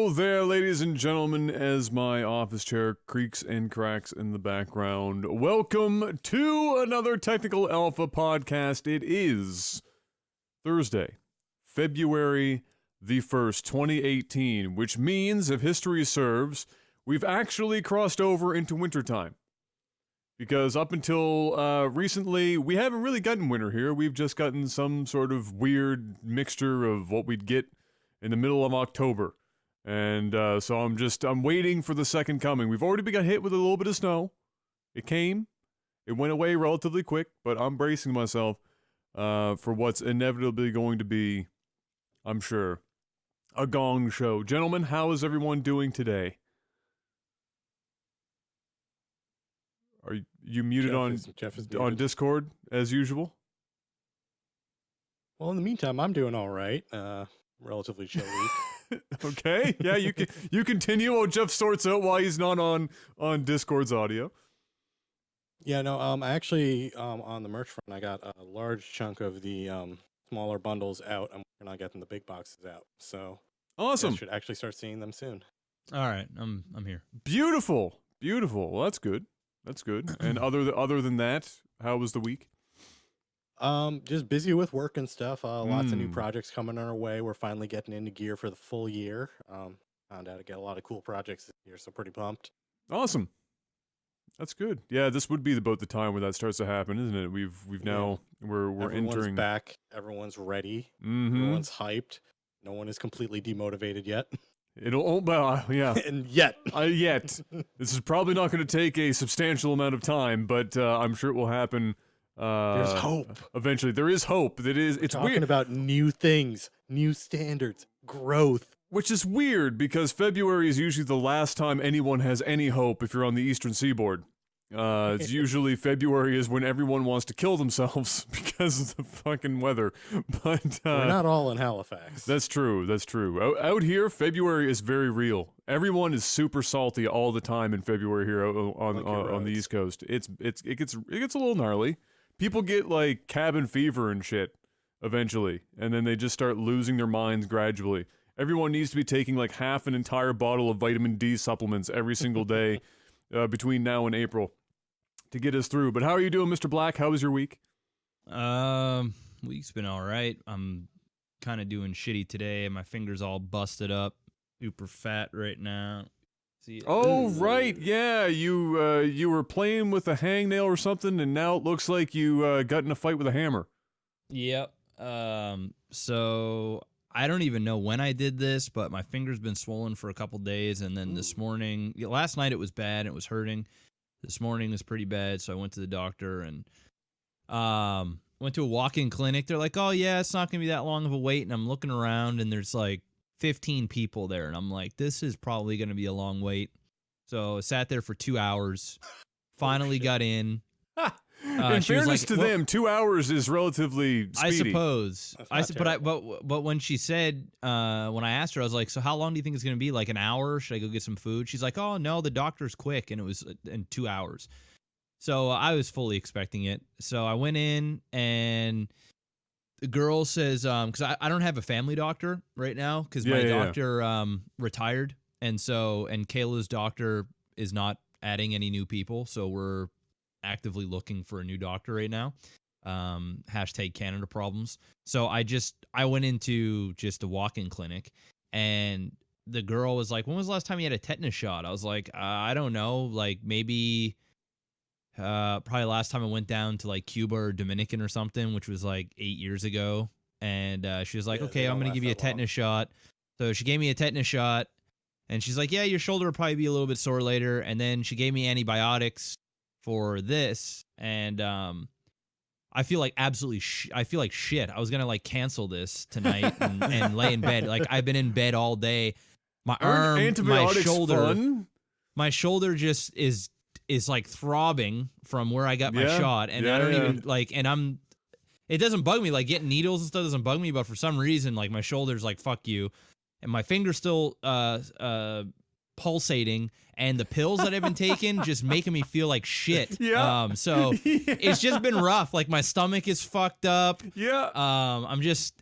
Hello there, ladies and gentlemen, as my office chair creaks and cracks in the background. Welcome to another Technical Alpha podcast. It is Thursday, February the 1st, 2018, which means, if history serves, we've actually crossed over into wintertime. Because up until recently, we haven't really gotten winter here. We've just gotten some sort of weird mixture of what we'd get in the middle of October. And so I'm waiting for the second coming. We've already got hit with a little bit of snow. It came. It went away relatively quick, but I'm bracing myself for what's inevitably going to be, I'm sure, a gong show. Gentlemen, how is everyone doing today? Are you muted Jeff is on Discord, as usual? Well, in the meantime, I'm doing all right. Relatively chill week. Okay, yeah, you continue while Jeff sorts out why he's not on Discord's audio. Yeah, no, I actually, on the merch front, I got a large chunk of the smaller bundles out. I'm working on getting the big boxes out. So Awesome. I should actually start seeing them soon. All right, I'm here. Beautiful. Well, that's good. And other than that, how was the week? Just busy with work and stuff. Lots of new projects coming our way. We're finally getting into gear for the full year. Found out to get a lot of cool projects this year, so pretty pumped. Awesome. That's good. Yeah, this would be about the time where that starts to happen, isn't it? We've now we're Everyone's entering back. Everyone's ready. Mm-hmm. Everyone's hyped. No one is completely demotivated yet. Yeah. And yet. This is probably not going to take a substantial amount of time, but I'm sure it will happen. There's hope. Eventually, there is hope. It's talking weird about new things, new standards, growth. Which is weird because February is usually the last time anyone has any hope if you're on the Eastern Seaboard. It's usually February is when everyone wants to kill themselves because of the fucking weather. But we're not all in Halifax. That's true. Out here, February is very real. Everyone is super salty all the time in February here on the East Coast. It gets a little gnarly. People get like cabin fever and shit eventually, and then they just start losing their minds gradually. Everyone needs to be taking like half an entire bottle of vitamin D supplements every single day between now and April to get us through. But how are you doing, Mr. Black? How was your week? Week's been all right. I'm kind of doing shitty today. My finger's all busted up, super fat right now. See, right, yeah. You were playing with a hangnail or something, and now it looks like you got in a fight with a hammer. Yep. So I don't even know when I did this, but my finger's been swollen for a couple days, and then this morning, last night it was bad, it was hurting. This morning was pretty bad, so I went to the doctor and went to a walk-in clinic. They're like, oh yeah, it's not gonna be that long of a wait, and I'm looking around, and there's like 15 people there, and I'm like, this is probably gonna be a long wait. So I sat there for 2 hours, finally got in. In fairness to them, 2 hours is relatively speedy. I suppose. But when she said, when I asked her, I was like, so how long do you think it's going to be? Like an hour? Should I go get some food? She's like, oh, no, the doctor's quick. And it was in 2 hours. So I was fully expecting it. So I went in, and the girl says, because I don't have a family doctor right now because my doctor retired. And Kayla's doctor is not adding any new people. So we're actively looking for a new doctor right now. Hashtag Canada problems. So I went into just a walk-in clinic, and the girl was like, when was the last time you had a tetanus shot? I was like, I don't know, like maybe probably last time I went down to like Cuba or Dominican or something, which was like 8 years ago. And she was like, okay, I'm gonna give you a tetanus shot. So she gave me a tetanus shot, and she's like, yeah, your shoulder will probably be a little bit sore later. And then she gave me antibiotics for this, and I feel like absolutely I feel like shit. I was gonna like cancel this tonight and lay in bed. Like I've been in bed all day. My arm, my shoulder just is like throbbing from where I got my shot, and I don't even like. And it doesn't bug me, like getting needles and stuff doesn't bug me, but for some reason, like my shoulder's like fuck you, and my finger's still pulsating, and the pills that I've been taking just making me feel like shit. So it's just been rough. Like my stomach is fucked up. Yeah.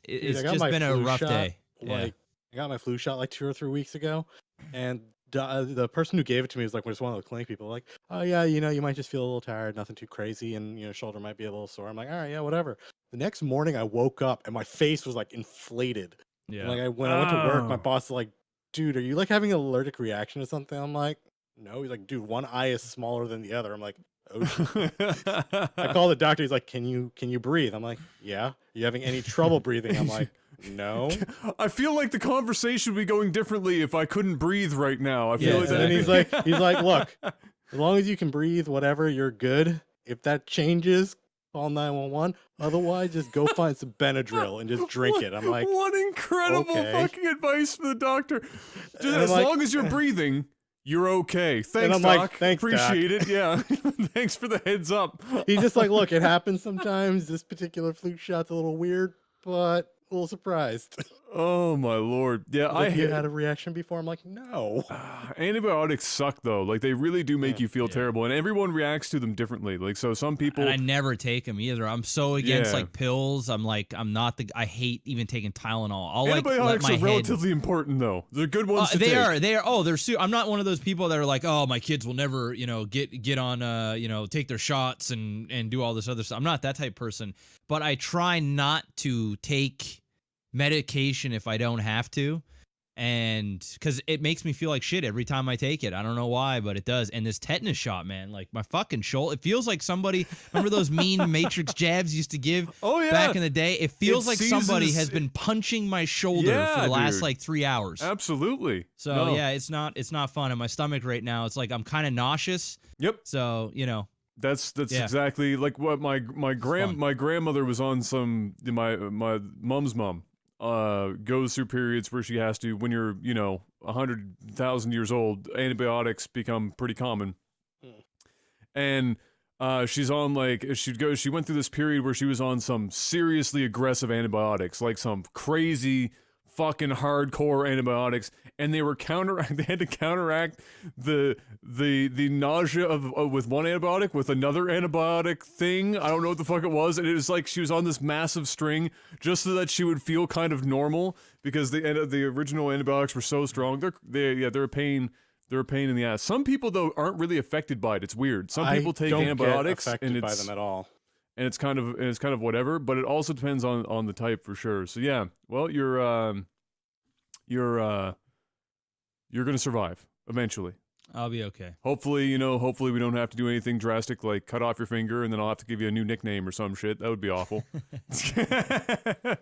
It's just been a rough day. Like I got my flu shot like 2 or 3 weeks ago, and the person who gave it to me was like, was one of the clinic people, like, oh yeah, you might just feel a little tired, nothing too crazy, and shoulder might be a little sore. I'm like, all right, yeah, whatever. The next morning, I woke up and my face was like inflated. Yeah. And, like when I went to work, my boss was like, dude, are you like having an allergic reaction to something? I'm like, no. He's like, dude, one eye is smaller than the other. I'm like, oh shit. I call the doctor. He's like, can you breathe? I'm like, yeah. Are you having any trouble breathing? I'm like, no. I feel like the conversation would be going differently if I couldn't breathe right now. I feel like and he's like, look, as long as you can breathe, whatever, you're good. If that changes, call 911. Otherwise, just go find some Benadryl and just drink it. I'm like, what incredible fucking advice for the doctor. Just as long as you're breathing, you're okay. Thanks, Doc. Like, thanks, appreciate Doc. it. Yeah. Thanks for the heads up. He's just like, look, it happens sometimes. This particular flu shot's a little weird, but a little surprised. Oh my lord. Yeah, I had a reaction before. I'm like, no. Antibiotics suck though. Like they really do make you feel terrible, and everyone reacts to them differently. Like so, some people. And I never take them either. I'm so against like pills. I'm not the. I hate even taking Tylenol. Antibiotics are relatively important though. They're good ones to take. They are. Oh, they're. I'm not one of those people that are like, oh, my kids will never, get on, take their shots and do all this other stuff. I'm not that type of person. But I try not to take medication if I don't have to, and because it makes me feel like shit every time I take it. I don't know why, but it does. And this tetanus shot, man, like my fucking shoulder, it feels like somebody, remember those mean Matrix jabs used to give back in the day? It feels like somebody has been punching my shoulder for the last like 3 hours. Absolutely. So yeah, it's not fun. And my stomach right now, it's like I'm kind of nauseous. Yep. So that's exactly like what my grandmother was on some. My mom's mom goes through periods where she has to, when you're 100,000 years old, antibiotics become pretty common, and she's on she went through this period where she was on some seriously aggressive antibiotics, like some crazy fucking hardcore antibiotics, and they had to counteract the nausea of with one antibiotic with another antibiotic thing. I don't know what the fuck it was, and it was like she was on this massive string just so that she would feel kind of normal, because the original antibiotics were so strong. They're a pain. They're a pain in the ass. Some people though aren't really affected by it. It's weird. Some people take antibiotics and by them at all. And it's kind of whatever, but it also depends on the type for sure. So yeah, well, you're gonna survive eventually. I'll be okay. Hopefully we don't have to do anything drastic like cut off your finger and then I'll have to give you a new nickname or some shit. That would be awful.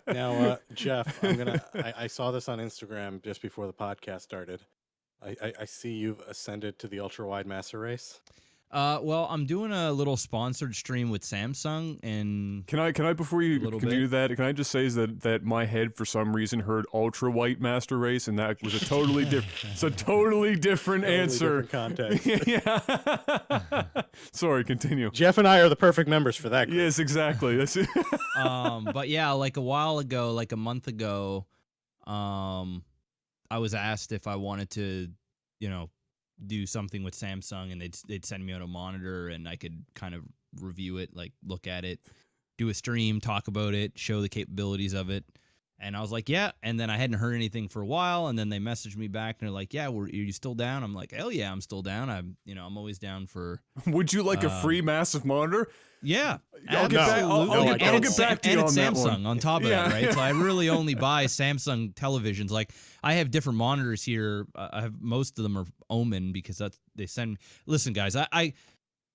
Now, Jeff, I saw this on Instagram just before the podcast started. I see you've ascended to the ultra wide master race. Well, I'm doing a little sponsored stream with Samsung, and can I before you continue that, can I just say that my head for some reason heard ultra white master race, and that was a totally different. It's a totally different answer. Different context. Yeah. Sorry, continue. Jeff and I are the perfect members for that group. Yes, exactly. That's it. But yeah, like a while ago, like a month ago, I was asked if I wanted to, do something with Samsung, and they'd send me out a monitor and I could kind of review it, like look at it, do a stream, talk about it, show the capabilities of it. And I was like, yeah. And then I hadn't heard anything for a while, and then they messaged me back and they're like, yeah, are you still down? I'm like, hell yeah, I'm still down. I'm always down for. Would you like a free massive monitor? Yeah, I'll get back to you on that one. Samsung on top of that, right? So I really only buy Samsung televisions. Like I have different monitors here. I have, most of them are Omen because they send. Listen, guys, I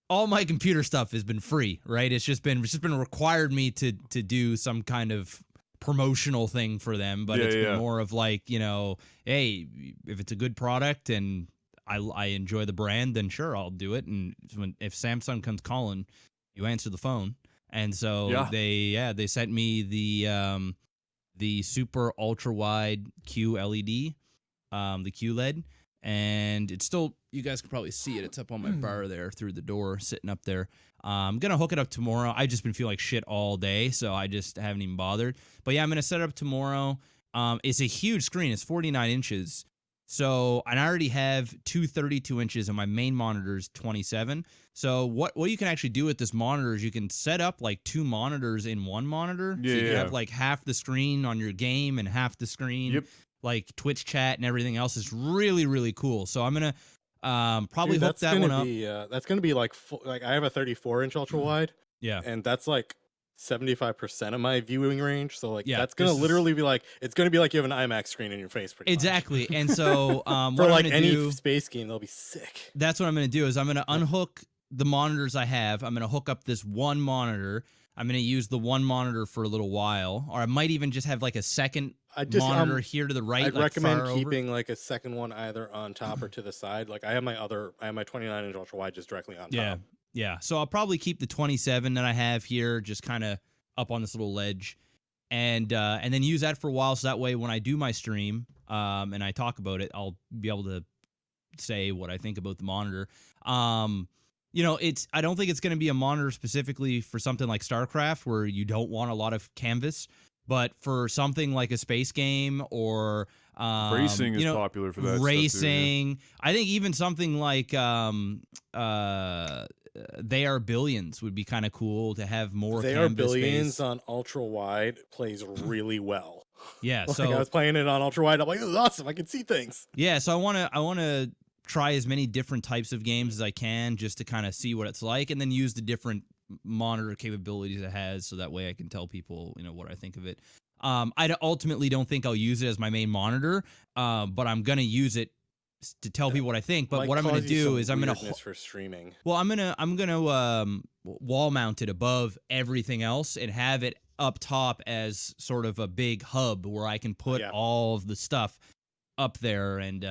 all my computer stuff has been free, right? It's just been required me to do some kind of promotional thing for them, but it's been more of like, hey, if it's a good product and I enjoy the brand, then sure, I'll do it. And if Samsung comes calling, you answer the phone. And so they sent me the super ultra wide QLED, the QLED, and it's still, you guys can probably see it. It's up on my bar there through the door, sitting up there. I'm gonna hook it up tomorrow. I've just been feeling like shit all day, so I just haven't even bothered. But yeah, I'm gonna set it up tomorrow. It's a huge screen. It's 49 inches. So, and I already have two 32 inches, and my main monitor is 27. So what you can actually do with this monitor is you can set up like two monitors in one monitor. So you can have like half the screen on your game and half the screen like Twitch chat and everything else is really, really cool. So I'm gonna probably hook that one up. That's gonna be like I have a 34-inch ultra wide, Yeah. and that's like 75% of my viewing range. So like Yeah, that's gonna literally be like it's gonna be like you have an IMAX screen in your face, pretty exactly. And so for what like I'm gonna any do, space game, they'll be sick. that's what I'm gonna do is I'm gonna unhook the monitors I have. I'm gonna hook up this one monitor. I'm gonna use the one monitor for a little while, or I might even just have like a second monitor here to the right. I'd like recommend far keeping over. like a second one either on top or to the side. Like I have my 29-inch ultra wide just directly on Yeah, top. yeah. So I'll probably keep the 27 that I have here, just kind of up on this little ledge, and then use that for a while. So that way, when I do my stream, and I talk about it, I'll be able to say what I think about the monitor. You know, I don't think it's going to be a monitor specifically for something like StarCraft where you don't want a lot of canvas, but for something like a space game or racing is popular for that. Racing, stuff too, I think even something like They Are Billions would be kind of cool to have more. They Are Billions on ultra wide plays really well. Yeah, like so I was playing it on ultra wide. I'm like, this is awesome. I can see things. Yeah, so I want to try as many different types of games as I can just to kind of see what it's like, and then use the different monitor capabilities it has, so that way I can tell people, you know, what I think of it. I ultimately don't think I'll use it as my main monitor, but I'm gonna use it to tell people what I think. But what I'm gonna do is I'm gonna for streaming. Well, I'm gonna wall mount it above everything else and have it up top as sort of a big hub where I can put all of the stuff up there and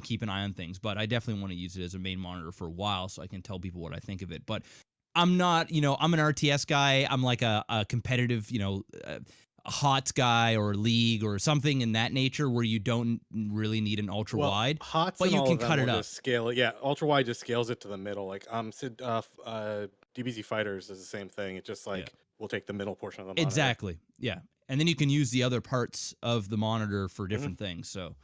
keep an eye on things. But I definitely want to use it as a main monitor for a while so I can tell people what I think of it. But I'm not, you know, I'm an RTS guy. I'm like a competitive, you know, a HOTS guy or League or something in that nature where you don't really need an ultra wide, HOTS, but you can cut it up. Scale it. Yeah, ultra wide just scales it to the middle. Like DBZ Fighters is the same thing. It just like we'll take the middle portion of the monitor. Exactly. Yeah. And then you can use the other parts of the monitor for different things. So,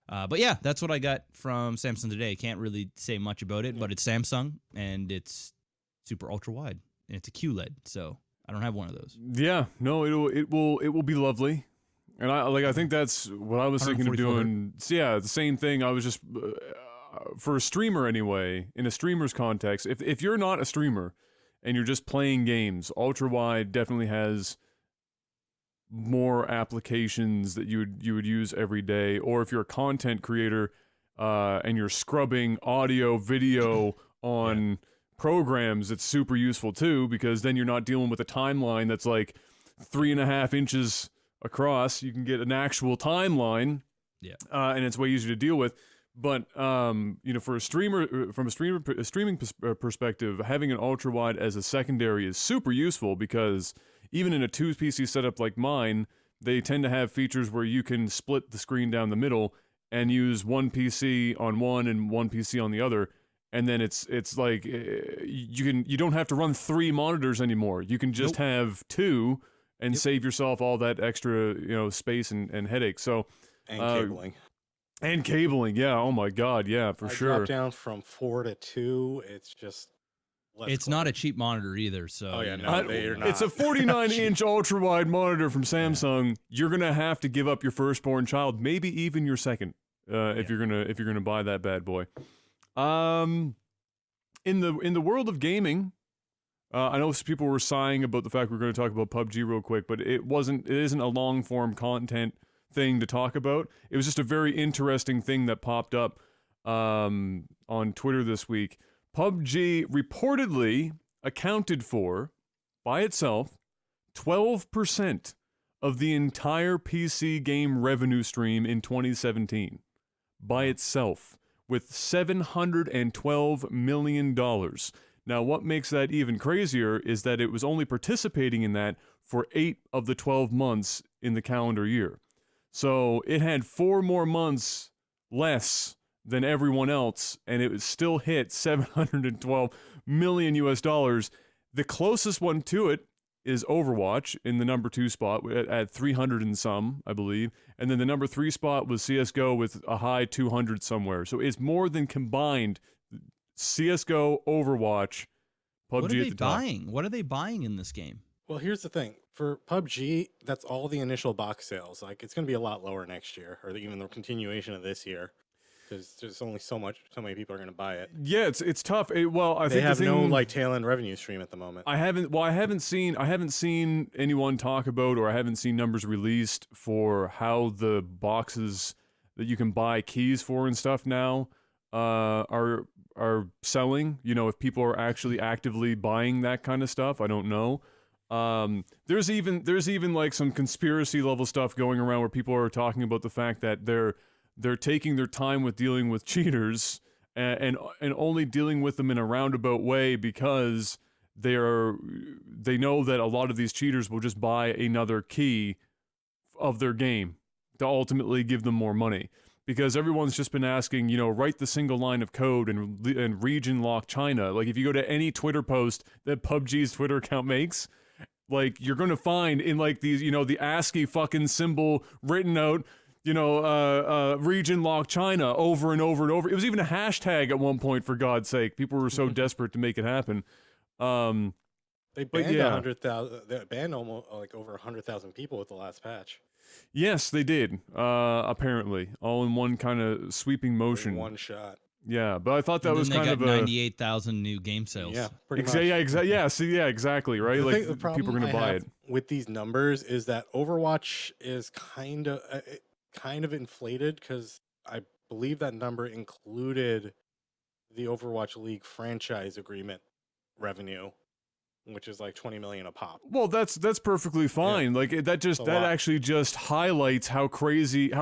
but yeah, that's what I got from Samsung today. Can't really say much about it, but it's Samsung and it's super ultra wide and it's a QLED. So I don't have one of those. Yeah, no, it will be lovely, and I think that's what I was thinking of doing. So yeah, the same thing. I was just for a streamer anyway. In a streamer's context, if you're not a streamer and you're just playing games, ultra wide definitely has more applications that you would use every day. Or if you're a content creator and you're scrubbing audio, video on programs, it's super useful too, because then you're not dealing with a timeline that's like 3.5 inches across. You can get an actual timeline, and it's way easier to deal with. But you know, for a streamer, from a streaming perspective, having an ultra wide as a secondary is super useful, because even in a 2 PC setup like mine, they tend to have features where you can split the screen down the middle and use one PC on one and one PC on the other, and then it's like you don't have to run 3 monitors anymore. You can just have 2 and save yourself all that extra, you know, space and headache. So cabling. And cabling, yeah. Oh my God, yeah, for sure. Drop down from 4 to 2. It's just. It's not a cheap monitor either, so. Oh yeah, no, they're not. It's a 49-inch ultra-wide monitor from Samsung. You're gonna have to give up your firstborn child, maybe even your second, if you're gonna buy that bad boy. In the world of gaming, I know people were sighing about the fact we're going to talk about PUBG real quick, but it isn't a long-form content thing to talk about. It was just a very interesting thing that popped up on Twitter this week. PUBG reportedly accounted for, by itself, 12% of the entire PC game revenue stream in 2017. By itself, with $712 million. Now, what makes that even crazier is that it was only participating in that for 8 of the 12 months in the calendar year. So it had 4 more months less than everyone else, and it was still hit $712 million US. The closest one to it is Overwatch in the number 2 spot at 300 and some, I believe. And then the number 3 spot was CSGO with a high 200 somewhere. So it's more than combined CSGO, Overwatch, PUBG at the top. What are they buying in this game? Well, here's the thing. For PUBG, that's all the initial box sales. Like, it's going to be a lot lower next year, or even the continuation of this year, because there's only so many people are going to buy it. Yeah, it's tough. Well, I They think have the thing, no like tail end revenue stream at the moment. I haven't seen anyone talk about, or I haven't seen numbers released for how the boxes that you can buy keys for and stuff now are selling. You know, if people are actually actively buying that kind of stuff, I don't know. There's even like some conspiracy level stuff going around where people are talking about the fact that they're taking their time with dealing with cheaters and only dealing with them in a roundabout way because they know that a lot of these cheaters will just buy another key of their game to ultimately give them more money. Because everyone's just been asking, you know, write the single line of code and region lock China. Like, if you go to any Twitter post that PUBG's Twitter account makes, like, you're gonna find in, like, these, you know, the ASCII fucking symbol written out, you know, region lock China over and over and over. It was even a hashtag at one point, for God's sake. People were so desperate to make it happen. They banned 100,000. They banned almost like over 100,000 people with the last patch. Yes, they did. Apparently, all in one kind of sweeping motion. In one shot. Yeah, but I thought that was kind of a 98,000 new game sales. Yeah, pretty much. Yeah, exactly. Yeah, see, yeah, exactly. Right, like people are gonna buy it. With these numbers is that Overwatch is kind of inflated, because I believe that number included the Overwatch League franchise agreement revenue, which is like 20 million a pop. Well, that's perfectly fine. Yeah. Like that actually just highlights how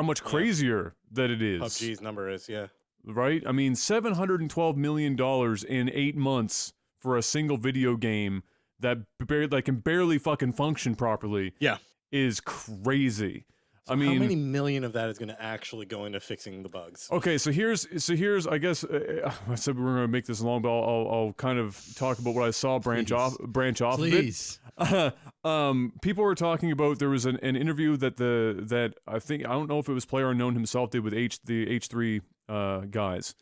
much crazier that it is. PUBG's number is, yeah. Right? I mean, $712 million in 8 months for a single video game that can barely fucking function properly. Yeah, is crazy. So I mean, how many million of that is going to actually go into fixing the bugs? Okay, so here's I guess I said we were going to make this long, but I'll kind of talk about what I saw branch off Please. of it. People were talking about, there was an interview that I think, I don't know if it was PlayerUnknown himself did with the H3 guys,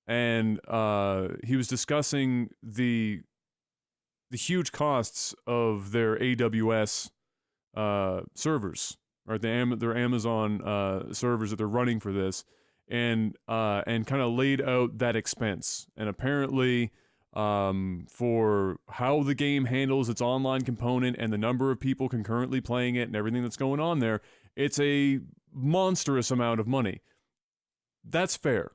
and he was discussing the huge costs of their AWS servers. Or their Amazon servers that they're running for this, and kind of laid out that expense. And apparently, for how the game handles its online component and the number of people concurrently playing it and everything that's going on there, it's a monstrous amount of money. That's fair.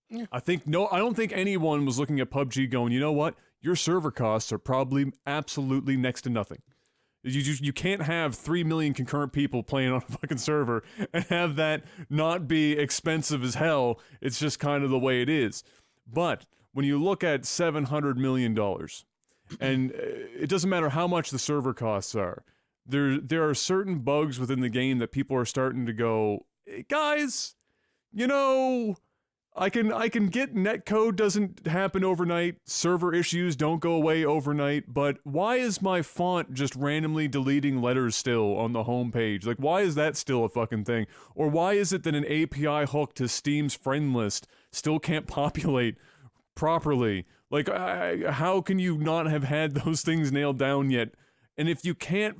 Yeah. I don't think anyone was looking at PUBG going, you know what? Your server costs are probably absolutely next to nothing. You can't have 3 million concurrent people playing on a fucking server and have that not be expensive as hell. It's just kind of the way it is. But when you look at $700 million, and it doesn't matter how much the server costs are, there are certain bugs within the game that people are starting to go, hey guys, you know, I can get netcode doesn't happen overnight, server issues don't go away overnight, but why is my font just randomly deleting letters still on the homepage? Like, why is that still a fucking thing? Or why is it that an API hook to Steam's friend list still can't populate properly? Like, how can you not have had those things nailed down yet? And if you can't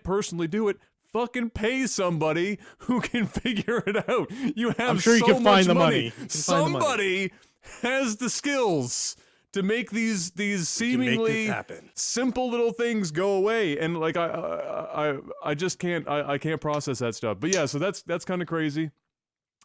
personally do it, fucking pay somebody who can figure it out. You have I'm sure you so can find much the money. money. Somebody has the skills to make these seemingly simple little things go away. And like I just can't I can't process that stuff. But yeah, so that's kind of crazy.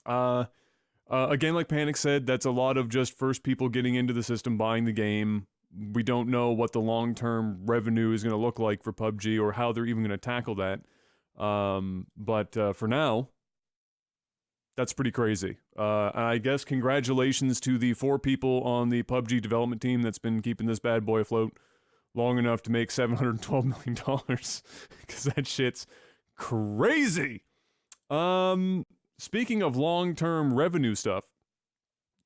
Again, like Panic said, that's a lot of just first people getting into the system, buying the game. We don't know what the long-term revenue is going to look like for PUBG or how they're even going to tackle that. But for now, that's pretty crazy. I guess congratulations to the 4 people on the PUBG development team that's been keeping this bad boy afloat long enough to make $712 million, because that shit's crazy. Speaking of long-term revenue stuff,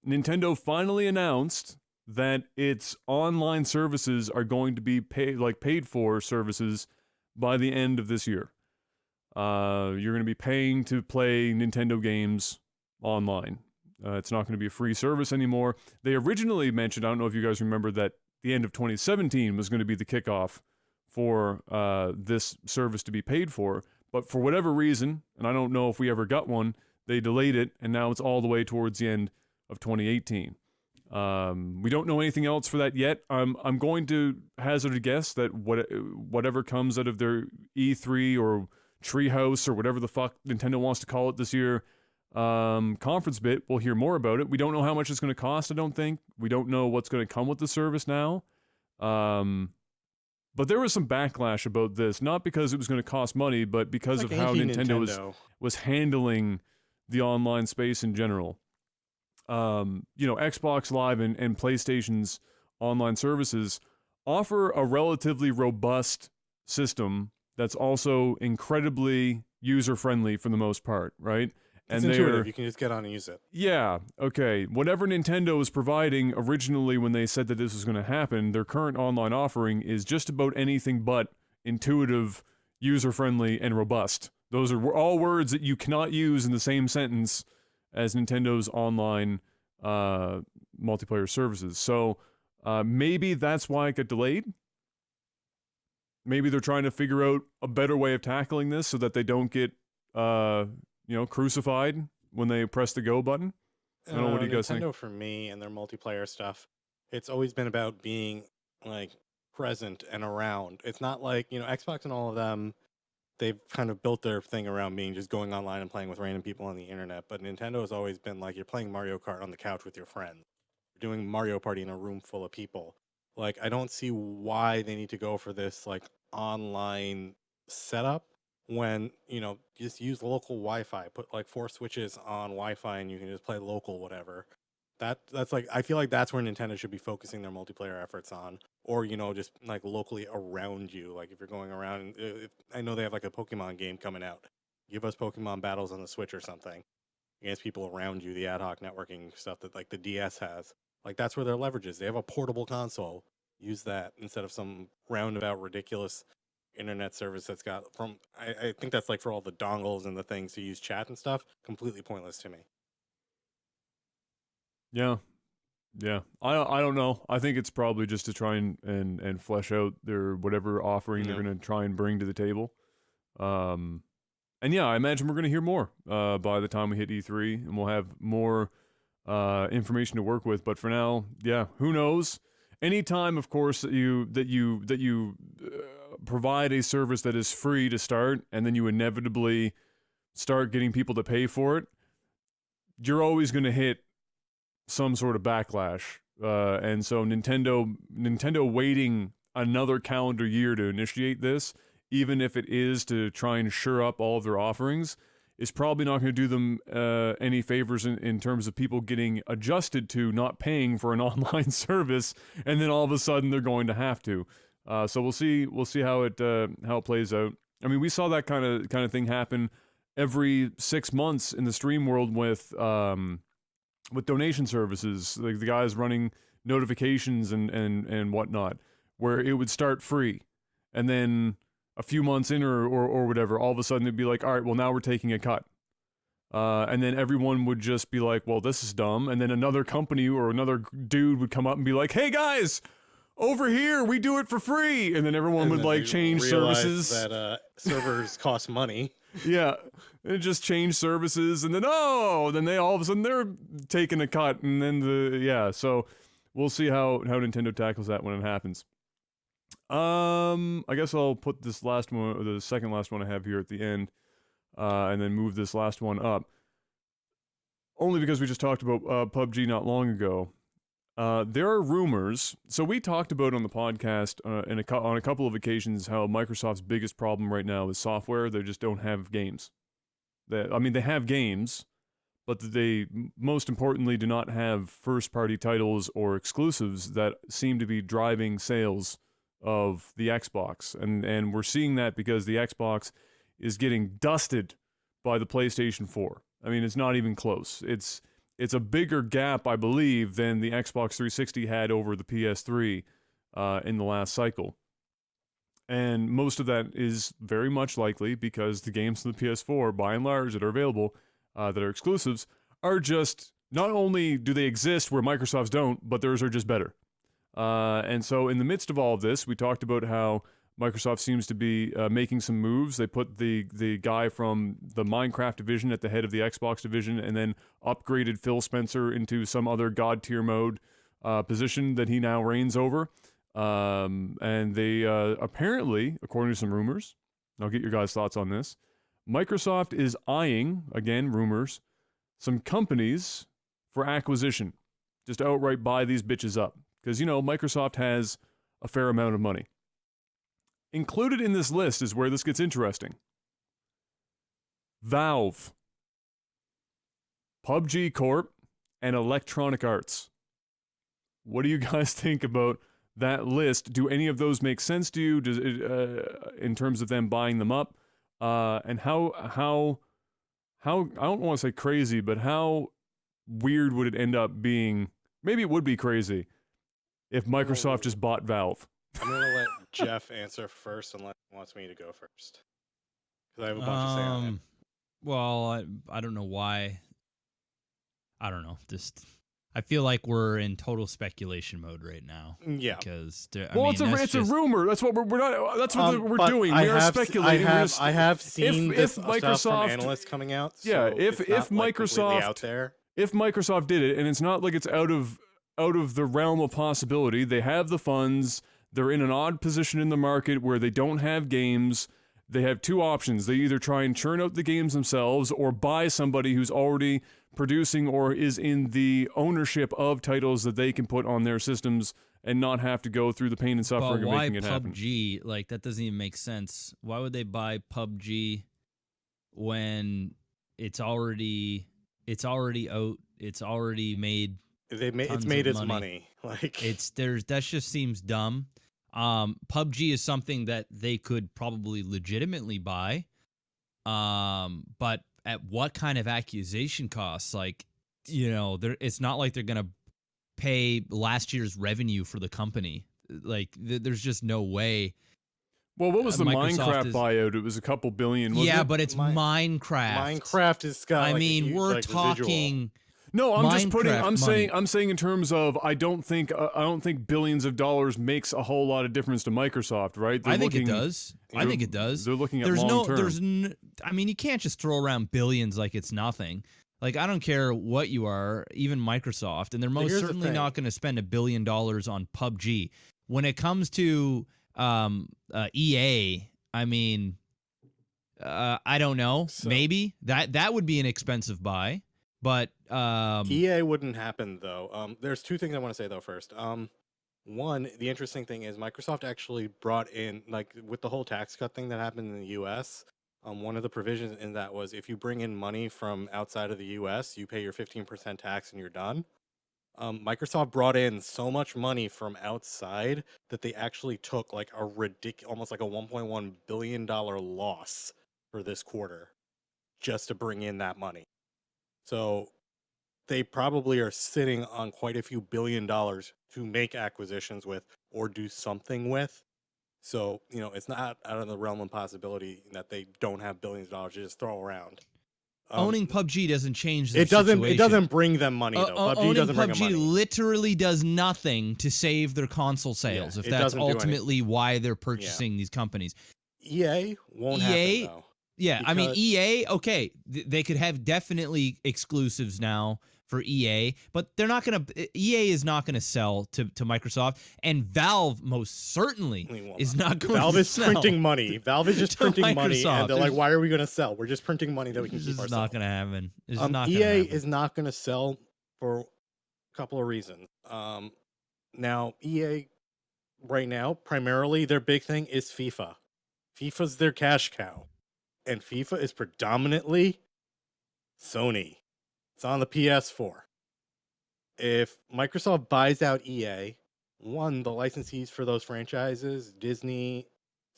Nintendo finally announced that its online services are going to be paid for services by the end of this year. You're going to be paying to play Nintendo games online. It's not going to be a free service anymore. They originally mentioned, I don't know if you guys remember, that the end of 2017 was going to be the kickoff for this service to be paid for. But for whatever reason, and I don't know if we ever got one, they delayed it, and now it's all the way towards the end of 2018. We don't know anything else for that yet. I'm going to hazard a guess that whatever comes out of their E3 or Treehouse or whatever the fuck Nintendo wants to call it this year, conference bit, we'll hear more about it. We don't know how much it's going to cost, I don't think. We don't know what's going to come with the service now. But there was some backlash about this, not because it was going to cost money, but because of how Nintendo was handling the online space in general. Xbox Live and PlayStation's online services offer a relatively robust system that's also incredibly user-friendly for the most part, right? It's intuitive. You can just get on and use it. Yeah, okay. Whatever Nintendo was providing originally when they said that this was going to happen, their current online offering is just about anything but intuitive, user-friendly, and robust. Those are all words that you cannot use in the same sentence as Nintendo's online multiplayer services. So maybe that's why it got delayed. Maybe they're trying to figure out a better way of tackling this so that they don't get crucified when they press the go button. I don't know, what do you guys think? Nintendo, for me, and their multiplayer stuff, it's always been about being like present and around. It's not like, Xbox and all of them, they've kind of built their thing around being just going online and playing with random people on the internet. But Nintendo has always been like, you're playing Mario Kart on the couch with your friends. You're doing Mario Party in a room full of people. Like, I don't see why they need to go for this like online setup when, just use local Wi-Fi. Put like 4 switches on Wi-Fi and you can just play local whatever. That's like, I feel like that's where Nintendo should be focusing their multiplayer efforts on. Or, just like locally around you. Like if you're going around, I know they have like a Pokemon game coming out. Give us Pokemon battles on the Switch or something against people around you, the ad hoc networking stuff that like the DS has. Like that's where their leverage is. They have a portable console. Use that instead of some roundabout ridiculous internet service that's got I think that's like for all the dongles and the things to use chat and stuff. Completely pointless to me. Yeah. I don't know. I think it's probably just to try and flesh out their whatever offering they're going to try and bring to the table. And yeah, I imagine we're going to hear more by the time we hit E3, and we'll have more information to work with. But for now, yeah, who knows? Anytime, of course, that you provide a service that is free to start, and then you inevitably start getting people to pay for it, you're always going to hit some sort of backlash. And so Nintendo waiting another calendar year to initiate this, even if it is to try and shore up all of their offerings, is probably not going to do them any favors in terms of people getting adjusted to not paying for an online service, and then all of a sudden they're going to have to. So we'll see how it plays out. I mean, we saw that kind of thing happen every 6 months in the stream world with donation services, like the guys running notifications and whatnot, where it would start free, and then a few months in or whatever, all of a sudden it'd be like, all right, well now we're taking a cut. And then everyone would just be like, well, this is dumb. And then another company or another dude would come up and be like, hey guys, over here, we do it for free. And then everyone would like change services. That servers cost money. Yeah, it just changed services, and then they all of a sudden they're taking a cut, and then so we'll see how Nintendo tackles that when it happens. I guess I'll put this last one, or the second last one I have here at the end, and then move this last one up. Only because we just talked about PUBG not long ago. There are rumors. So we talked about on the podcast on a couple of occasions how Microsoft's biggest problem right now is software. They just don't have games. They have games, but they most importantly do not have first-party titles or exclusives that seem to be driving sales of the Xbox. And we're seeing that because the Xbox is getting dusted by the PlayStation 4. I mean, it's not even close. It's a bigger gap, I believe, than the Xbox 360 had over the PS3 in the last cycle. And most of that is very much likely because the games on the PS4, by and large, that are available, that are exclusives, are just, not only do they exist where Microsoft's don't, but theirs are just better. And so in the midst of all of this, we talked about how Microsoft seems to be making some moves. They put the guy from the Minecraft division at the head of the Xbox division, and then upgraded Phil Spencer into some other god tier mode position that he now reigns over. And they apparently, according to some rumors, I'll get your guys' thoughts on this, Microsoft is eyeing, again, rumors, some companies for acquisition. Just outright buy these bitches up. Because, you know, Microsoft has a fair amount of money. Included in this list is where this gets interesting. Valve, PUBG Corp, and Electronic Arts. What do you guys think about that list? Do any of those make sense to you? Does it, in terms of them buying them up? And how I don't want to say crazy, but how weird would it end up being? Maybe it would be crazy if Microsoft just bought Valve. I'm going to let Jeff answer first unless he wants me to go first. Because I have a bunch to say on it. Well, I don't know why. I don't know. Just I feel like we're in total speculation mode right now. Yeah. Because it's a rumor. That's what we're not. That's what we're doing. We are speculating. I have seen this stuff from analysts coming out. Yeah. So if Microsoft out there, if Microsoft did it, and it's not like it's out of the realm of possibility. They have the funds. They're in an odd position in the market where they don't have games. They have two options. They either try and churn out the games themselves or buy somebody who's already producing or is in the ownership of titles that they can put on their systems and not have to go through the pain and suffering of making it happen. But why PUBG? Like, that doesn't even make sense. Why would they buy PUBG when it's already out? It's already made. It's made its money. Like that just seems dumb. PUBG is something that they could probably legitimately buy. But at what kind of accusation costs? Like, you know, it's not like they're gonna pay last year's revenue for the company. Like, there's just no way. Well, what was the Minecraft buyout? It was a couple billion. Wasn't it? But it's Minecraft. Minecraft is got. We're talking. No, I'm just putting. Minecraft I'm saying in terms of. I don't think billions of dollars makes a whole lot of difference to Microsoft, right? I think it does. I think it does. They're looking at long term. I mean, you can't just throw around billions like it's nothing. Like, I don't care what you are, even Microsoft, and they're most certainly not going to spend $1 billion on PUBG. When it comes to EA, I mean, I don't know. Maybe that would be an expensive buy. But EA wouldn't happen though. There's two things I want to say though first. One, the interesting thing is Microsoft actually brought in, like, with the whole tax cut thing that happened in the US, one of the provisions in that was if you bring in money from outside of the US, you pay your 15% tax and you're done. Microsoft brought in so much money from outside that they actually took like a almost like a $1.1 billion loss for this quarter just to bring in that money. So they probably are sitting on quite a few $1 billion to make acquisitions with or do something with. So, you know, it's not out of the realm of possibility that they don't have billions of dollars to just throw around. Owning PUBG doesn't change the situation. It doesn't bring them money, though. PUBG doesn't bring them money. Literally does nothing to save their console sales, if that's ultimately why they're purchasing these companies. EA won't happen, though. Yeah, I mean, EA, okay, they could have definitely exclusives now for EA, but they're not going to, EA is not going to sell to Microsoft, and Valve most certainly is not going to sell. Valve is printing money. Valve is just printing money, and they're like, why are we going to sell? We're just printing money that we can keep ourselves. It's not going to happen. EA is not going to sell for a couple of reasons. Now, EA, right now, primarily, their big thing is FIFA. FIFA's their cash cow. And FIFA is predominantly Sony. It's on the PS4. If Microsoft buys out EA, one, the licensees for those franchises, Disney,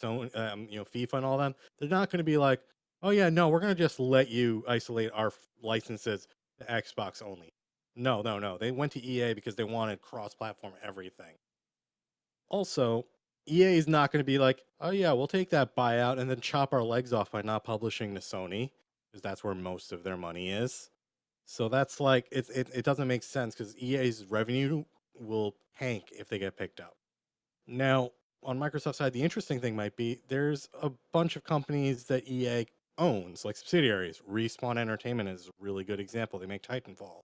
Sony, FIFA and all them, they're not going to be like, oh yeah, no, we're going to just let you isolate our licenses to Xbox only. No. They went to EA because they wanted cross-platform everything. Also, EA is not going to be like, oh yeah, we'll take that buyout and then chop our legs off by not publishing to Sony, because that's where most of their money is. So that's like, it doesn't make sense because EA's revenue will tank if they get picked up. Now, on Microsoft's side, the interesting thing might be there's a bunch of companies that EA owns, like subsidiaries. Respawn Entertainment is a really good example. They make Titanfall.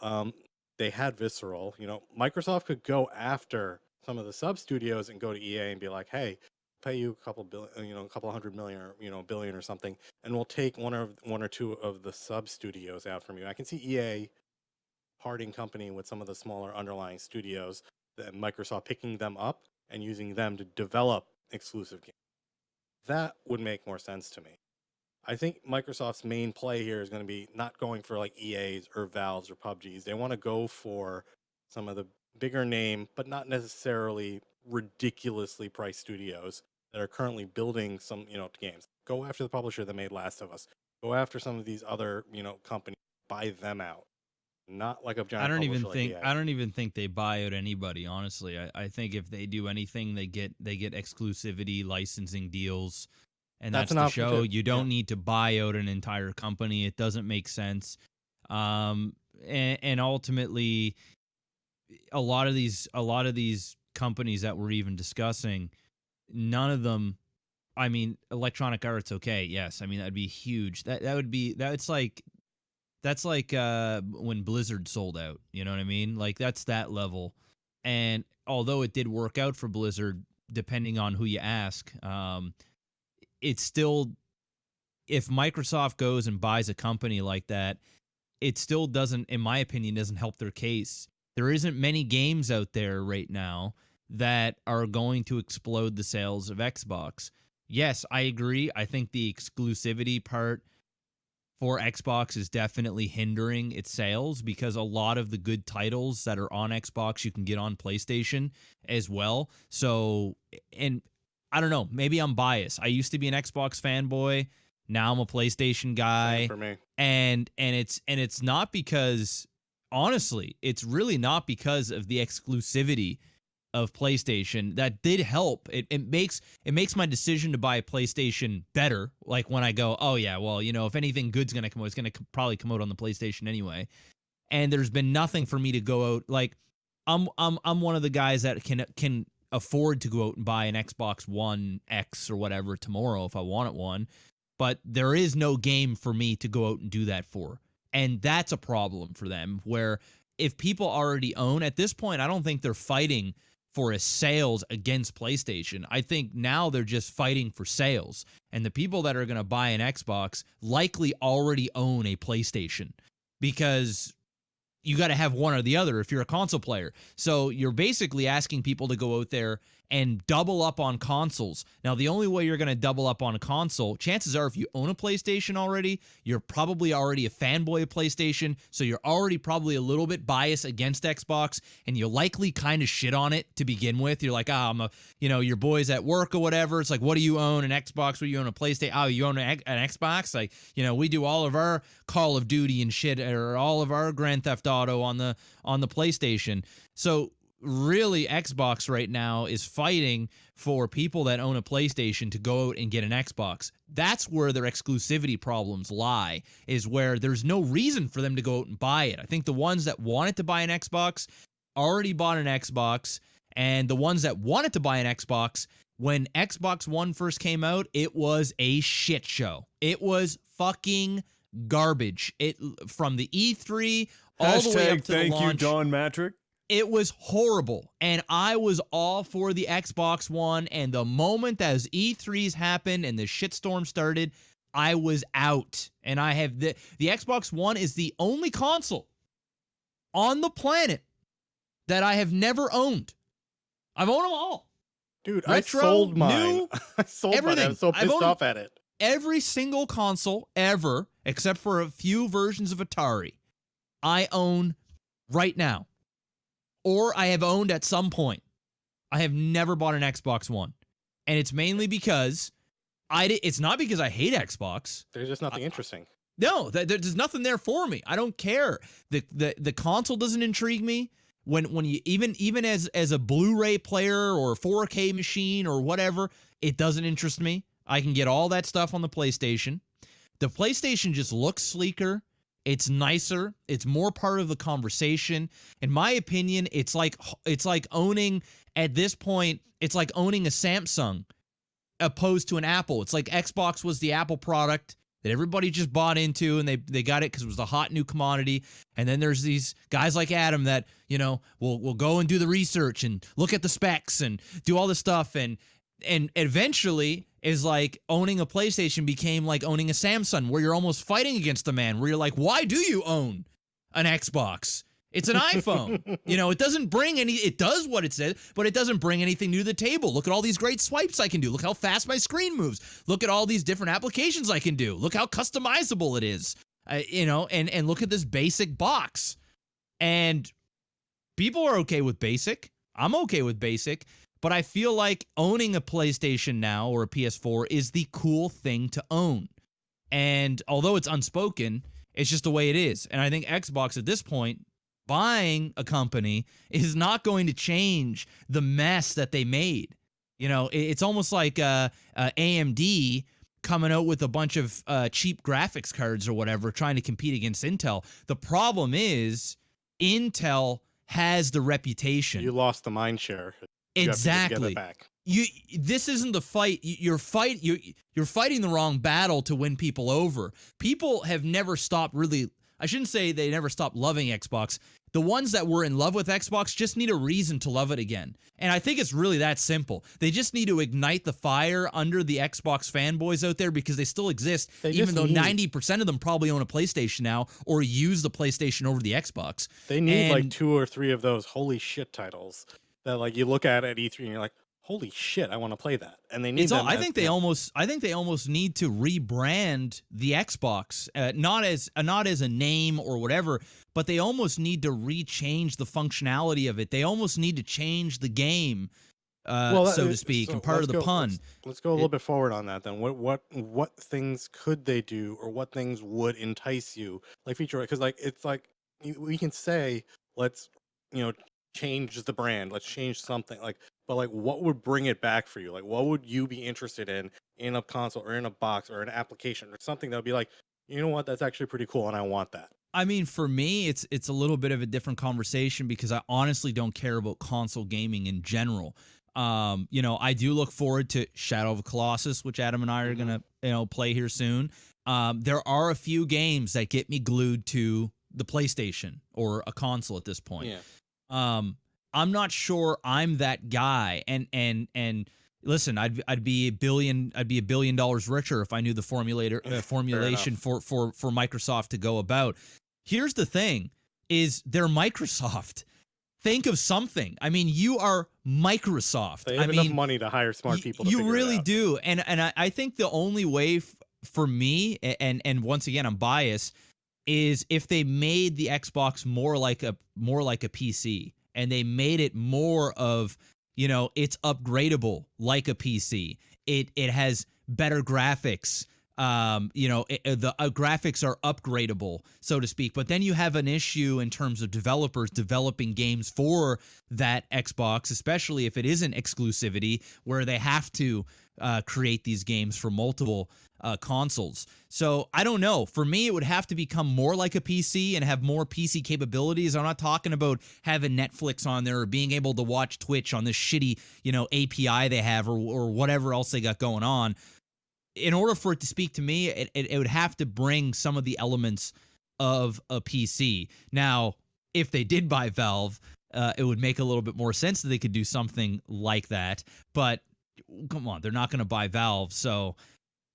Um, they had Visceral. Microsoft could go after some of the sub studios and go to EA and be like, "Hey, pay you a couple billion, a couple hundred million, or billion or something, and we'll take one or two of the sub studios out from you." I can see EA parting company with some of the smaller underlying studios, that Microsoft picking them up and using them to develop exclusive games. That would make more sense to me. I think Microsoft's main play here is going to be not going for like EAs or Valves or PUBGs. They want to go for some of the bigger name, but not necessarily ridiculously priced studios that are currently building some, games. Go after the publisher that made Last of Us. Go after some of these other, companies. Buy them out. Not like a giant publisher like EA. I don't even think they buy out anybody, honestly. I think if they do anything, they get exclusivity licensing deals. And that's the show. You don't need to buy out an entire company. It doesn't make sense. And ultimately, a lot of these companies that we're even discussing, none of them. I mean, Electronic Arts, okay, yes. I mean, that'd be huge. That's like when Blizzard sold out. You know what I mean? Like that's that level. And although it did work out for Blizzard, depending on who you ask, it's still, if Microsoft goes and buys a company like that, it still doesn't, in my opinion, doesn't help their case. There isn't many games out there right now that are going to explode the sales of Xbox. Yes, I agree. I think the exclusivity part for Xbox is definitely hindering its sales because a lot of the good titles that are on Xbox you can get on PlayStation as well. So, and I don't know, maybe I'm biased. I used to be an Xbox fanboy. Now I'm a PlayStation guy. For me. And it's not because, honestly, it's really not because of the exclusivity of PlayStation. That did help. It makes my decision to buy a PlayStation better. Like when I go, oh yeah, well, if anything good's gonna come out, it's gonna probably come out on the PlayStation anyway. And there's been nothing for me to go out. Like I'm one of the guys that can afford to go out and buy an Xbox One X or whatever tomorrow if I wanted one. But there is no game for me to go out and do that for. And that's a problem for them, where if people already own, at this point, I don't think they're fighting for a sales against PlayStation. I think now they're just fighting for sales. And the people that are going to buy an Xbox likely already own a PlayStation because you got to have one or the other if you're a console player. So you're basically asking people to go out there and double up on consoles. Now, the only way you're going to double up on a console, chances are if you own a PlayStation already, you're probably already a fanboy of PlayStation, so you're already probably a little bit biased against Xbox, and you likely kind of shit on it to begin with. You're like, your boys at work or whatever. It's like, what do you own? An Xbox? What do you own? A PlayStation? Oh, you own an Xbox? Like, we do all of our Call of Duty and shit, or all of our Grand Theft Auto on the PlayStation. So really, Xbox right now is fighting for people that own a PlayStation to go out and get an Xbox. That's where their exclusivity problems lie, is where there's no reason for them to go out and buy it. I think the ones that wanted to buy an Xbox already bought an Xbox, and the ones that wanted to buy an Xbox, when Xbox One first came out, it was a shit show. It was fucking garbage. It from the E3 all the way up to the launch. Thank you, Don Matrick. It was horrible, and I was all for the Xbox One, and the moment that E3s happened and the shitstorm started, I was out. And I have the Xbox One is the only console on the planet that I have never owned. I've owned them all. Dude, Retro, I sold mine. new, I sold everything. mine. I was so pissed off at it. Every single console ever, except for a few versions of Atari, I own right now. Or I have owned at some point. I have never bought an Xbox One. And it's mainly because it's not because I hate Xbox. There's just nothing interesting. No, there's nothing there for me. I don't care. The console doesn't intrigue me. When you even as a Blu-ray player or 4K machine or whatever, it doesn't interest me. I can get all that stuff on the PlayStation. The PlayStation just looks sleeker. It's nicer. It's more part of the conversation. In my opinion, it's like owning, at this point, it's like owning a Samsung opposed to an Apple. It's like Xbox was the Apple product that everybody just bought into, and they got it because it was a hot new commodity. And then there's these guys like Adam that, you know, will go and do the research and look at the specs and do all this stuff. And eventually is like owning a PlayStation became like owning a Samsung, where you're almost fighting against the man, where you're like, why do you own an Xbox? It's an iPhone. You know, it doesn't bring it does what it says, but it doesn't bring anything new to the table. Look at all these great swipes I can do. Look how fast my screen moves. Look at all these different applications I can do. Look how customizable it is. You know, and look at this basic box. And people are okay with basic. I'm okay with basic. But I feel like owning a PlayStation now or a PS4 is the cool thing to own. And although it's unspoken, it's just the way it is. And I think Xbox at this point, buying a company is not going to change the mess that they made. You know, it's almost like AMD coming out with a bunch of cheap graphics cards or whatever, trying to compete against Intel. The problem is Intel has the reputation. You lost the mind share. Exactly. This isn't the fight. You're fighting the wrong battle to win people over. People have never stopped really. I shouldn't say they never stopped loving Xbox. The ones that were in love with Xbox just need a reason to love it again. And I think it's really that simple. They just need to ignite the fire under the Xbox fanboys out there, because they still exist, even though 90% of them probably own a PlayStation now or use the PlayStation over the Xbox. They need like 2 or 3 of those holy shit titles that like you look at E3 and you're like, holy shit, I want to play that. And they need them. I think they almost need to rebrand the Xbox, not as a name or whatever, but they almost need to rechange the functionality of it. They almost need to change the game, so to speak, and part of the pun. Let's go a little bit forward on that then. What things could they do, or what things would entice you, like feature? Because like it's like we can say, let's change the brand, let's change something, like, but like what would bring it back for you? Like what would you be interested in a console or in a box or an application or something that would be like, you know what, that's actually pretty cool and I want that? I mean, for me, it's a little bit of a different conversation, because I honestly don't care about console gaming in general. I do look forward to Shadow of the Colossus, which Adam and I are gonna play here soon. There are a few games that get me glued to the PlayStation or a console at this point. Yeah. I'm not sure I'm that guy, and listen, I'd be $1 billion richer if I knew the formulation for Microsoft to go about. Here's the thing: is they're Microsoft. Think of something. I mean, you are Microsoft. They have enough money to hire smart people. You really do, and I think the only way for me, and once again, I'm biased, is if they made the Xbox more like a PC, and they made it more of, it's upgradable like a PC. It has better graphics. The graphics are upgradable, so to speak. But then you have an issue in terms of developers developing games for that Xbox, especially if it isn't exclusivity, where they have to create these games for multiple consoles. So I don't know. For me, it would have to become more like a PC and have more PC capabilities. I'm not talking about having Netflix on there or being able to watch Twitch on this shitty, API they have, or whatever else they got going on. In order for it to speak to me, it would have to bring some of the elements of a PC. Now, if they did buy Valve, it would make a little bit more sense that they could do something like that. But come on, they're not going to buy Valve. So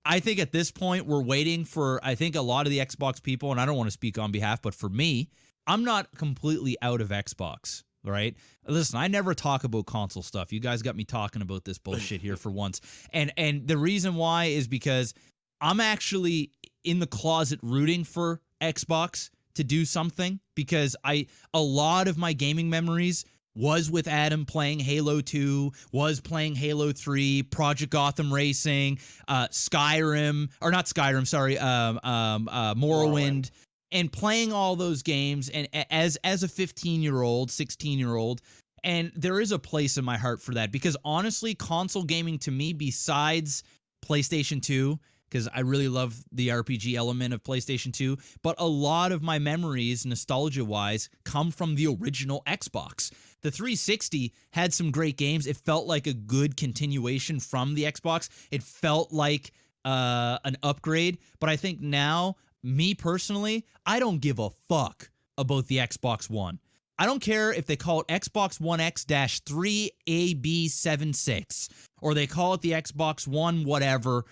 I think at this point, we're waiting for, I think a lot of the Xbox people, and I don't want to speak on behalf, but for me, I'm not completely out of Xbox. Right? Listen, I never talk about console stuff. You guys got me talking about this bullshit here for once. And the reason why is because I'm actually in the closet rooting for Xbox to do something, because a lot of my gaming memories was with Adam playing Halo 2, was playing Halo 3, Project Gotham Racing, Morrowind. And playing all those games, and as a 15-year-old, 16-year-old, and there is a place in my heart for that, because honestly, console gaming to me, besides PlayStation 2 because I really love the RPG element of PlayStation 2, but a lot of my memories, nostalgia-wise, come from the original Xbox. The 360 had some great games. It felt like a good continuation from the Xbox. It felt like an upgrade, but I think now, me personally, I don't give a fuck about the Xbox One. I don't care if they call it Xbox One X-3AB76 or they call it the Xbox One whatever,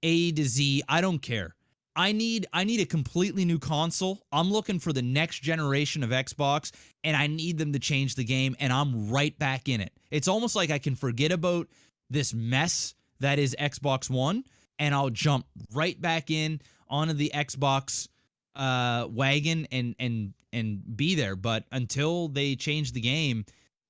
A to Z. I don't care. I need a completely new console. I'm looking for the next generation of Xbox, and I need them to change the game, and I'm right back in it. It's almost like I can forget about this mess that is Xbox One, and I'll jump right back in onto the Xbox wagon and be there. But until they change the game,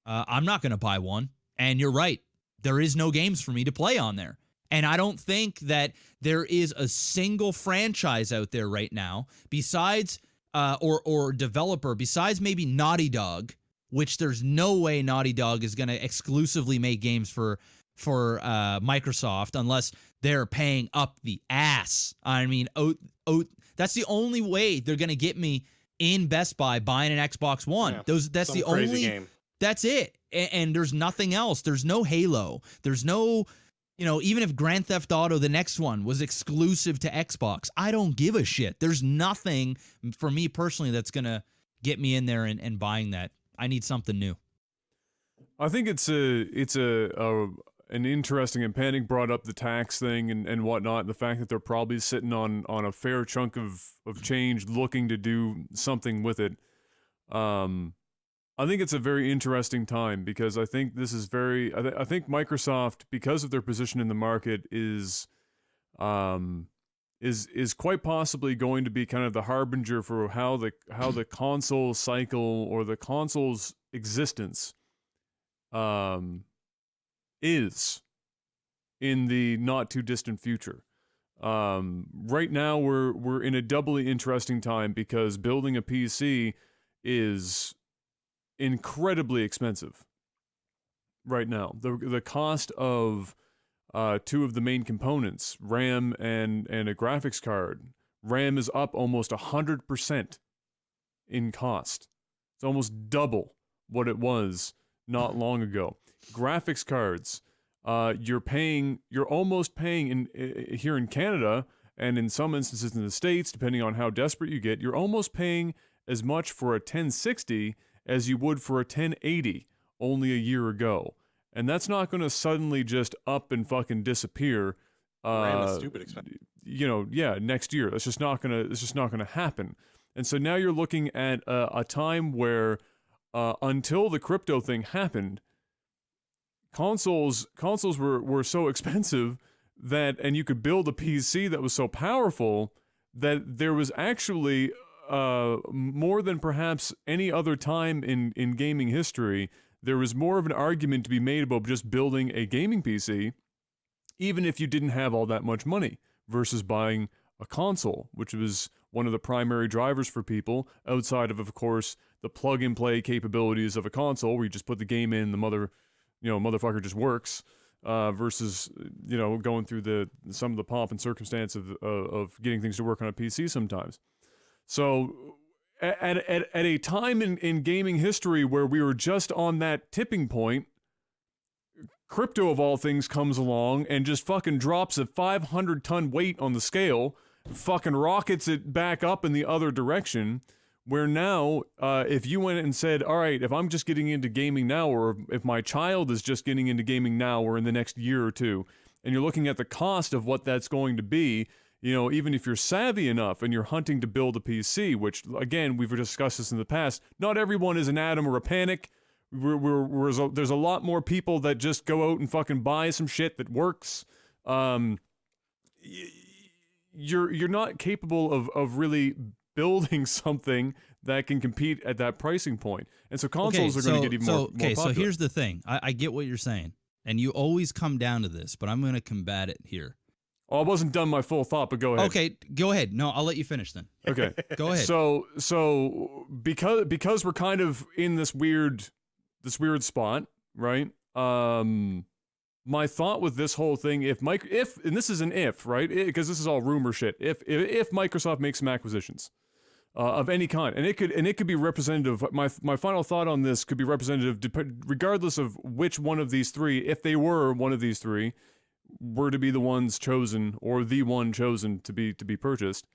I'm not going to buy one. And you're right. There is no games for me to play on there. And I don't think that there is a single franchise out there right now besides or developer besides maybe Naughty Dog, which there's no way Naughty Dog is going to exclusively make games for Microsoft unless they're paying up the ass. I mean, that's the only way they're going to get me in Best Buy buying an Xbox One. Yeah, That's the only game. That's it. And there's nothing else. There's no Halo. There's no, even if Grand Theft Auto, the next one, was exclusive to Xbox, I don't give a shit. There's nothing for me personally that's going to get me in there and buying that. I need something new. I think it's an interesting, and Panic brought up the tax thing and whatnot, and the fact that they're probably sitting on a fair chunk of change looking to do something with it. I think it's a very interesting time because I think this is I think Microsoft, because of their position in the market, is quite possibly going to be kind of the harbinger for how the console cycle or the console's existence is in the not too distant future. Right now we're in a doubly interesting time because building a PC is incredibly expensive right now. The cost of two of the main components, RAM and a graphics card. RAM is up almost 100% in cost. It's almost double what it was not long ago. Graphics cards, you're almost paying here in Canada and in some instances in the States, depending on how desperate you get, you're almost paying as much for a 1060 as you would for a 1080 only a year ago. And that's not going to suddenly just up and fucking disappear. RAM is stupid expensive. Next year. It's just not gonna happen. And so now you're looking at a time where until the crypto thing happened, consoles were so expensive and you could build a PC that was so powerful that there was actually more than perhaps any other time in gaming history, there was more of an argument to be made about just building a gaming PC, even if you didn't have all that much money, versus buying a console, which was one of the primary drivers for people, outside of course, the plug-and-play capabilities of a console, where you just put the game in, the motherfucker just works, versus, going through some of the pomp and circumstance of getting things to work on a PC sometimes. So at a time in gaming history where we were just on that tipping point, crypto of all things comes along and just fucking drops a 500-ton weight on the scale, fucking rockets it back up in the other direction, where now, if you went and said, all right, if I'm just getting into gaming now, or if my child is just getting into gaming now or in the next year or two, and you're looking at the cost of what that's going to be, even if you're savvy enough and you're hunting to build a PC, which, again, we've discussed this in the past, not everyone is an Adam or a Panic. There's a lot more people that just go out and fucking buy some shit that works. You're not capable of really building something that can compete at that pricing point. And so consoles are going to get even more popular. So here's the thing. I get what you're saying, and you always come down to this, but I'm going to combat it here. Oh, I wasn't done my full thought, but go ahead. Okay, go ahead. No, I'll let you finish then. Okay. Go ahead. So because we're kind of in this weird spot, right? my thought with this whole thing, if and this is an if, right? Because this is all rumor shit. If Microsoft makes some acquisitions of any kind, and it could be representative. My final thought on this could be representative, regardless of which one of these three. If they were one of these three, were to be the ones chosen or the one chosen to be purchased,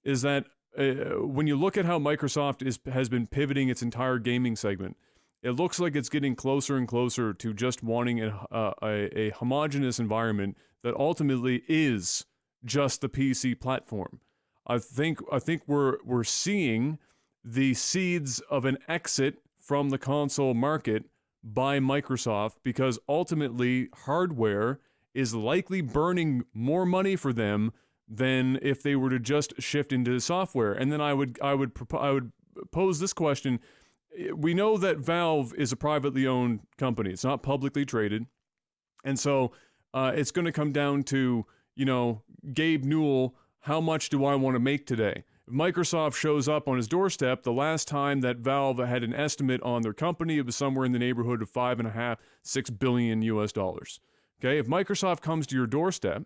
is that when you look at how Microsoft has been pivoting its entire gaming segment, it looks like it's getting closer and closer to just wanting a homogenous environment that ultimately is just the PC platform. I think we're seeing the seeds of an exit from the console market by Microsoft, because ultimately hardware is likely burning more money for them than if they were to just shift into software. And then I would pose this question. We know that Valve is a privately owned company. It's not publicly traded. And so it's going to come down to, Gabe Newell, how much do I want to make today? If Microsoft shows up on his doorstep, the last time that Valve had an estimate on their company, it was somewhere in the neighborhood of $5.5-6 billion US dollars. Okay, if Microsoft comes to your doorstep,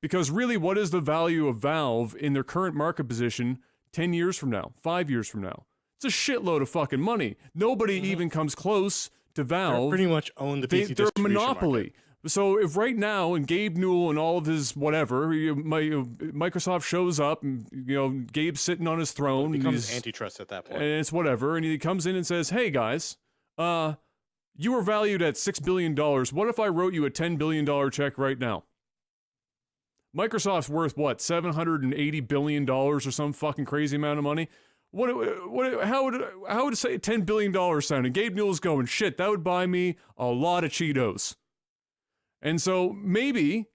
because really, what is the value of Valve in their current market position 10 years from now, 5 years from now? It's a shitload of fucking money. Nobody even comes close to Valve. They pretty much own the PC They're a distribution monopoly. market. So if right now, and Gabe Newell and all of his whatever, Microsoft shows up, and Gabe's sitting on his throne. It becomes antitrust at that point. And it's whatever, and he comes in and says, "Hey guys, you were valued at $6 billion. What if I wrote you a $10 billion check right now?" Microsoft's worth what, $780 billion or some fucking crazy amount of money? How would say $10 billion sound? And Gabe Newell's going, shit, that would buy me a lot of Cheetos. And so maybe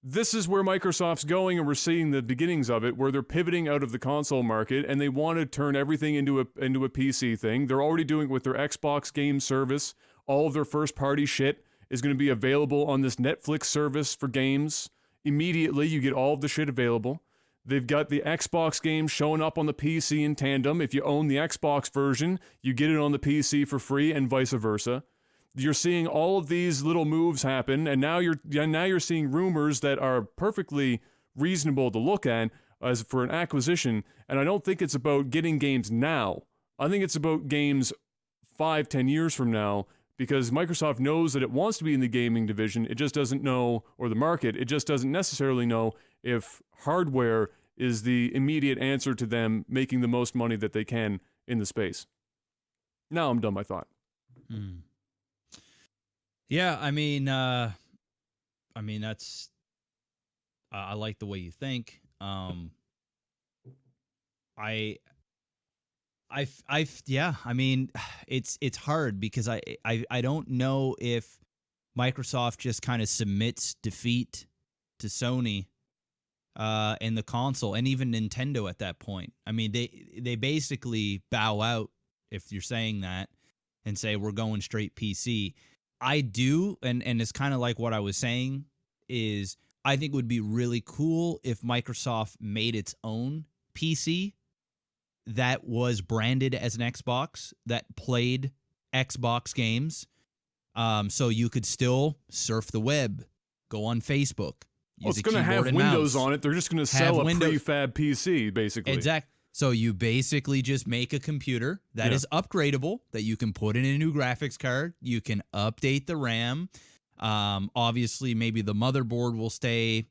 this is where Microsoft's going, and we're seeing the beginnings of it, where they're pivoting out of the console market and they want to turn everything into a PC thing. They're already doing it with their Xbox game service. All of their first party shit is going to be available on this Netflix service for games. Immediately, you get all of the shit available. They've got the Xbox games showing up on the PC in tandem. If you own the Xbox version, you get it on the PC for free, and vice versa. You're seeing all of these little moves happen, and now you're seeing rumors that are perfectly reasonable to look at as for an acquisition. And I don't think it's about getting games now. I think it's about games 5-10 years from now, because Microsoft knows that it wants to be in the gaming division. It just doesn't know, or the market, it just doesn't necessarily know if hardware is the immediate answer to them making the most money that they can in the space. Now I'm done my thought. Yeah, I mean that's I like the way you think. Yeah, I mean, it's hard because I don't know if Microsoft just kind of submits defeat to Sony in the console, and even Nintendo at that point. I mean, they basically bow out, if you're saying that, and say we're going straight PC. I do, and it's kind of like what I was saying, is I think it would be really cool if Microsoft made its own PC that was branded as an Xbox, that played Xbox games, so you could still surf the web, go on Facebook. Well, it's going to have Windows on it. They're just going to sell a prefab PC, basically. Exactly. So you basically just make a computer that is upgradable, that you can put in a new graphics card. You can update the RAM. Obviously, maybe the motherboard will stay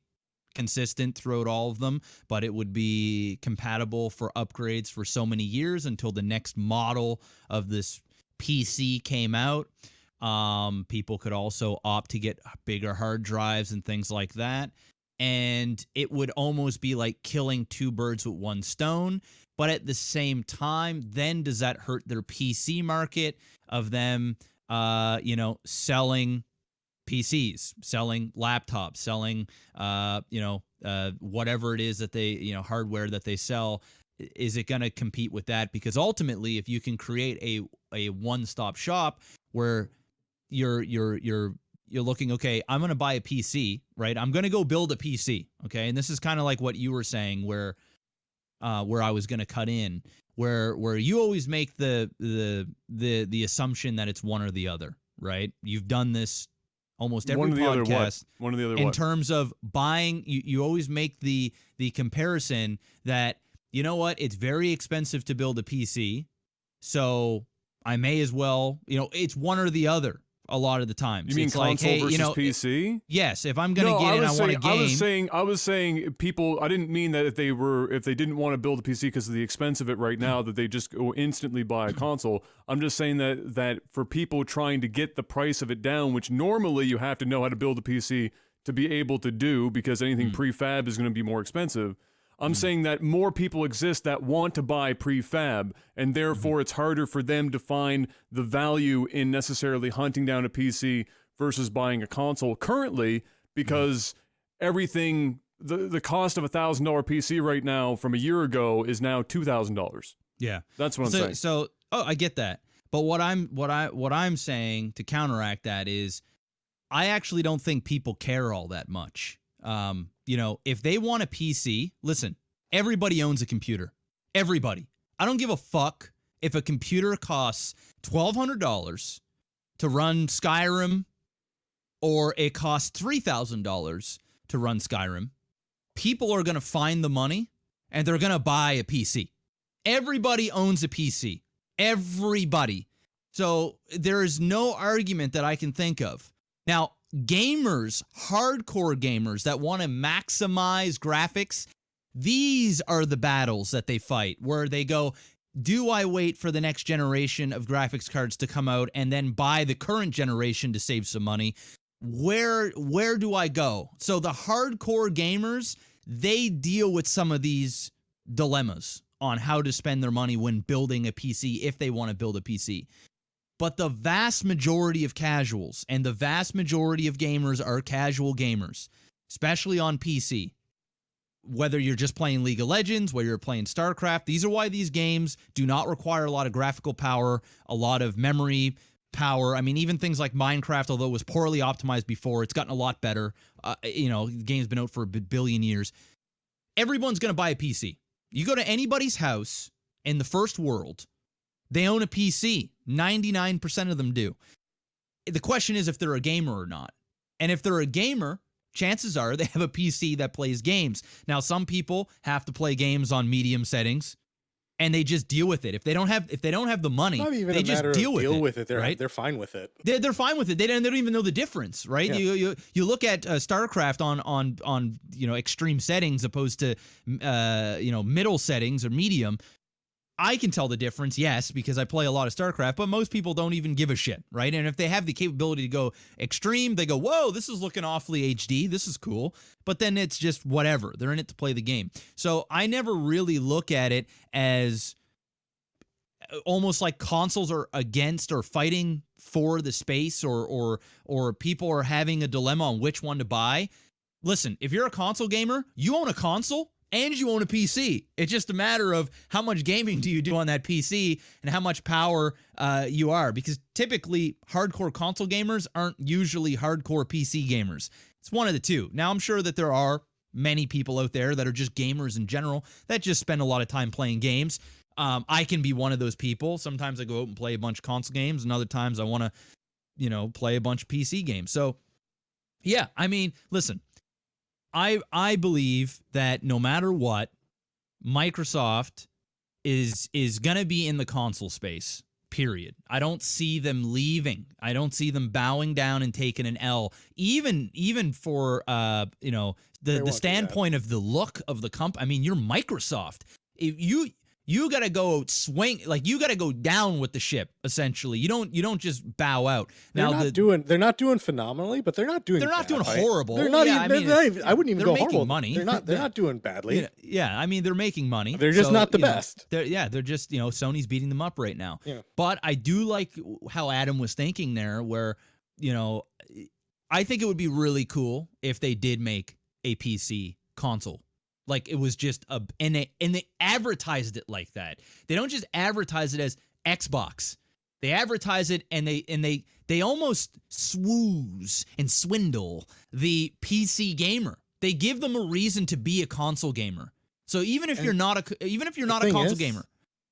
consistent throughout all of them, but it would be compatible for upgrades for so many years until the next model of this PC came out. People could also opt to get bigger hard drives and things like that. And it would almost be like killing two birds with one stone. But at the same time, then does that hurt their PC market of them, selling PCs, selling laptops, selling, whatever it is that they, hardware that they sell? Is it going to compete with that? Because ultimately, if you can create a one-stop shop where you're looking, okay, I'm going to buy a PC, right? I'm going to go build a PC, okay? And this is kind of like what you were saying, where I was going to cut in, where you always make the assumption that it's one or the other, right? You've done this almost every One or the other what? podcast. One or the other In what? terms of buying, you always make the comparison that, you know what, it's very expensive to build a PC, so I may as well, it's one or the other a lot of the times. You mean it's console like, hey, versus PC? Yes, if I'm gonna get it, I want a game. I was saying people. I didn't mean that if they didn't want to build a PC because of the expense of it right now, that they just go instantly buy a console. I'm just saying that for people trying to get the price of it down, which normally you have to know how to build a PC to be able to do, because anything prefab is going to be more expensive. I'm saying that more people exist that want to buy prefab, and therefore it's harder for them to find the value in necessarily hunting down a PC versus buying a console currently, because everything, the cost of $1,000 PC right now from a year ago is now $2,000. Yeah, that's what I'm saying. So, I get that, but what I'm saying to counteract that is, I actually don't think people care all that much. If they want a PC, listen, everybody owns a computer. Everybody. I don't give a fuck if a computer costs $1,200 to run Skyrim or it costs $3,000 to run Skyrim. People are going to find the money and they're going to buy a PC. Everybody owns a PC. Everybody. So there is no argument that I can think of. Now, gamers, hardcore gamers that want to maximize graphics, these are the battles that they fight, where they go, do I wait for the next generation of graphics cards to come out and then buy the current generation to save some money? Where do I go? So the hardcore gamers, they deal with some of these dilemmas on how to spend their money when building a PC, if they want to build a PC. But the vast majority of casuals and the vast majority of gamers are casual gamers, especially on PC. Whether you're just playing League of Legends, whether you're playing StarCraft, these are why these games do not require a lot of graphical power, a lot of memory power. I mean, even things like Minecraft, although it was poorly optimized before, it's gotten a lot better. The game's been out for a billion years. Everyone's going to buy a PC. You go to anybody's house in the first world, they own a PC. 99% of them do. The question is if they're a gamer or not. And if they're a gamer, chances are they have a PC that plays games. Now, some people have to play games on medium settings, and they just deal with it. If they don't have the money, they just deal with it. They're fine with it. They're fine with it. They don't even know the difference, right? Yeah. You look at StarCraft on extreme settings opposed to middle settings or medium. I can tell the difference, yes, because I play a lot of StarCraft, but most people don't even give a shit, right? And if they have the capability to go extreme, they go, whoa, this is looking awfully HD. This is cool. But then it's just whatever. They're in it to play the game. So I never really look at it as almost like consoles are against or fighting for the space or people are having a dilemma on which one to buy. Listen, if you're a console gamer, you own a console and you own a PC. It's just a matter of how much gaming do you do on that PC and how much power you are. Because typically, hardcore console gamers aren't usually hardcore PC gamers. It's one of the two. Now, I'm sure that there are many people out there that are just gamers in general that just spend a lot of time playing games. I can be one of those people. Sometimes I go out and play a bunch of console games, and other times I want to, play a bunch of PC games. So, yeah, I mean, listen. I believe that no matter what, Microsoft is going to be in the console space, period. I don't see them leaving. I don't see them bowing down and taking an L, even for the standpoint of the look of the company. I mean, you're Microsoft. If you got to go swing, like you got to go down with the ship. Essentially, you don't just bow out. They're not doing phenomenally, but they're not doing horrible. They're not even. I wouldn't even go horrible. Money. They're not doing badly. Yeah, I mean they're making money. They're just not the best. They're just Sony's beating them up right now. Yeah. But I do like how Adam was thinking there, where I think it would be really cool if they did make a PC console. Like it was just and they advertised it like that. They don't just advertise it as Xbox. They advertise it and they almost swindle the PC gamer. They give them a reason to be a console gamer. So even if you're not a console gamer,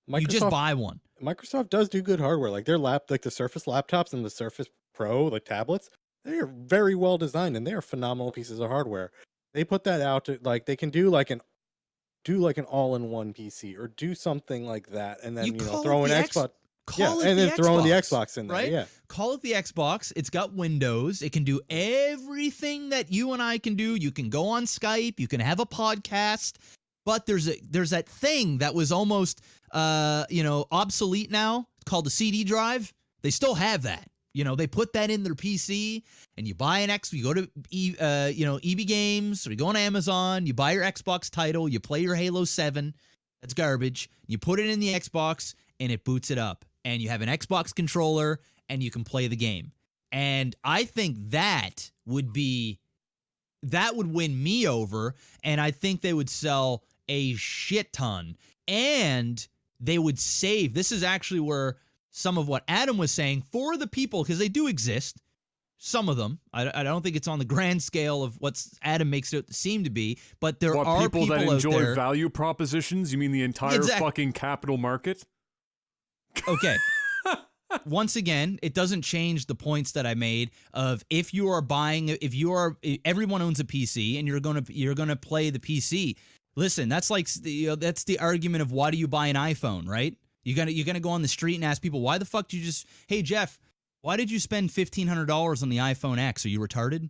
you just buy one. Microsoft does do good hardware. Like their like the Surface laptops and the Surface Pro, like tablets, They're very well designed and they're phenomenal pieces of hardware. They put that out to like they can do like an all-in-one PC or do something like that, and then throw an Xbox. And then throw in the Xbox in there, right? yeah. Call it the Xbox. It's got Windows. It can do everything that you and I can do. You can go on Skype. You can have a podcast. But there's that thing that was almost obsolete now called the CD drive. They still have that. They put that in their PC, and you buy an X. You go to EB Games, or you go on Amazon. You buy your Xbox title. You play your Halo 7. That's garbage. You put it in the Xbox, and it boots it up. And you have an Xbox controller, and you can play the game. And I think that would win me over, and I think they would sell a shit ton. And they would save. This is actually where some of what Adam was saying for the people, because they do exist, some of them. I don't think it's on the grand scale of what Adam makes it seem to be, but there are people that enjoy out there. Value propositions. You mean the entire fucking capital market? Okay. Once again, it doesn't change the points that I made of everyone owns a PC and you're gonna play the PC. Listen, that's like that's the argument of why do you buy an iPhone, right? You're gonna go on the street and ask people, why the fuck did you hey Jeff, why did you spend $1,500 on the iPhone X? Are you retarded?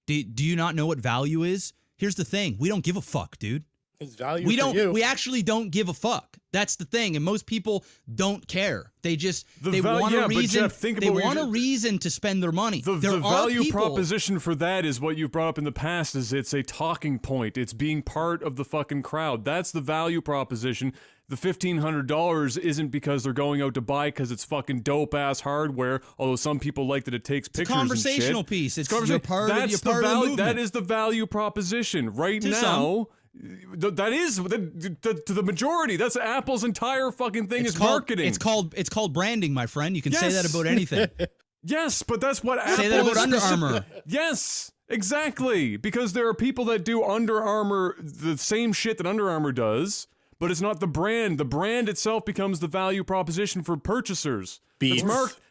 Do you not know what value is? Here's the thing, we don't give a fuck, dude. It's value We actually don't give a fuck. That's the thing, and most people don't care. They just want a reason. Jeff, they want a reason to spend their money. The value proposition for that is what you've brought up in the past. Is it's a talking point. It's being part of the fucking crowd. That's the value proposition. The $1,500 isn't because they're going out to buy because it's fucking dope ass hardware. Although some people like that it takes pictures. It's a conversational and shit. piece. You're part of the movement. That is the value proposition right to now. Some. That is to the majority. That's Apple's entire fucking thing is marketing. It's called branding, my friend. You can say that about anything. Yes, but that's what Apple say that about Under Armour. Yes, exactly. Because there are people that do Under Armour, the same shit that Under Armour does, but it's not the brand. The brand itself becomes the value proposition for purchasers. Beats.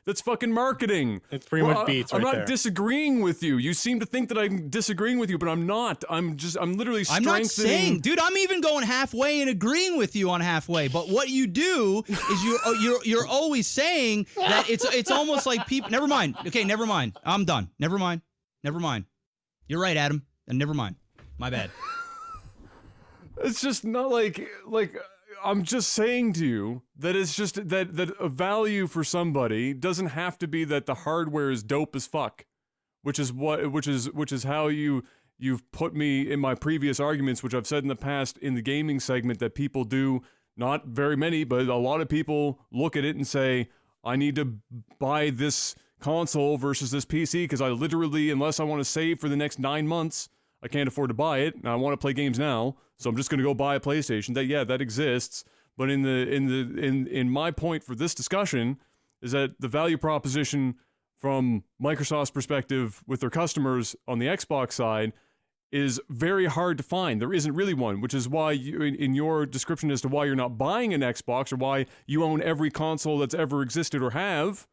That's fucking marketing. It's pretty much Beats right there. I'm not disagreeing with you. You seem to think that I'm disagreeing with you, but I'm not. I'm literally strengthening. I'm not saying, dude, I'm even going halfway and agreeing with you on halfway. But what you do is you're always saying that it's almost like people. Never mind. Okay, never mind. I'm done. Never mind. You're right, Adam. And never mind. My bad. It's just not like I'm just saying to you that it's just that a value for somebody doesn't have to be that the hardware is dope as fuck, which is how you've put me in my previous arguments, which I've said in the past in the gaming segment that people do, not very many, but a lot of people look at it and say, I need to buy this console versus this PC because I literally, unless I want to save for the next 9 months, I can't afford to buy it, and I want to play games now, so I'm just going to go buy a PlayStation. That exists, but in my point for this discussion is that the value proposition from Microsoft's perspective with their customers on the Xbox side is very hard to find. There isn't really one, which is why in your description as to why you're not buying an Xbox or why you own every console that's ever existed or have,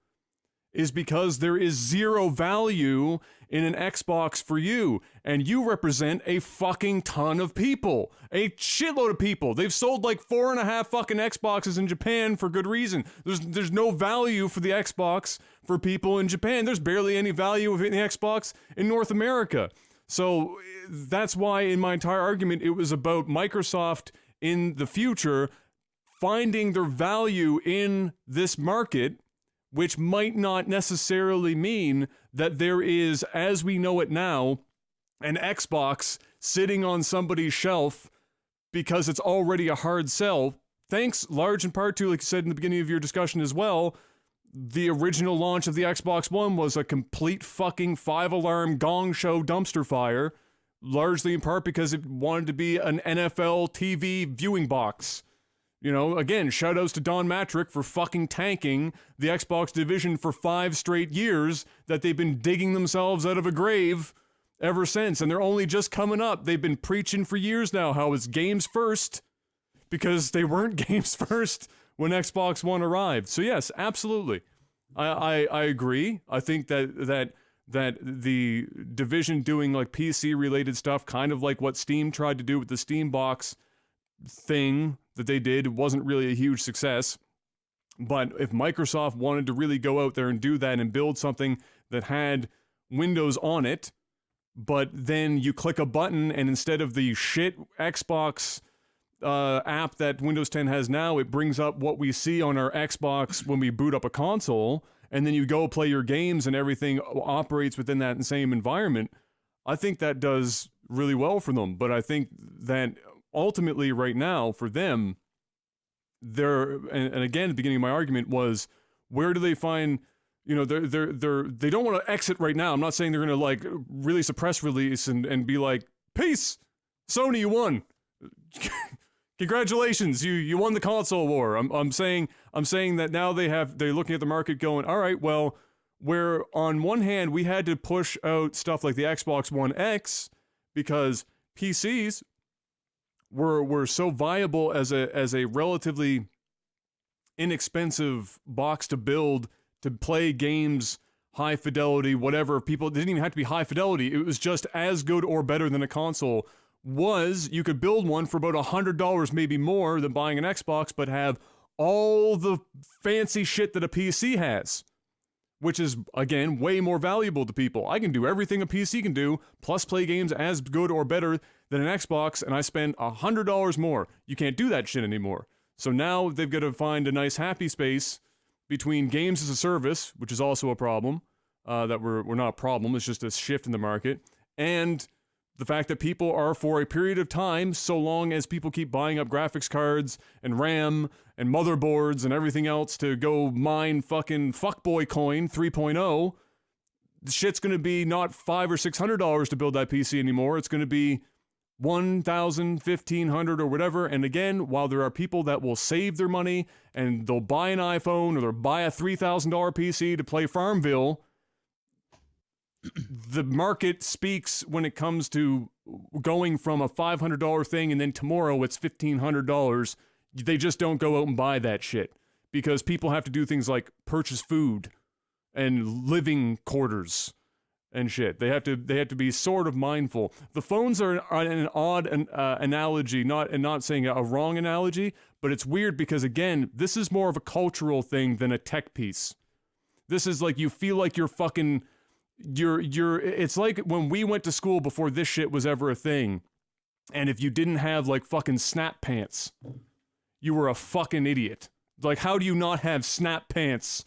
is because there is zero value in an Xbox for you, and you represent a fucking ton of people. A shitload of people. They've sold like 4.5 fucking Xboxes in Japan for good reason. There's no value for the Xbox for people in Japan. There's barely any value of the Xbox in North America. So that's why in my entire argument it was about Microsoft in the future finding their value in this market, which might not necessarily mean that there is, as we know it now, an Xbox sitting on somebody's shelf because it's already a hard sell. Thanks large in part to, like you said in the beginning of your discussion as well, the original launch of the Xbox One was a complete fucking 5-alarm gong show dumpster fire, largely in part because it wanted to be an NFL TV viewing box. You know, again, shoutouts to Don Matrick for fucking tanking the Xbox division for 5 straight years that they've been digging themselves out of a grave ever since. And they're only just coming up. They've been preaching for years now how it's games first because they weren't games first when Xbox One arrived. So yes, absolutely. I agree. I think that that the division doing like PC related stuff, kind of like what Steam tried to do with the Steam box thing that they did, wasn't really a huge success. But if Microsoft wanted to really go out there and do that and build something that had Windows on it, but then you click a button and instead of the shit Xbox app that Windows 10 has now, it brings up what we see on our Xbox when we boot up a console, and then you go play your games and everything operates within that same environment. I think that does really well for them. But I think that ultimately right now for them, and again, the beginning of my argument was, where do they find, they don't want to exit right now. I'm not saying they're going to like release a press release and be like, peace, Sony, you won. Congratulations, you won the console war. I'm saying that now they're looking at the market going, all right, well, where on one hand we had to push out stuff like the Xbox One X because PCs were so viable as a relatively inexpensive box to build, to play games, high fidelity, whatever. People, it didn't even have to be high fidelity. It was just as good or better than a console. You could build one for about $100, maybe more than buying an Xbox, but have all the fancy shit that a PC has, which is, again, way more valuable to people. I can do everything a PC can do, plus play games as good or better than an Xbox, and I spend $100 more. You can't do that shit anymore. So now they've got to find a nice happy space between games as a service, which is also a problem, that we're not a problem, it's just a shift in the market, and the fact that people are, for a period of time, so long as people keep buying up graphics cards and RAM and motherboards and everything else to go mine fucking fuckboy coin 3.0, the shit's going to be not $500 or $600 to build that PC anymore. It's going to be $1,000, $1,500 or whatever. And again, while there are people that will save their money and they'll buy an iPhone or they'll buy a $3,000 PC to play Farmville, the market speaks when it comes to going from a $500 thing and then tomorrow it's $1,500. They just don't go out and buy that shit because people have to do things like purchase food and living quarters and shit. They have to be sort of mindful. The phones are an odd analogy, not saying a wrong analogy, but it's weird because again, this is more of a cultural thing than a tech piece. This is like, you feel like you're fucking, it's like when we went to school before this shit was ever a thing, and if you didn't have like fucking snap pants, you were a fucking idiot. Like, how do you not have snap pants?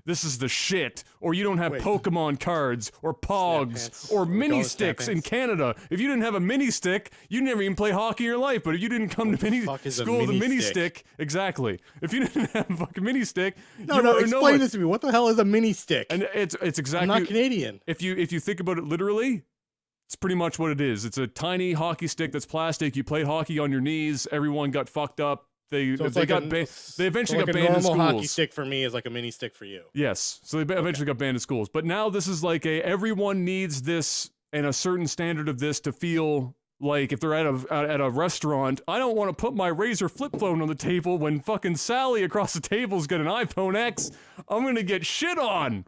This is the shit. Or you don't have Pokemon cards or Pogs or mini sticks in Canada. If you didn't have a mini stick, you'd never even play hockey in your life. But if you didn't come to school with a mini stick, exactly. If you didn't have a fucking mini stick, explain this to me. What the hell is a mini stick? And it's exactly. I'm not Canadian. If you think about it literally, it's pretty much what it is. It's a tiny hockey stick that's plastic. You played hockey on your knees. Everyone got fucked up. They eventually got banned in schools. A normal hockey stick for me is like a mini stick for you. Yes, so they eventually got banned in schools. But now this is like everyone needs this and a certain standard of this to feel like if they're at a restaurant, I don't want to put my Razer flip phone on the table when fucking Sally across the table's got an iPhone X. I'm gonna get shit on.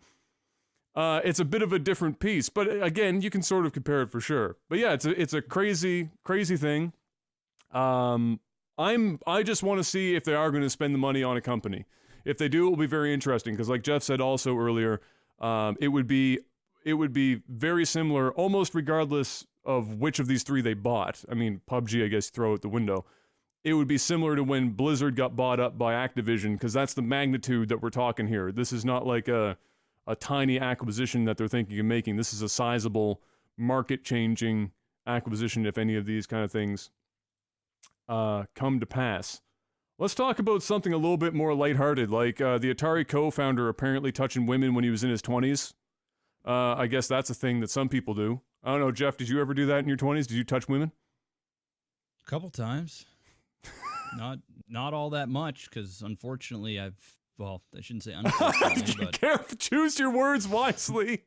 It's a bit of a different piece, but again, you can sort of compare it for sure. But yeah, it's a crazy thing. I just want to see if they are going to spend the money on a company. If they do, it will be very interesting because, like Jeff said also earlier, it would be very similar, almost regardless of which of these three they bought. I mean, PUBG, I guess, throw out the window. It would be similar to when Blizzard got bought up by Activision because that's the magnitude that we're talking here. This is not like a tiny acquisition that they're thinking of making. This is a sizable, market-changing acquisition if any of these kind of things come to pass. Let's talk about something a little bit more lighthearted, like the Atari co-founder apparently touching women when he was in his 20s. I guess that's a thing that some people do. I don't know, Jeff, did you ever do that in your 20s? Did you touch women? A couple times. Not all that much, because unfortunately I shouldn't say unfortunately, but choose your words wisely.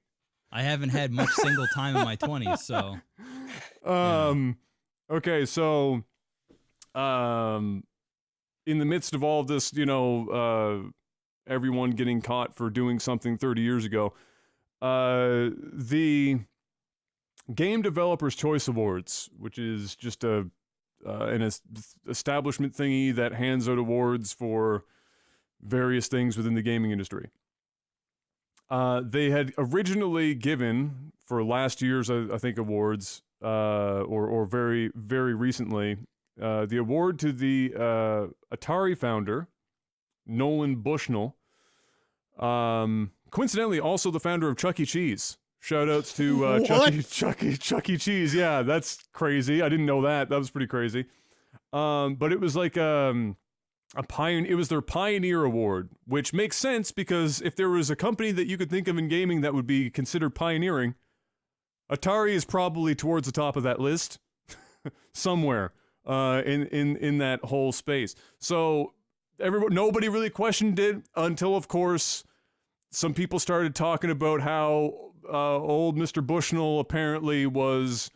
I haven't had much single time in my 20s, so. Okay, so in the midst of all this, everyone getting caught for doing something 30 years ago, the Game Developers Choice Awards, which is just an establishment thingy that hands out awards for various things within the gaming industry. They had originally given for last year's, I think, awards, or very, very recently, the award to the Atari founder, Nolan Bushnell. Coincidentally, also the founder of Chuck E. Cheese. Shout outs to Chuck E. Cheese. Yeah, that's crazy. I didn't know that. That was pretty crazy. But it was like a pioneer. It was their Pioneer Award, which makes sense because if there was a company that you could think of in gaming that would be considered pioneering, Atari is probably towards the top of that list somewhere in that whole space. So nobody really questioned it until, of course, some people started talking about how old Mr. Bushnell apparently was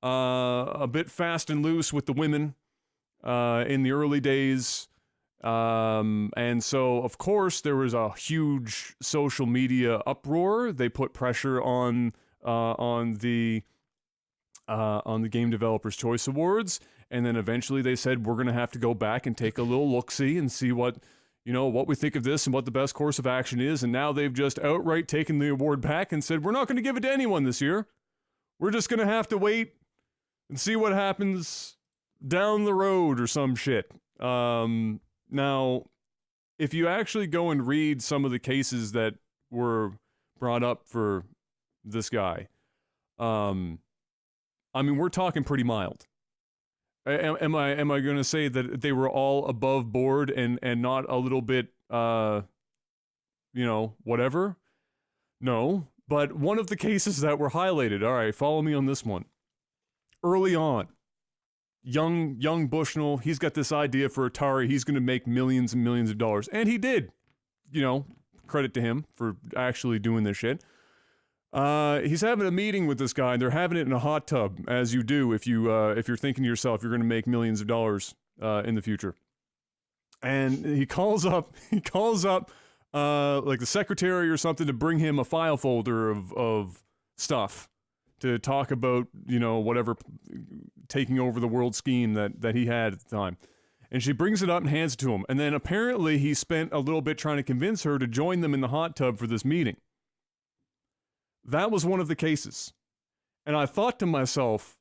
a bit fast and loose with the women in the early days. And so, of course, there was a huge social media uproar. They put pressure on the Game Developers Choice Awards, and then eventually they said, we're going to have to go back and take a little look-see and see what we think of this and what the best course of action is. And now they've just outright taken the award back and said, we're not going to give it to anyone this year. We're just going to have to wait and see what happens down the road or some shit. Now, if you actually go and read some of the cases that were brought up for this guy, I mean, we're talking pretty mild. Am I going to say that they were all above board and not a little bit, whatever? No, but one of the cases that were highlighted, all right, follow me on this one. Early on, young Bushnell, he's got this idea for Atari. He's going to make millions and millions of dollars. And he did. Credit to him for actually doing this shit. He's having a meeting with this guy, and they're having it in a hot tub, as you do if you're thinking to yourself you're going to make millions of dollars in the future. And he calls up like the secretary or something to bring him a file folder of stuff to talk about, whatever taking over the world scheme that he had at the time. And she brings it up and hands it to him. And then apparently he spent a little bit trying to convince her to join them in the hot tub for this meeting. That was one of the cases. And I thought to myself,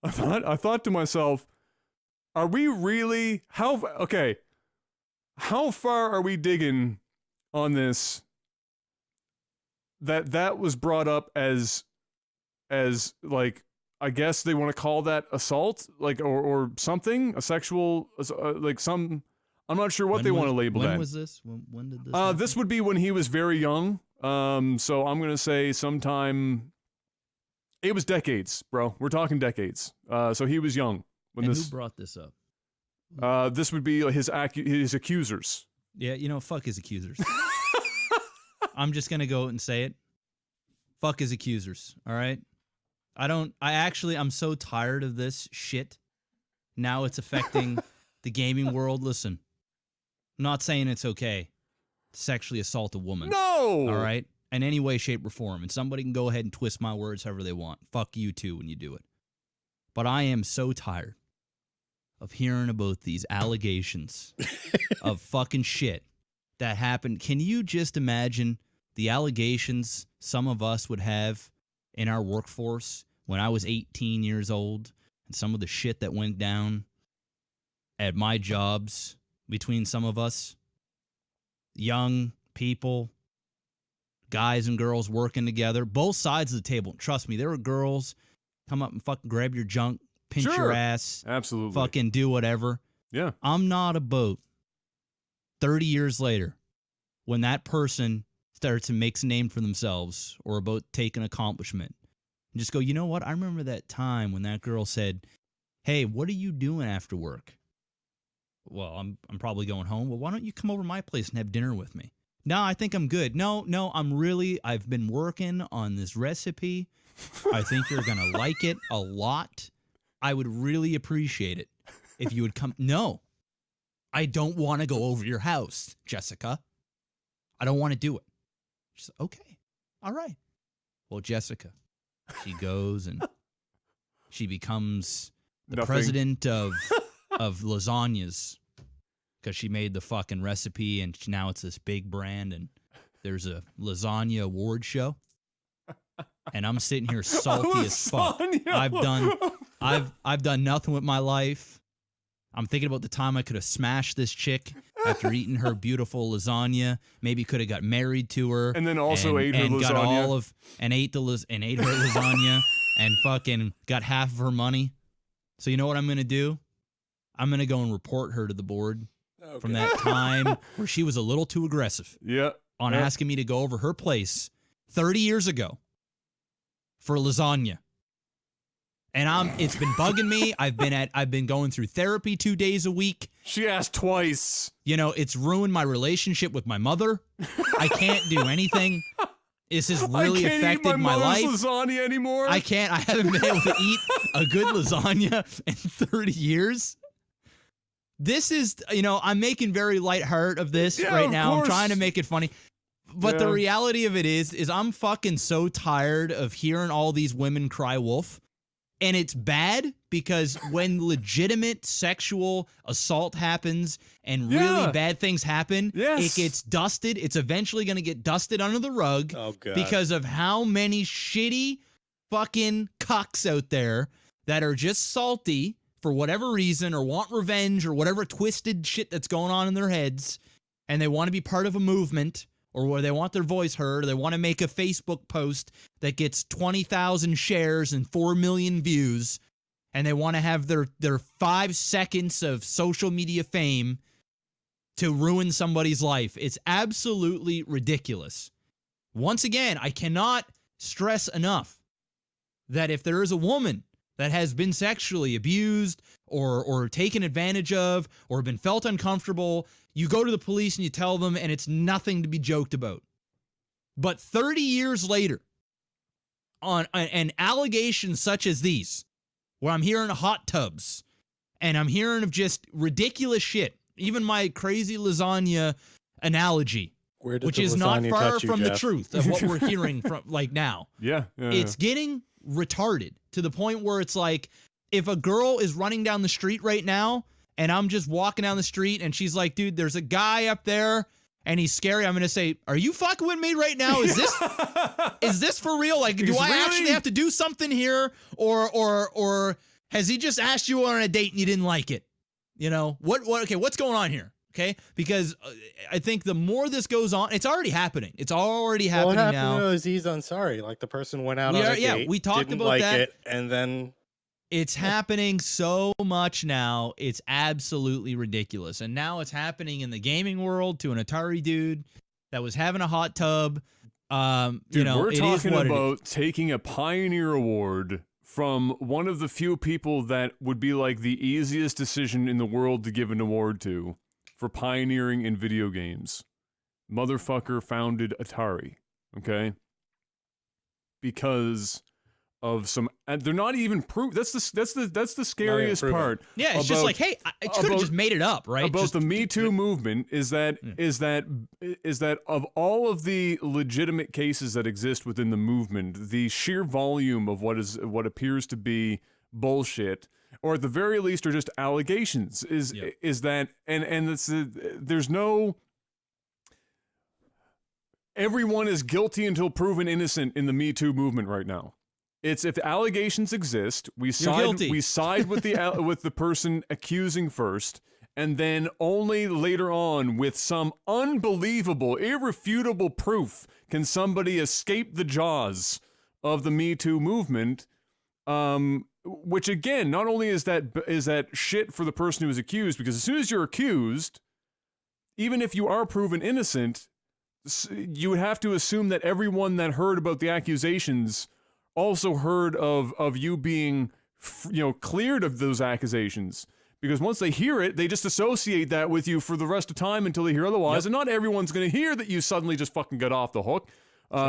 I thought to myself, are we really, how far are we digging on this that was brought up as like, I guess they want to call that assault, like, or something, a sexual, like some, I'm not sure what they want to label that. When was this? When did this happen? This would be when he was very young. So I'm going to say sometime, it was decades, bro. We're talking decades. So he was young when who brought this up? This would be his accusers. Yeah, fuck his accusers. I'm just going to go and say it. Fuck his accusers, all right? I'm so tired of this shit. Now it's affecting the gaming world. Listen, I'm not saying it's okay to sexually assault a woman. No! All right? In any way, shape, or form. And somebody can go ahead and twist my words however they want. Fuck you too when you do it. But I am so tired of hearing about these allegations of fucking shit that happened. Can you just imagine the allegations some of us would have in our workforce when I was 18 years old, and some of the shit that went down at my jobs between some of us? Young people, guys and girls working together, both sides of the table. Trust me, there were girls come up and fucking grab your junk, pinch your ass. Absolutely. Fucking do whatever. Yeah. I'm not about 30 years later when that person starts to make a name for themselves or about taking accomplishment and just go, you know what? I remember that time when that girl said, hey, what are you doing after work? Well, I'm probably going home. Well, why don't you come over to my place and have dinner with me? No, I think I'm good. No, I've been working on this recipe. I think you're going to like it a lot. I would really appreciate it if you would come. No, I don't want to go over your house, Jessica. I don't want to do it. She's like, okay, all right. Well, Jessica, she goes and she becomes the president of lasagnas because she made the fucking recipe, and now it's this big brand, and there's a lasagna award show. And I'm sitting here salty as fuck. I've done nothing with my life. I'm thinking about the time I could have smashed this chick after eating her beautiful lasagna. Maybe could have got married to her, and then also ate her lasagna, got all of and ate her lasagna, and fucking got half of her money. So you know what I'm gonna do? I'm gonna go and report her to the board from that time where she was a little too aggressive. On asking me to go over her place 30 years ago for lasagna. And it's been bugging me. I've been going through therapy 2 days a week. She asked twice. You know, it's ruined my relationship with my mother. I can't do anything. This has really affected my life. I can't eat my mother's lasagna anymore. I haven't been able to eat a good lasagna in 30 years. This is, I'm making very light heart of this right now. I'm trying to make it funny. But the reality of it is I'm fucking so tired of hearing all these women cry wolf. And it's bad because when legitimate sexual assault happens and really bad things happen, it gets dusted. It's eventually going to get dusted under the rug because of how many shitty fucking cucks out there that are just salty for whatever reason or want revenge or whatever twisted shit that's going on in their heads, and they want to be part of a movement, or where they want their voice heard, or they want to make a Facebook post that gets 20,000 shares and 4 million views, and they want to have their 5 seconds of social media fame to ruin somebody's life. It's absolutely ridiculous. Once again, I cannot stress enough that if there is a woman that has been sexually abused or taken advantage of or been felt uncomfortable, you go to the police and you tell them, and it's nothing to be joked about. But 30 years later, on an allegation such as these, where I'm hearing hot tubs, and I'm hearing of just ridiculous shit, even my crazy lasagna analogy, which is not far from the truth of what we're hearing from now. It's getting retarded to the point where it's like, if a girl is running down the street right now, and I'm just walking down the street, and she's like, dude, there's a guy up there, and he's scary. I'm going to say, are you fucking with me right now? Is this for real? Like, do I actually have to do something here? Or has he just asked you on a date and you didn't like it? Okay, what's going on here? Okay, because I think the more this goes on, it's already happening. It's already happening now. What happened to Aziz Ansari? Like, the person went out on a date, we talked didn't about like that. it, and then... It's happening so much now. It's absolutely ridiculous. And now it's happening in the gaming world to an Atari dude that was having a hot tub. Dude, we're talking about taking a Pioneer Award from one of the few people that would be like the easiest decision in the world to give an award to for pioneering in video games. Motherfucker founded Atari, okay? Because of some, and they're not even proof. That's the scariest part. Yeah, it's just like, hey, I could have just made it up, right? About just, the Me Too movement is that of all of the legitimate cases that exist within the movement, the sheer volume of what appears to be bullshit, or at the very least are just allegations, is that, and it's there's no. Everyone is guilty until proven innocent in the Me Too movement right now. It's if allegations exist, we side with the person accusing first, and then only later on, with some unbelievable, irrefutable proof, can somebody escape the jaws of the Me Too movement. Which again, not only is that shit for the person who is accused, because as soon as you're accused, even if you are proven innocent, you would have to assume that everyone that heard about the accusations also heard of you being, cleared of those accusations. Because once they hear it, they just associate that with you for the rest of time until they hear otherwise. And not everyone's going to hear that you suddenly just fucking got off the hook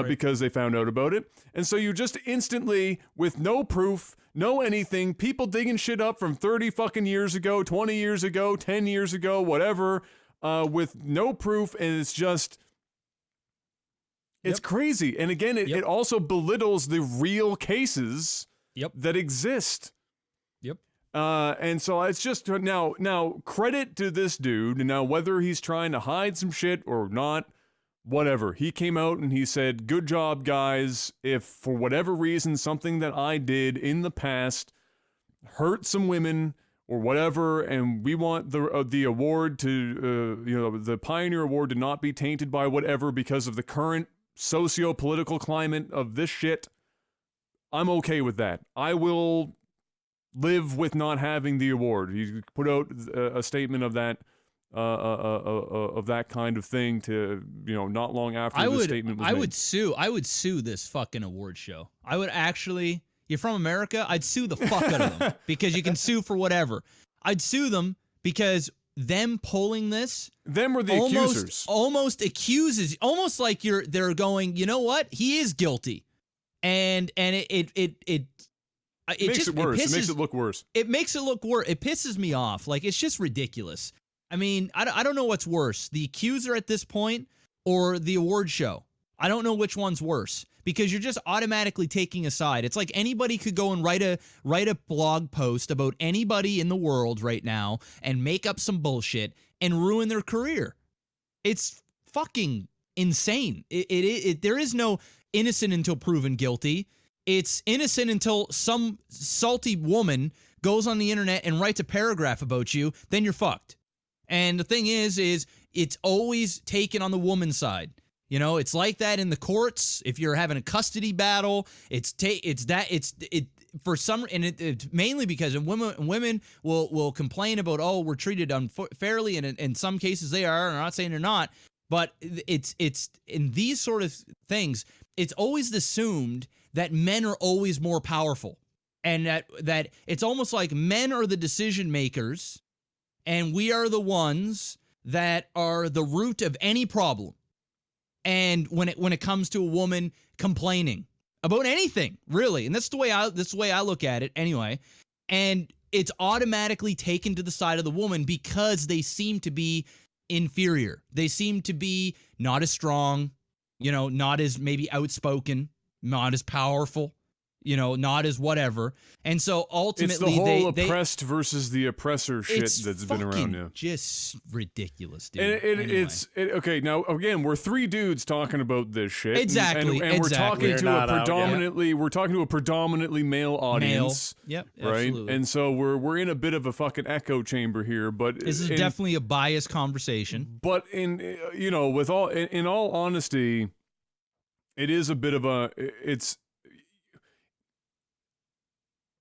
because they found out about it. And so you just instantly, with no proof, no anything, people digging shit up from 30 fucking years ago, 20 years ago, 10 years ago, whatever, with no proof, and it's It's crazy. And again, it also belittles the real cases that exist. Yep. And so it's just now credit to this dude. Now, whether he's trying to hide some shit or not, whatever. He came out and he said, "Good job, guys. If for whatever reason something that I did in the past hurt some women or whatever, and we want the award to, the Pioneer Award to not be tainted by whatever because of the current socio-political climate of this shit, I'm okay with that. I will live with not having the award." He put out a statement of that. Of that kind of thing to, not long after the statement was made. I would sue this fucking award show. I would actually, you're from America, I'd sue the fuck out of them because you can sue for whatever. I'd sue them because them pulling this, them were the accusers. Almost accuses, almost like they're going, you know what? He is guilty. And it makes it worse. It makes it look worse. It makes it look worse. It pisses me off. Like, it's just ridiculous. I mean, I don't know what's worse, the accuser at this point or the award show. I don't know which one's worse because you're just automatically taking a side. It's like anybody could go and write a blog post about anybody in the world right now and make up some bullshit and ruin their career. It's fucking insane. There is no innocent until proven guilty. It's innocent until some salty woman goes on the internet and writes a paragraph about you, then you're fucked. And the thing is it's always taken on the woman's side. It's like that in the courts. If you're having a custody battle, it's mainly because women will complain about, oh, we're treated unfairly, and in some cases they are. I'm not saying they're not, but it's in these sort of things, it's always assumed that men are always more powerful, and that it's almost like men are the decision makers. And we are the ones that are the root of any problem. And when it comes to a woman complaining about anything, really, and that's the way I look at it anyway. And it's automatically taken to the side of the woman because they seem to be inferior. They seem to be not as strong, not as maybe outspoken, not as powerful. Not as whatever. And so ultimately, it's the whole oppressed versus the oppressor shit that's been around now. Just ridiculous, dude. And okay. Now again, we're three dudes talking about this shit. Exactly. And we're talking to a predominantly male audience. Yep. Right. Absolutely. And so we're in a bit of a fucking echo chamber here. But this is definitely a biased conversation. But in all honesty, it is a bit of a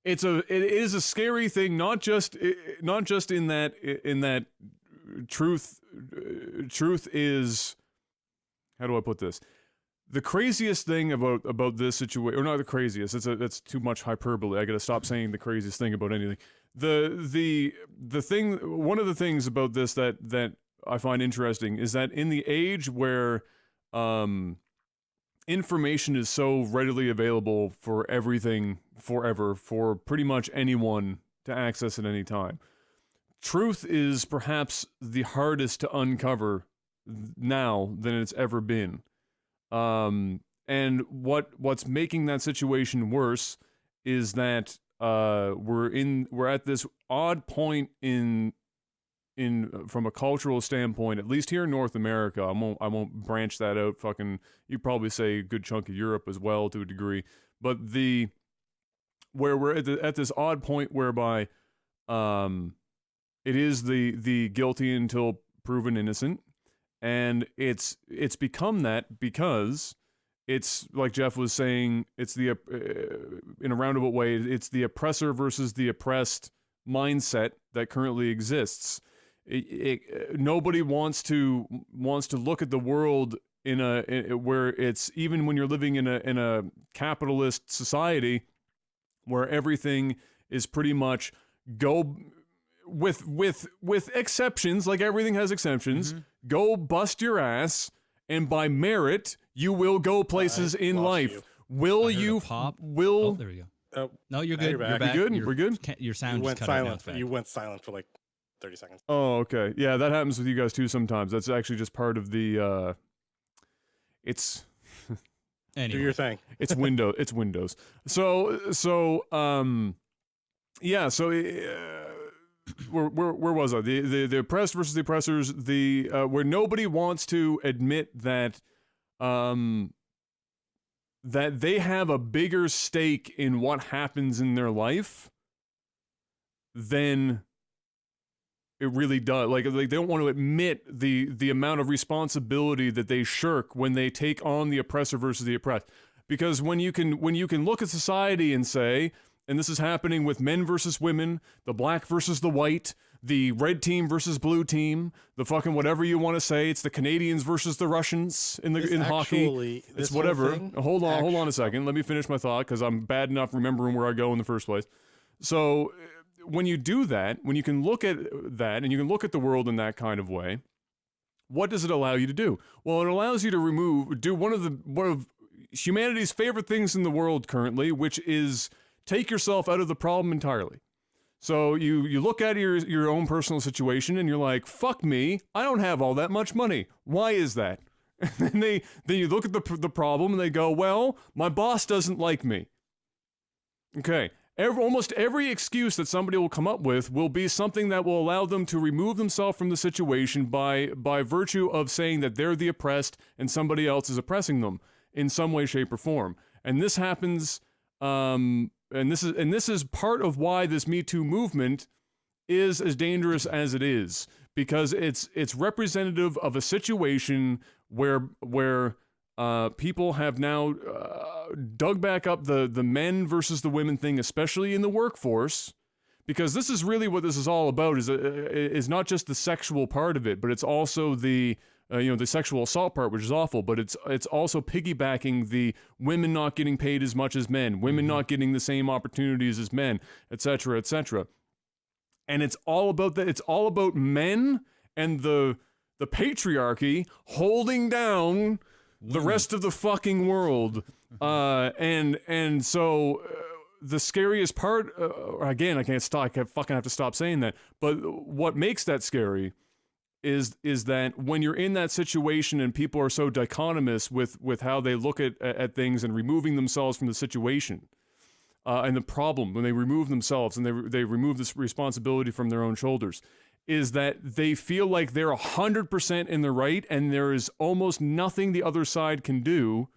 it is a scary thing, not just in that truth is, how do I put this? The craziest thing about this situation, or not the craziest, that's too much hyperbole. I gotta stop saying the craziest thing about anything. The thing, one of the things about this that I find interesting is that in the age where information is so readily available for everything forever, for pretty much anyone to access at any time, truth is perhaps the hardest to uncover now than it's ever been. And what's making that situation worse is that we're at this odd point in from a cultural standpoint, at least here in North America. I won't branch that out. Fucking, you probably say a good chunk of Europe as well to a degree, but where we're at this odd point whereby it is the guilty until proven innocent, and it's become that because it's, like Jeff was saying, it's the in a roundabout way, it's the oppressor versus the oppressed mindset that currently exists. Nobody wants to look at the world where it's, even when you're living in a capitalist society where everything is pretty much go with exceptions, like everything has exceptions. Mm-hmm. Go bust your ass, and by merit you will go places in life. Will you pop? Will oh, there we go. Oh, no, you're good. You're back. You good? We're good. Your sound went cut silent. out. You went silent for like 30 seconds. Oh, okay. Yeah, that happens with you guys too sometimes. That's actually just part of the it's Anyway. Do your thing. It's Windows. So yeah. So where was I? The oppressed versus the oppressors. Where nobody wants to admit that that they have a bigger stake in what happens in their life than it really does. Like they don't want to admit the amount of responsibility that they shirk when they take on the oppressor versus the oppressed. Because when you can look at society and say, and this is happening with men versus women, the black versus the white, the red team versus blue team, the fucking whatever you want to say, it's the Canadians versus the Russians in hockey. It's whatever. Hold on a second. Let me finish my thought because I'm bad enough remembering where I go in the first place. So when you do that, when you can look at that and you can look at the world in that kind of way, what does it allow you to do? Well, it allows you to do one of humanity's favorite things in the world currently, which is take yourself out of the problem entirely. So you look at your own personal situation and you're like, fuck me, I don't have all that much money. Why is that? And then you look at the problem and they go, well, my boss doesn't like me. Okay. Almost every excuse that somebody will come up with will be something that will allow them to remove themselves from the situation by virtue of saying that they're the oppressed and somebody else is oppressing them in some way, shape, or form. And this happens, and this is part of why this Me Too movement is as dangerous as it is, because it's representative of a situation where people have now dug back up the men versus the women thing, especially in the workforce, because this is really what this is all about. Is not just the sexual part of it, but it's also the sexual assault part, which is awful. But it's also piggybacking the women not getting paid as much as men, women not getting the same opportunities as men, etc., etc. And it's all about that. It's all about men and the patriarchy holding down the rest of the fucking world. And so the scariest part, again, I fucking have to stop saying that, but what makes that scary is that when you're in that situation and people are so dichotomous with how they look at things and removing themselves from the situation, and the problem, when they remove themselves and they remove this responsibility from their own shoulders, is that they feel like they're 100% in the right and there is almost nothing the other side can do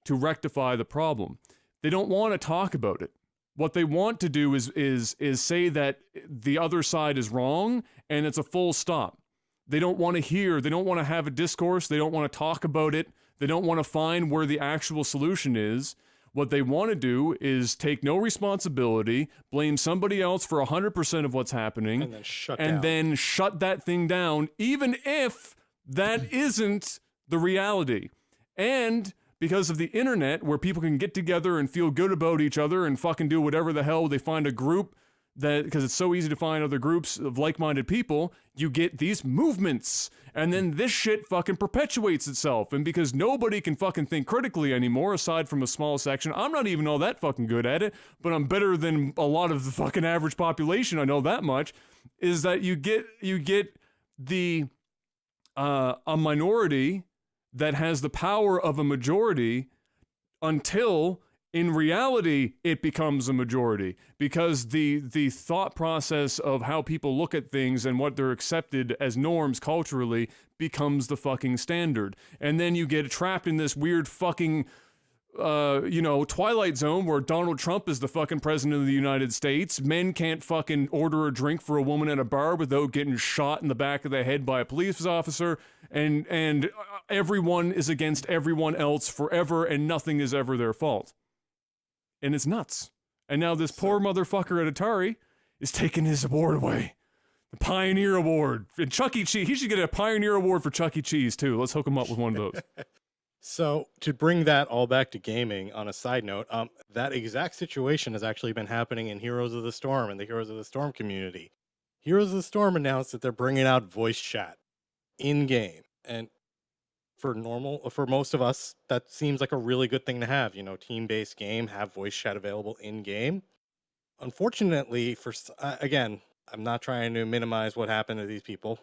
to rectify the problem. They don't want to talk about it. What they want to do is say that the other side is wrong and it's a full stop. They don't want to have a discourse, they don't want to talk about it, they don't want to find where the actual solution is. What they want to do is take no responsibility, blame somebody else for 100% of what's happening, and then shut that thing down, even if that isn't the reality. And because of the internet, where people can get together and feel good about each other and fucking do whatever the hell, they find a group because it's so easy to find other groups of like-minded people, you get these movements. And then this shit fucking perpetuates itself. And because nobody can fucking think critically anymore, aside from a small section, I'm not even all that fucking good at it, but I'm better than a lot of the fucking average population, I know that much, is that you get the a minority that has the power of a majority until in reality it becomes a majority, because the thought process of how people look at things and what they're accepted as norms culturally becomes the fucking standard. And then you get trapped in this weird fucking Twilight Zone where Donald Trump is the fucking president of the United States. Men can't fucking order a drink for a woman at a bar without getting shot in the back of the head by a police officer, and everyone is against everyone else forever, and nothing is ever their fault. And it's nuts. And now this poor motherfucker at Atari is taking his award away. The Pioneer Award. And Chuck E. Cheese, he should get a Pioneer Award for Chuck E. Cheese too. Let's hook him up with one of those. So to bring that all back to gaming, on a side note, that exact situation has actually been happening in Heroes of the Storm and the Heroes of the Storm community. Heroes of the Storm announced that they're bringing out voice chat in game, and for most of us, that seems like a really good thing to have. Team-based game, have voice chat available in game. Unfortunately, again, I'm not trying to minimize what happened to these people.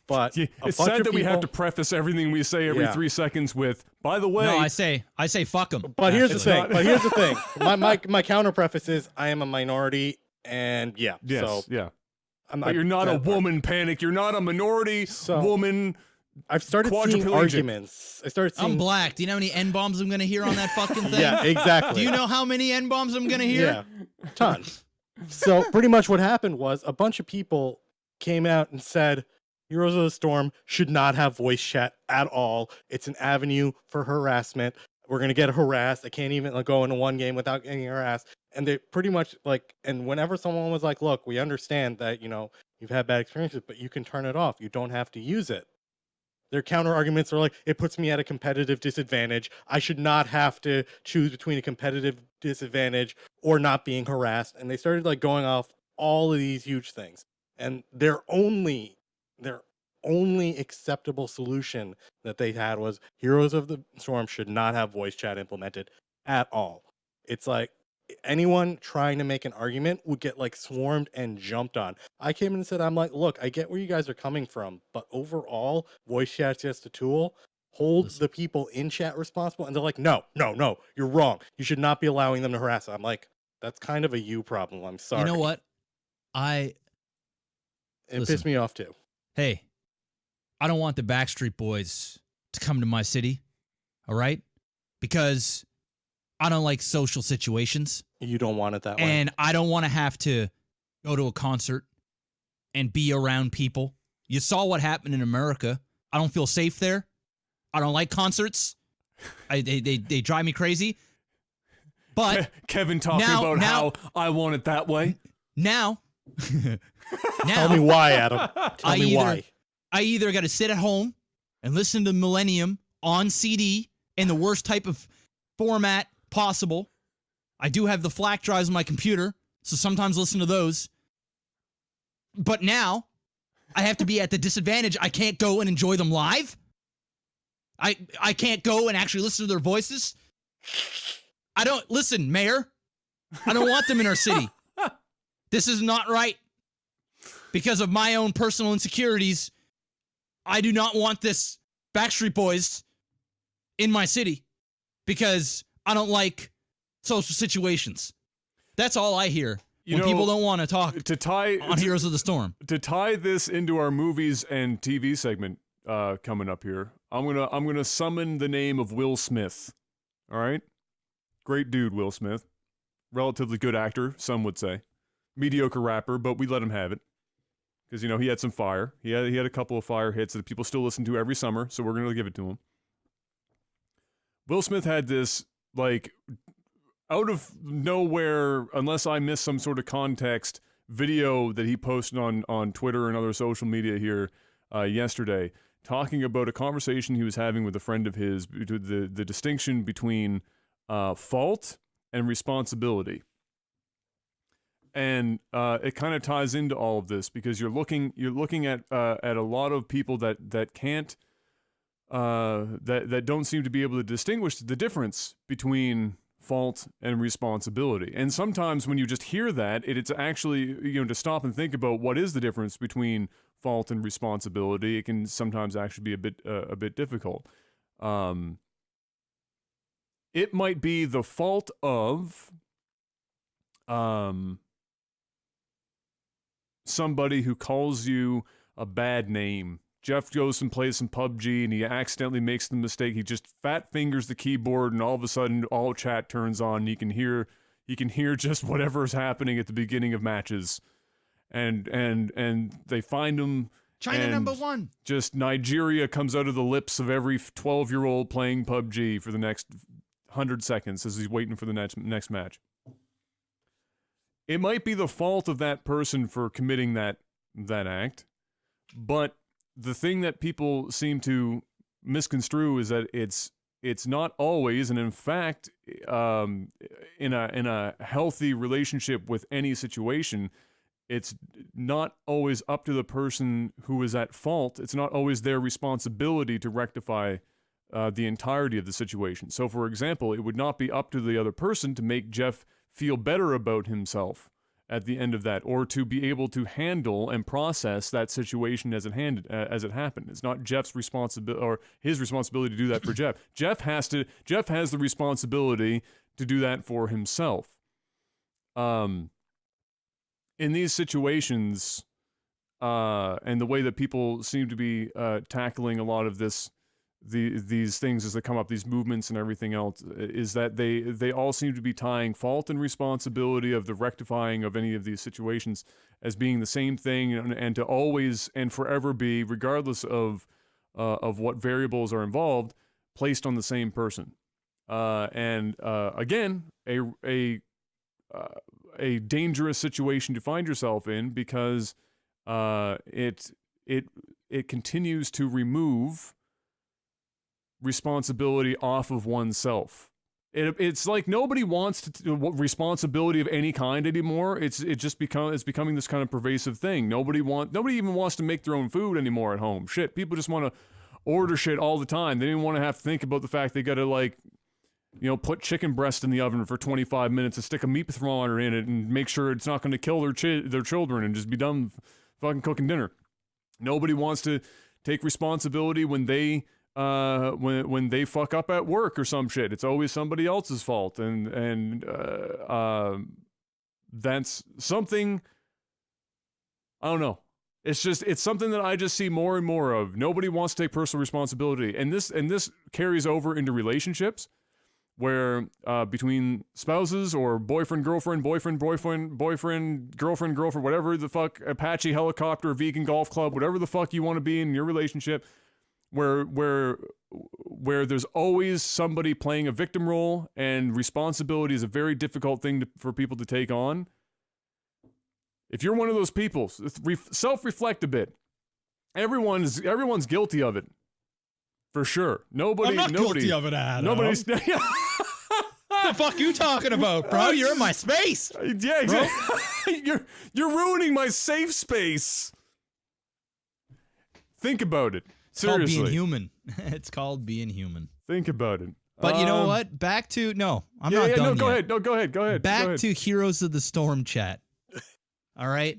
But Yeah, a it's bunch sad of that we have to people- preface everything we say every Yeah. 3 seconds with, by the way. No, I say fuck them. But here's the thing. not- But here's the thing. My counter preface is I am a minority, and yeah. Yes, So yeah. I'm But you're not a that part. woman, Panic. You're not a minority So- woman. I've started seeing quadriplegic. arguments. I started seeing. I'm black. Do you know how many N-bombs I'm gonna hear on that fucking thing? Yeah, exactly. Do you know how many N-bombs I'm gonna hear? Yeah, tons. So pretty much what happened was a bunch of people came out and said Heroes of the Storm should not have voice chat at all. It's an avenue for harassment. We're gonna get harassed. I can't even go into one game without getting harassed. And they pretty much and whenever someone was like, "Look, we understand that you've had bad experiences, but you can turn it off. You don't have to use it." Their counter arguments are like, "It puts me at a competitive disadvantage. I should not have to choose between a competitive disadvantage or not being harassed." And they started going off all of these huge things. And their only acceptable solution that they had was Heroes of the Storm should not have voice chat implemented at all. It's like anyone trying to make an argument would get swarmed and jumped on. I came in and said, I'm like, look, I get where you guys are coming from, but overall, voice chat's just a tool. Hold the people in chat responsible. And they're like, no, you're wrong. You should not be allowing them to harass. I'm like, that's kind of a you problem. I'm sorry. You know what? It Listen. pissed me off too. Hey, I don't want the Backstreet Boys to come to my city, all right? Because I don't like social situations. You don't want it that way. And I don't want to have to go to a concert and be around people. You saw what happened in America. I don't feel safe there. I don't like concerts. They drive me crazy. But Kevin talking about how I want it that way. now, Tell me why, Adam. Tell me why. I either got to sit at home and listen to Millennium on CD in the worst type of format possible. I do have the FLAC drives on my computer, so sometimes listen to those. But now, I have to be at the disadvantage. I can't go and enjoy them live. I can't go and actually listen to their voices. Listen, Mayor. I don't want them in our city. This is not right. Because of my own personal insecurities, I do not want this Backstreet Boys in my city because I don't like social situations. That's all I hear when people don't want to talk on Heroes of the Storm. To tie this into our movies and TV segment coming up here, I'm gonna summon the name of Will Smith. All right, great dude, Will Smith, relatively good actor, some would say, mediocre rapper, but we let him have it. Because, he had some fire. He had a couple of fire hits that people still listen to every summer, so we're going to give it to him. Will Smith had this, out of nowhere, unless I missed some sort of context, video that he posted on Twitter and other social media here yesterday, talking about a conversation he was having with a friend of his, the distinction between fault and responsibility. And it kind of ties into all of this because you're looking at a lot of people that can't that don't seem to be able to distinguish the difference between fault and responsibility. And sometimes when you just hear that, it's actually to stop and think about what is the difference between fault and responsibility. It can sometimes actually be a bit difficult. It might be the fault of somebody who calls you a bad name. Jeff goes and plays some PUBG and he accidentally makes the mistake. He just fat fingers the keyboard and all of a sudden all chat turns on. And you can hear just whatever's happening at the beginning of matches. And they find him. China #1. Just Nigeria comes out of the lips of every 12-year-old playing PUBG for the next 100 seconds as he's waiting for the next match. It might be the fault of that person for committing that act, but the thing that people seem to misconstrue is that it's not always, and in fact, in a healthy relationship with any situation, it's not always up to the person who is at fault. It's not always their responsibility to rectify the entirety of the situation. So, for example, it would not be up to the other person to make Jeff feel better about himself at the end of that, or to be able to handle and process that situation as it happened. It's not Jeff's responsibility or his responsibility to do that for Jeff. Jeff has the responsibility to do that for himself. In these situations, and the way that people seem to be tackling a lot of these things as they come up, these movements and everything else, is that they all seem to be tying fault and responsibility of the rectifying of any of these situations as being the same thing, and to always and forever be, regardless of what variables are involved, placed on the same person. Again, a dangerous situation to find yourself in, because it continues to remove responsibility off of oneself. It's like nobody wants to responsibility of any kind anymore. It's becoming this kind of pervasive thing. Nobody even wants to make their own food anymore at home. Shit, people just want to order shit all the time. They don't want to have to think about the fact they got to put chicken breast in the oven for 25 minutes and stick a meat thermometer in it and make sure it's not going to kill their children and just be done fucking cooking dinner. Nobody wants to take responsibility when they fuck up at work or some shit. It's always somebody else's fault, and that's something, I don't know. It's something that I just see more and more of. Nobody wants to take personal responsibility, and this carries over into relationships, where between spouses or boyfriend, girlfriend, girlfriend, whatever the fuck, Apache helicopter, vegan golf club, whatever the fuck you want to be in your relationship, where there's always somebody playing a victim role, and responsibility is a very difficult thing for people to take on. If you're one of those people, self-reflect a bit. Everyone's guilty of it, for sure. I'm not guilty of it, Adam. Nobody's. The fuck you talking about, bro? You're in my space. Yeah, exactly. You're ruining my safe space. Think about it. Seriously. It's called being human. It's called being human. Think about it. But you know what? Back to I'm not done no, yet. go ahead. No, go ahead. Back to Heroes of the Storm chat. All right.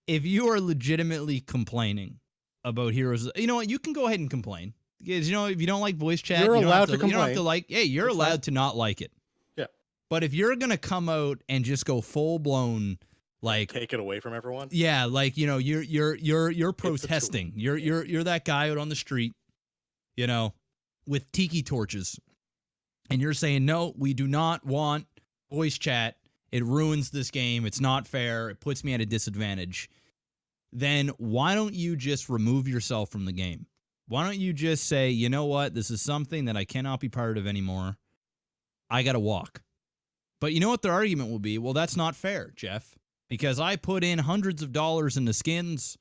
If you are legitimately complaining about Heroes, you know what? You can go ahead and complain. Because, if you don't like voice chat, you're allowed to complain. You don't have to like. Hey, you're That's allowed fine. to not like it. Yeah. But if you're gonna come out and just go full blown, like, Take it away from everyone. yeah, like, you're protesting. You're that guy out on the street, with tiki torches, and you're saying, no, we do not want voice chat. It ruins this game. It's not fair. It puts me at a disadvantage. Then why don't you just remove yourself from the game? Why don't you just say, you know what? This is something that I cannot be part of anymore. I got to walk. But you know what their argument will be? Well, that's not fair, Jeff, because I put in hundreds of dollars into skins,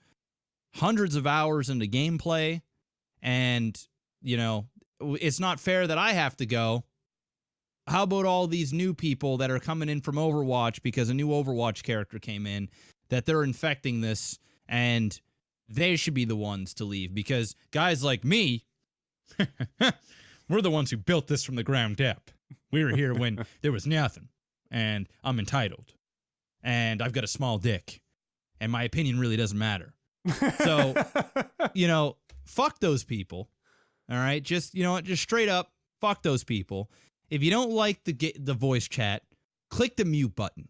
hundreds of hours into gameplay, and, it's not fair that I have to go. How about all these new people that are coming in from Overwatch because a new Overwatch character came in, that they're infecting this, and they should be the ones to leave, because guys like me, we're the ones who built this from the ground up. We were here when there was nothing, and I'm entitled, and I've got a small dick, and my opinion really doesn't matter. So, fuck those people. All right, just just straight up, fuck those people. If you don't like the voice chat, click the mute button.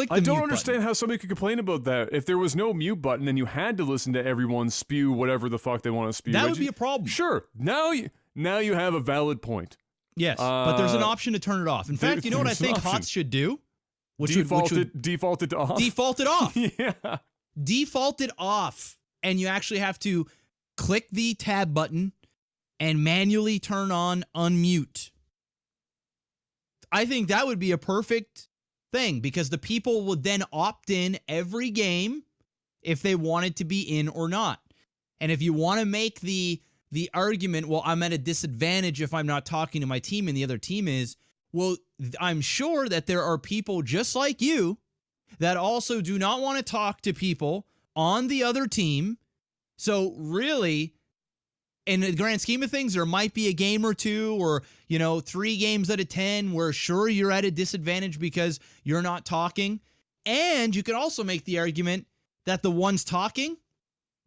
I don't understand how somebody could complain about that. If there was no mute button and you had to listen to everyone spew whatever the fuck they want to spew, that would be a problem. Sure. Now you have a valid point. Yes, but there's an option to turn it off. In fact, you know what I think HOTS should do? Default it to off. Default it off. Yeah. Default it off. And you actually have to click the tab button and manually turn on unmute. I think that would be a perfect thing, because the people would then opt in every game if they wanted to be in or not. And if you want to make the argument, well, I'm at a disadvantage if I'm not talking to my team and the other team is, well, I'm sure that there are people just like you that also do not want to talk to people on the other team. So really, in the grand scheme of things, there might be a game or two or, 3 games out of 10 where sure you're at a disadvantage because you're not talking. And you could also make the argument that the ones talking,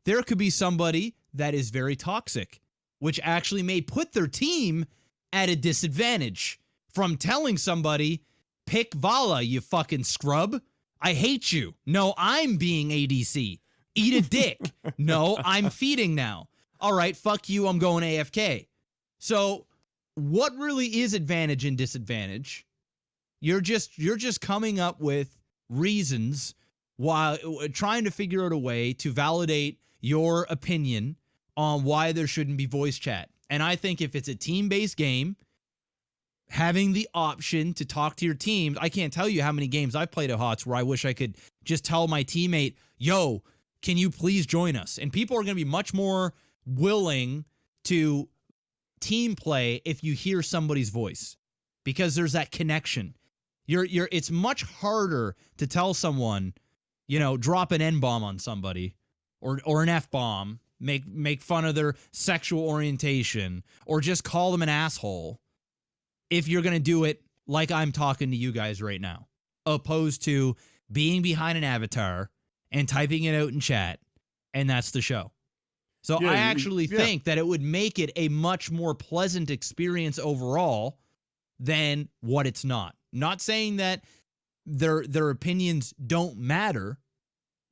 there could be somebody that is very toxic, which actually may put their team at a disadvantage from telling somebody, pick Vala, you fucking scrub. I hate you. No, I'm being ADC. Eat a dick. No, I'm feeding now. All right, fuck you, I'm going AFK. So what really is advantage and disadvantage? You're just coming up with reasons while trying to figure out a way to validate your opinion on why there shouldn't be voice chat. And I think if it's a team-based game, having the option to talk to your teams, I can't tell you how many games I've played at HOTS where I wish I could just tell my teammate, yo, can you please join us? And people are going to be much more willing to team play if you hear somebody's voice because there's that connection. It's much harder to tell someone, drop an N-bomb on somebody or an F-bomb, make fun of their sexual orientation or just call them an asshole if you're going to do it like I'm talking to you guys right now, opposed to being behind an avatar and typing it out in chat, and that's the show. So I actually think that it would make it a much more pleasant experience overall than what it's not. Not saying that their opinions don't matter,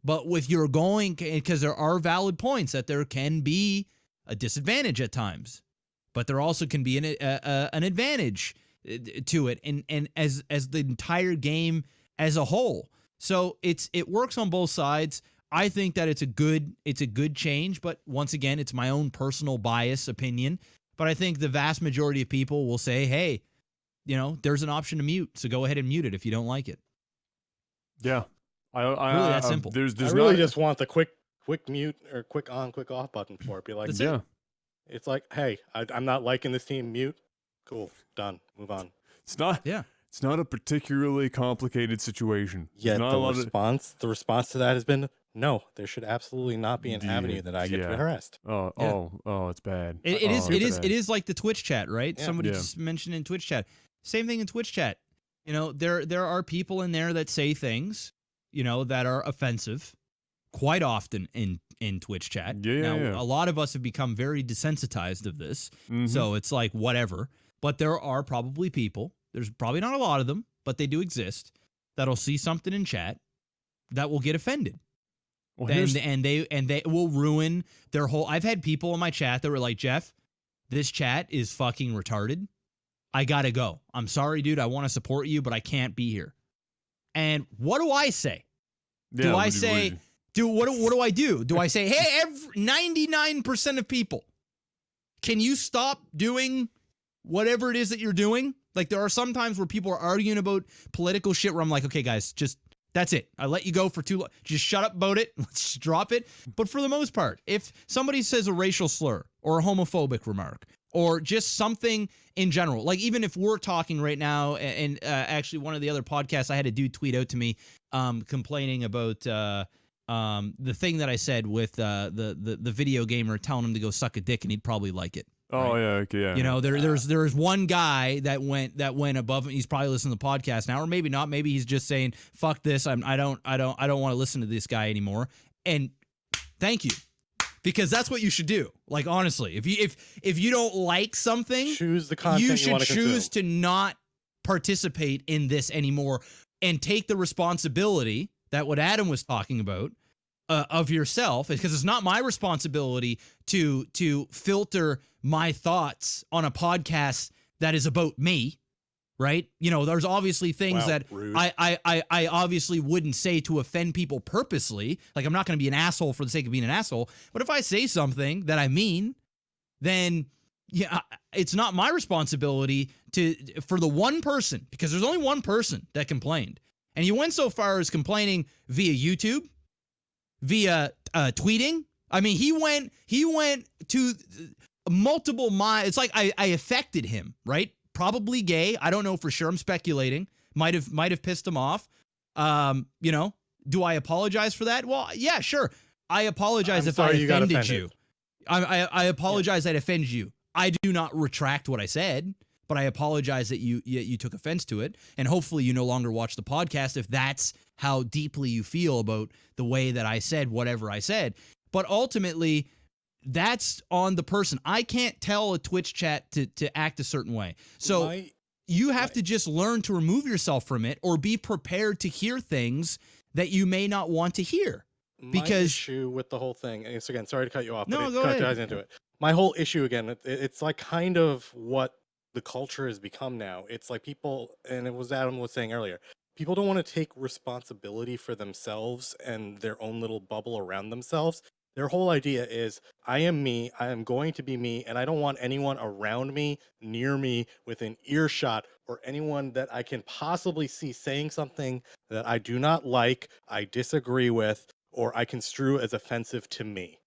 but if you're going, because there are valid points that there can be a disadvantage at times, but there also can be an advantage to it, and as the entire game as a whole. So it works on both sides. I think that it's a good change, but once again, it's my own personal bias opinion. But I think the vast majority of people will say, hey, there's an option to mute, so go ahead and mute it if you don't like it. Yeah. Really that simple. There's I really just want the quick mute or quick on, quick off button for it. Be like, yeah. It's like, hey, I'm not liking this team. Mute. Cool. Done. Move on. It's not. Yeah. It's not a particularly complicated situation. Yet not the response to that has been, no, there should absolutely not be an avenue that I get to be harassed. Oh, it's bad. It is like the Twitch chat, right? Yeah. Somebody just mentioned in Twitch chat. Same thing in Twitch chat. There are people in there that say things, that are offensive quite often in Twitch chat. A lot of us have become very desensitized of this. Mm-hmm. So it's like whatever. But there are probably people, there's probably not a lot of them, but they do exist, that'll see something in chat that will get offended. Well, and they will ruin their whole. I've had people in my chat that were like, Jeff, this chat is fucking retarded. I gotta go. I'm sorry, dude. I want to support you, but I can't be here. And what do I say? Yeah, do I say, what do I do? Do I say, hey, 99% of people, can you stop doing whatever it is that you're doing? Like there are some times where people are arguing about political shit where I'm like, okay, guys, just that's it. I let you go for too long. Just shut up about it. Let's just drop it. But for the most part, if somebody says a racial slur or a homophobic remark or just something in general, like even if we're talking right now, and actually one of the other podcasts, I had a dude tweet out to me complaining about the thing that I said with the video gamer telling him to go suck a dick and he'd probably like it. Oh, right? yeah, okay, yeah. There's one guy that went above him. He's probably listening to the podcast now, or maybe not. Maybe he's just saying, "Fuck this! I don't want to listen to this guy anymore." And thank you, because that's what you should do. Like honestly, if you don't like something, choose the content you should choose to not participate in this anymore and take the responsibility that what Adam was talking about. Of yourself, because it's not my responsibility to filter my thoughts on a podcast that is about me, right? There's obviously things that rude. I obviously wouldn't say to offend people purposely. Like I'm not going to be an asshole for the sake of being an asshole. But if I say something that I mean, then it's not my responsibility for the one person, because there's only one person that complained, and he went so far as complaining via YouTube. Via tweeting. I mean, he went to multiple miles. It's like I affected him, right? Probably gay. I don't know for sure. I'm speculating. Might have pissed him off. Do I apologize for that? Well, yeah, sure. I apologize if I offended you. I apologize that offends you. I do not retract what I said, but I apologize that you took offense to it, and hopefully you no longer watch the podcast if that's how deeply you feel about the way that I said whatever I said. But ultimately, that's on the person. I can't tell a Twitch chat to act a certain way. So you have to just learn to remove yourself from it or be prepared to hear things that you may not want to hear. Because my issue with the whole thing, and again, sorry to cut you off, No, but go ahead. ties into it. My whole issue, again, it's like kind of what the culture has become now. It's like people, and it was Adam was saying earlier, people don't want to take responsibility for themselves and their own little bubble around themselves. Their whole idea is, I am me, I am going to be me, and I don't want anyone around me, near me, within earshot, or anyone that I can possibly see saying something that I do not like, I disagree with, or I construe as offensive to me.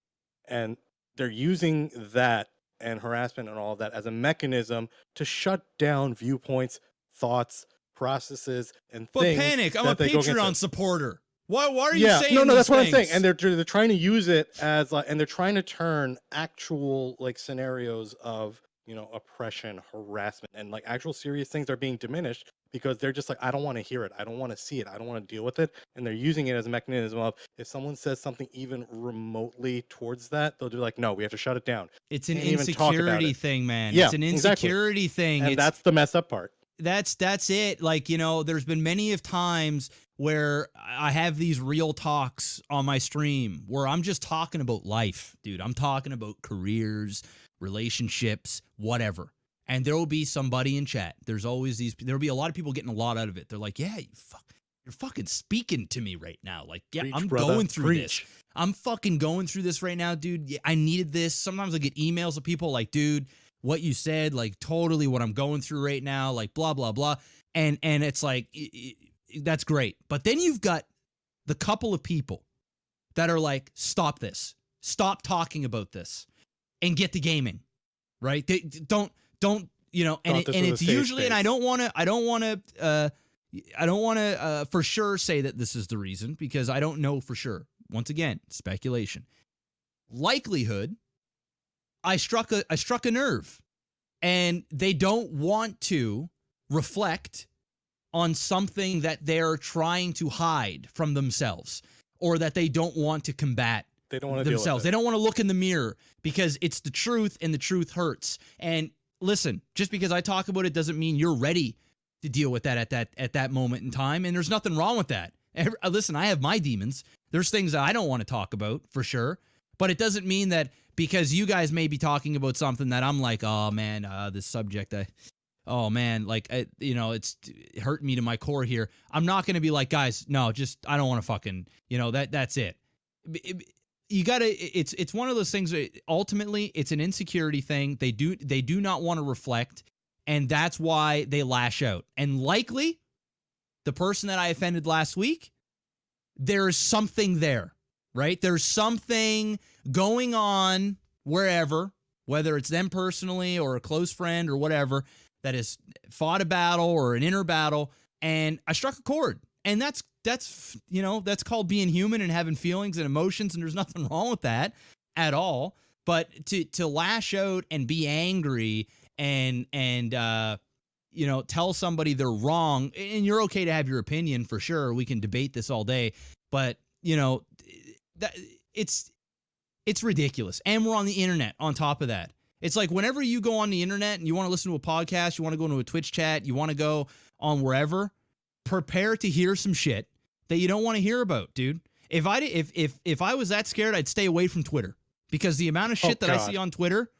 And they're using that and harassment and all of that as a mechanism to shut down viewpoints, thoughts, processes, and but things. Panic, I'm a Patreon supporter. Why are you saying no, these that's what I'm things? saying. And they're trying to use it as like, and they're trying to turn actual like scenarios of, you know, oppression, harassment, and like actual serious things are being diminished because they're just like, I don't want to hear it, I don't want to see it, I don't want to deal with it. And they're using it as a mechanism of, if someone says something even remotely towards that, they'll do like, no, we have to shut it down. It's an Can't even talk about insecurity it. thing, man. Yeah, It's an insecurity thing. And that's the messed up part. That's it. Like, you know, there's been many of times where I have these real talks on my stream where I'm just talking about life, dude. I'm talking about careers, relationships, whatever. And there will be somebody in chat. There's always there'll be a lot of people getting a lot out of it. They're like, yeah, you're fucking speaking to me right now. Like, yeah, Preach, I'm brother. going through Preach. this. I'm fucking going through this right now, dude. Yeah, I needed this. Sometimes I get emails of people like, dude, what you said, like totally what I'm going through right now, like blah, blah, blah. And it's like, that's great. But then you've got the couple of people that are like, stop this, stop talking about this and get the gaming, right? They don't, you know, and it's usually, and I don't want to for sure say that this is the reason because I don't know for sure. Once again, speculation. Likelihood, I struck a nerve, and they don't want to reflect on something that they're trying to hide from themselves or that they don't want to combat. They don't want to themselves. They don't want to look in the mirror because it's the truth, and the truth hurts. And listen, just because I talk about it doesn't mean you're ready to deal with that at that moment in time. And there's nothing wrong with that. Listen, I have my demons. There's things that I don't want to talk about for sure, but it doesn't mean that because you guys may be talking about something that I'm like, oh man, this subject, oh man, like, you know, it's hurting me to my core here. I'm not going to be like, guys, no, just, I don't want to fucking, you know, that's it. You gotta, it's one of those things that ultimately it's an insecurity thing. They do not want to reflect, and that's why they lash out. And likely the person that I offended last week, there is something there, right? There's something going on wherever, whether it's them personally or a close friend or whatever, that has fought a battle or an inner battle, and I struck a chord. And that's you know, that's called being human and having feelings and emotions, and there's nothing wrong with that at all. But to lash out and be angry and you know, tell somebody they're wrong, and you're okay to have your opinion for sure. We can debate this all day, but you know, that it's ridiculous. And we're on the internet on top of that. It's like whenever you go on the internet and you want to listen to a podcast, you want to go into a Twitch chat, you want to go on wherever, prepare to hear some shit that you don't want to hear about, dude. If I was that scared, I'd stay away from Twitter, because the amount of shit that I see on Twitter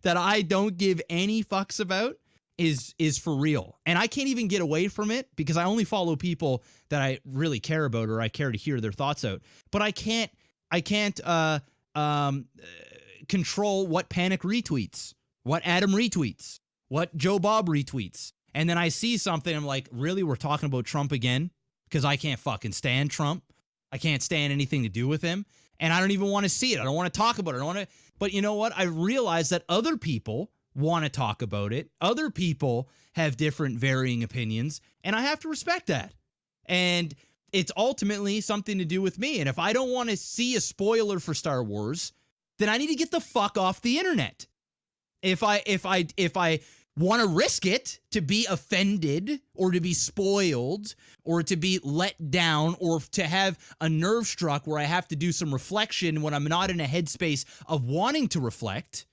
that I don't give any fucks about is for real. And I can't even get away from it because I only follow people that I really care about or I care to hear their thoughts out. But I can't control what Panic retweets, what Adam retweets, what Joe Bob retweets. And then I see something, I'm like, really? We're talking about Trump again? Because I can't fucking stand Trump. I can't stand anything to do with him. And I don't even want to see it. I don't want to talk about it. I don't want to. But you know what? I realize that other people want to talk about it. Other people have different varying opinions, and I have to respect that. And it's ultimately something to do with me. And if I don't want to see a spoiler for Star Wars, then I need to get the fuck off the internet. If I want to risk it to be offended or to be spoiled or to be let down or to have a nerve struck where I have to do some reflection when I'm not in a headspace of wanting to reflect,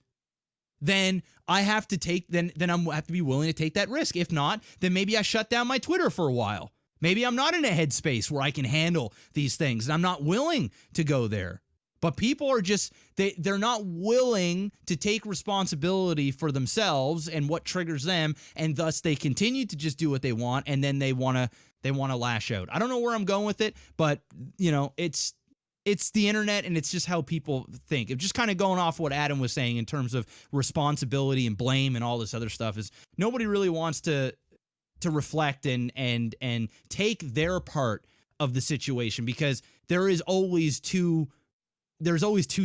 then I have to take, then I'm have to be willing to take that risk. If not, then maybe I shut down my Twitter for a while. Maybe I'm not in a headspace where I can handle these things and I'm not willing to go there. But people are just, they're not willing to take responsibility for themselves and what triggers them, and thus they continue to just do what they want, and then they want to lash out. I don't know where I'm going with it, but you know, it's the internet, and it's just how people think. It's just kind of going off what Adam was saying in terms of responsibility and blame and all this other stuff. Is nobody really wants to reflect and take their part of the situation, because there's always two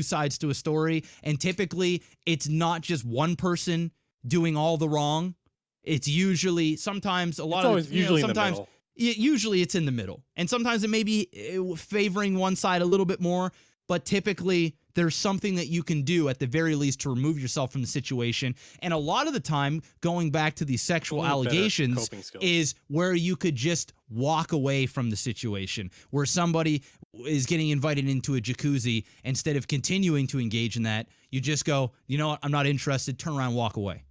sides to a story, and typically it's not just one person doing all the wrong. It's usually sometimes usually in the middle. Usually it's in the middle, and sometimes it may be favoring one side a little bit more, but typically there's something that you can do at the very least to remove yourself from the situation. And a lot of the time, going back to these sexual allegations, is where you could just walk away from the situation, where somebody is getting invited into a jacuzzi. Instead of continuing to engage in that, you just go, you know what, I'm not interested, turn around, walk away.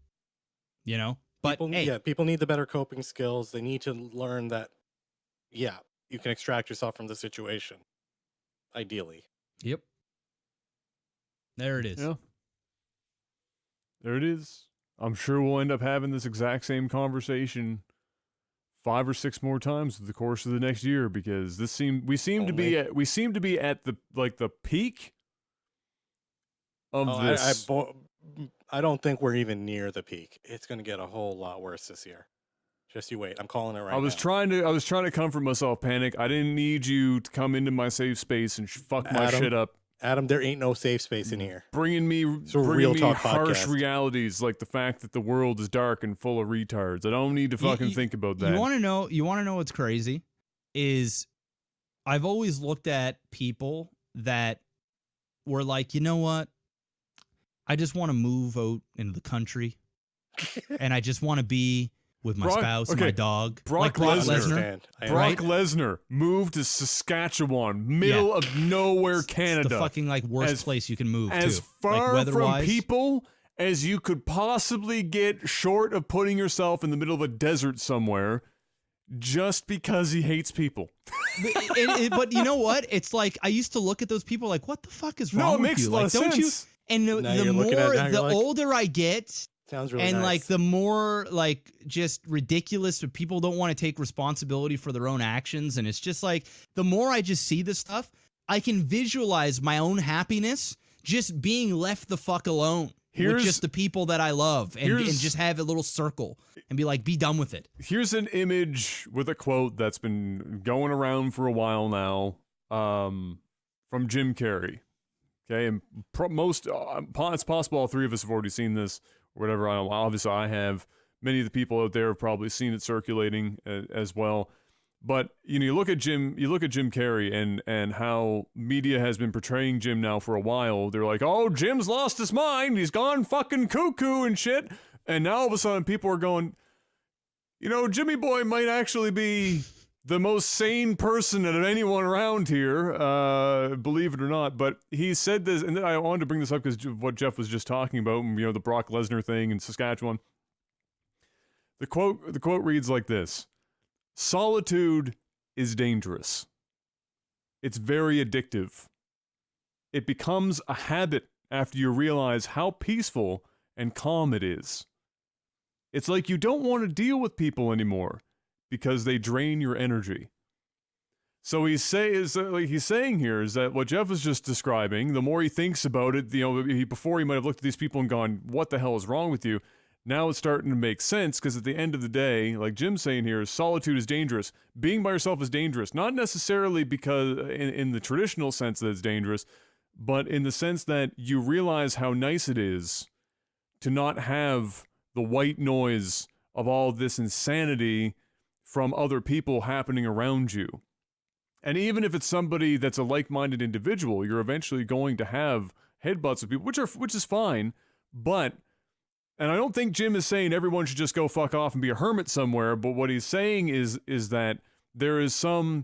You know? But people need the better coping skills. They need to learn that, you can extract yourself from the situation, ideally. Yep. There it is. Yeah. There it is. I'm sure we'll end up having this exact same conversation 5 or 6 more times through the course of the next year, because we seem to be at the peak of this. I don't think we're even near the peak. It's going to get a whole lot worse this year. Just you wait. I'm calling it right now. I was trying to comfort myself, Panic. I didn't need you to come into my safe space and fuck my shit up. Adam, there ain't no safe space in here. Bringing me harsh realities like the fact that the world is dark and full of retards. I don't need to fucking think about that. You want to know what's crazy? Is I've always looked at people that were like, you know what? I just want to move out into the country, and I just want to be with my spouse and my dog. Brock Lesnar. Brock Lesnar moved to Saskatchewan, middle of nowhere, Canada. It's the fucking worst place you can move to. As far from people as you could possibly get, short of putting yourself in the middle of a desert somewhere, just because he hates people. But you know what? It's like, I used to look at those people like, what the fuck is wrong with you? No, it makes a lot of sense. And the older I get, sounds really and nice. the more just ridiculous, but people don't want to take responsibility for their own actions, and it's just the more I just see this stuff, I can visualize my own happiness just being left the fuck alone with just the people that I love, and just have a little circle and be like, be done with it. Here's an image with a quote that's been going around for a while now, from Jim Carrey. Okay, and it's possible all 3 of us have already seen this, or whatever. Obviously, I have. Many of the people out there have probably seen it circulating as well. But you look at Jim Carrey and how media has been portraying Jim now for a while. They're like, oh, Jim's lost his mind. He's gone fucking cuckoo and shit. And now all of a sudden, people are going, Jimmy Boy might actually be the most sane person out of anyone around here, believe it or not. But he said this, and I wanted to bring this up because of what Jeff was just talking about, the Brock Lesnar thing in Saskatchewan. The quote reads like this: "Solitude is dangerous. It's very addictive. It becomes a habit after you realize how peaceful and calm it is. It's like you don't want to deal with people anymore, because they drain your energy." So he's saying here is that what Jeff was just describing, the more he thinks about it, before he might have looked at these people and gone, what the hell is wrong with you? Now it's starting to make sense, because at the end of the day, like Jim's saying here, solitude is dangerous. Being by yourself is dangerous. Not necessarily because in the traditional sense that it's dangerous, but in the sense that you realize how nice it is to not have the white noise of all this insanity from other people happening around you. And even if it's somebody that's a like-minded individual, you're eventually going to have headbutts with people, which is fine, but, and I don't think Jim is saying everyone should just go fuck off and be a hermit somewhere, but what he's saying is that there is something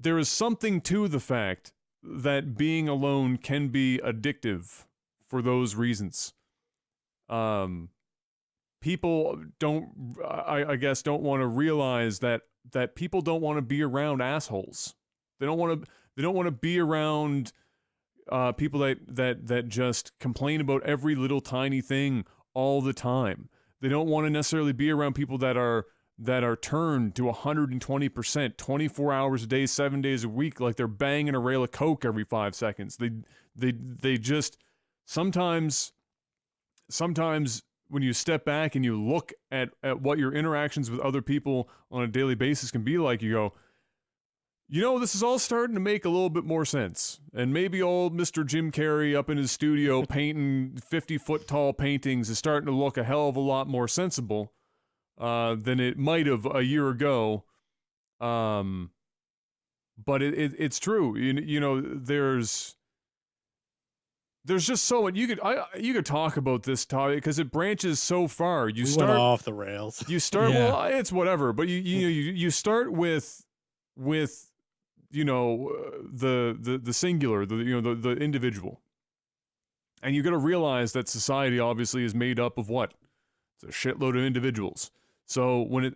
to the fact that being alone can be addictive for those reasons. People don't, I guess, don't want to realize that people don't want to be around assholes. They don't want to be around people that just complain about every little tiny thing all the time. They don't want to necessarily be around people that are turned to 120%, 24 hours a day, 7 days a week, like they're banging a rail of coke every 5 seconds. They just sometimes when you step back and you look at what your interactions with other people on a daily basis can be like, you go, this is all starting to make a little bit more sense. And maybe old Mr. Jim Carrey up in his studio painting 50-foot tall paintings is starting to look a hell of a lot more sensible than it might have a year ago. But it's true. There's just so much you could talk about this topic because it branches so far. We went off the rails. You start well, it's whatever, but you start with the singular, the individual, and you got to realize that society obviously is made up of what? It's a shitload of individuals. So when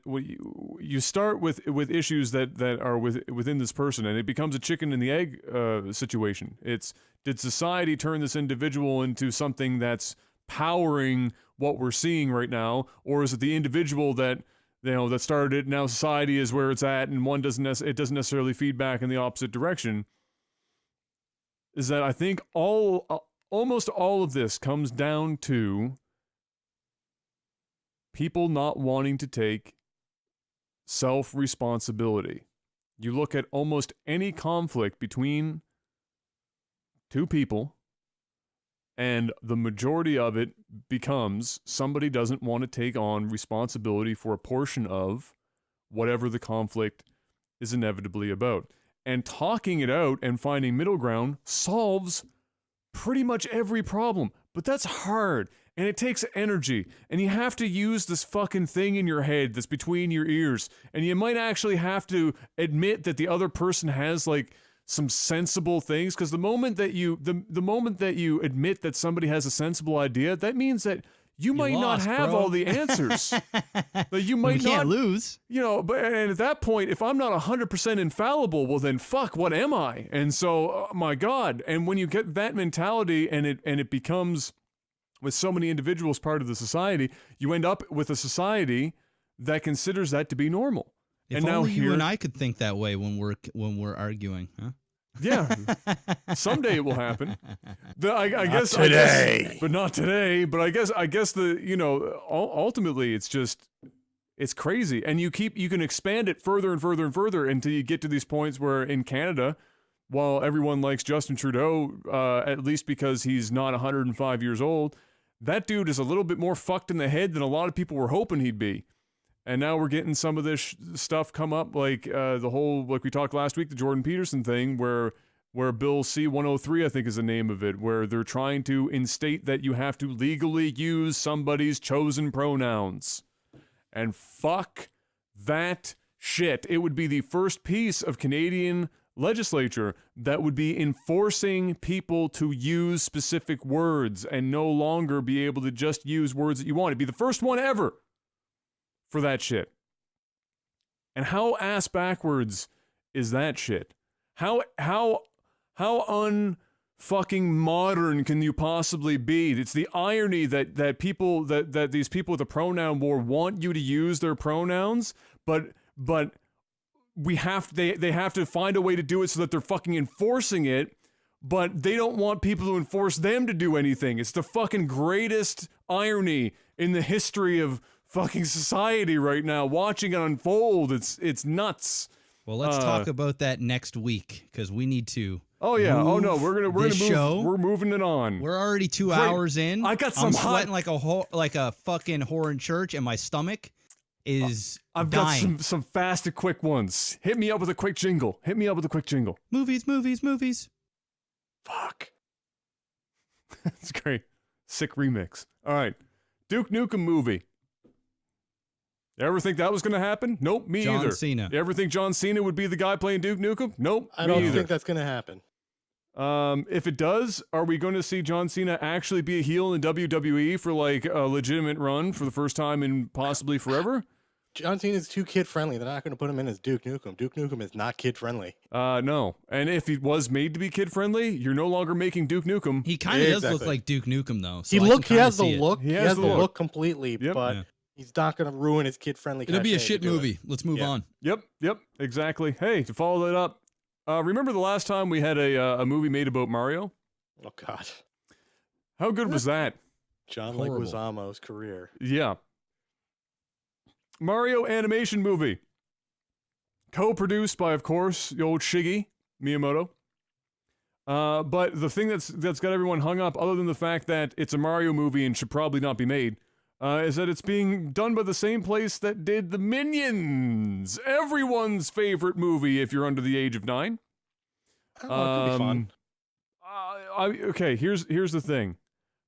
you start with issues that are within this person, and it becomes a chicken and the egg situation. Did society turn this individual into something that's powering what we're seeing right now, or is it the individual that started it? Now society is where it's at, and it doesn't necessarily feed back in the opposite direction. Is that I think almost all of this comes down to people not wanting to take self-responsibility. You look at almost any conflict between two people, and the majority of it becomes somebody doesn't want to take on responsibility for a portion of whatever the conflict is inevitably about. And talking it out and finding middle ground solves pretty much every problem. But that's hard. And it takes energy, and you have to use this fucking thing in your head that's between your ears, and you might actually have to admit that the other person has like some sensible things, because the moment that you admit that somebody has a sensible idea, that means that you might not have all the answers. That you might not lose. But and at that point, if I'm not 100% infallible, well then fuck, what am I? And so, oh my God, and when you get that mentality, and it becomes, with so many individuals part of the society, you end up with a society that considers that to be normal. If and only now you and I could think that way when we're arguing, huh? Yeah, someday it will happen. I guess today, but not today. But I guess ultimately it's crazy, and you can expand it further and further and further until you get to these points where in Canada, while everyone likes Justin Trudeau, at least because he's not 105 years old, that dude is a little bit more fucked in the head than a lot of people were hoping he'd be. And now we're getting some of this stuff come up, like the whole, like we talked last week, the Jordan Peterson thing, where Bill C-103, I think is the name of it, where they're trying to instate that you have to legally use somebody's chosen pronouns. And fuck that shit. It would be the first piece of Canadian legislature that would be enforcing people to use specific words and no longer be able to just use words that you want. It'd be the first one ever for that shit. And how ass backwards is that shit? How unfucking modern can you possibly be? It's the irony that these people with the pronoun war want you to use their pronouns, but they have to find a way to do it so that they're fucking enforcing it, but they don't want people to enforce them to do anything. It's the fucking greatest irony in the history of fucking society right now. Watching it unfold, it's nuts. Well, let's talk about that next week, because we need to. Oh yeah. Oh no, we're gonna move. Show. We're moving it on. We're already 2 hours in. I got some I'm sweating like a fucking whore in church, and my stomach is I've dying. got some fast and quick ones. Hit me up with a quick jingle. Movies. Fuck. It's great. Sick remix. All right. Duke Nukem movie. Ever think that was going to happen? Nope, me either. John Cena. You ever think John Cena would be the guy playing Duke Nukem? Nope, I me don't either. think that's going to happen. If it does, are we going to see John Cena actually be a heel in WWE for like a legitimate run for the first time in possibly forever? John Cena's too kid-friendly. They're not going to put him in as Duke Nukem. Duke Nukem is not kid-friendly. No. And if he was made to be kid-friendly, you're no longer making Duke Nukem. He kind of does Exactly. look like Duke Nukem, though. So He has the look. He He has has the the look. look completely, Yep. but Yeah. he's not going to ruin his kid-friendly. It'll be a cachet shit to do it. movie. Let's move Yeah. on. Yep, exactly. Hey, to follow that up, remember the last time we had a movie made about Mario? Oh God, How good was that? John Horrible. Leguizamo's career. Yeah. Mario animation movie. Co-produced by, of course, the old Shiggy Miyamoto. But the thing that's got everyone hung up, other than the fact that it's a Mario movie and should probably not be made, is that it's being done by the same place that did the Minions, everyone's favorite movie if you're under the age of 9. I don't know, it could be fun. Okay, here's the thing.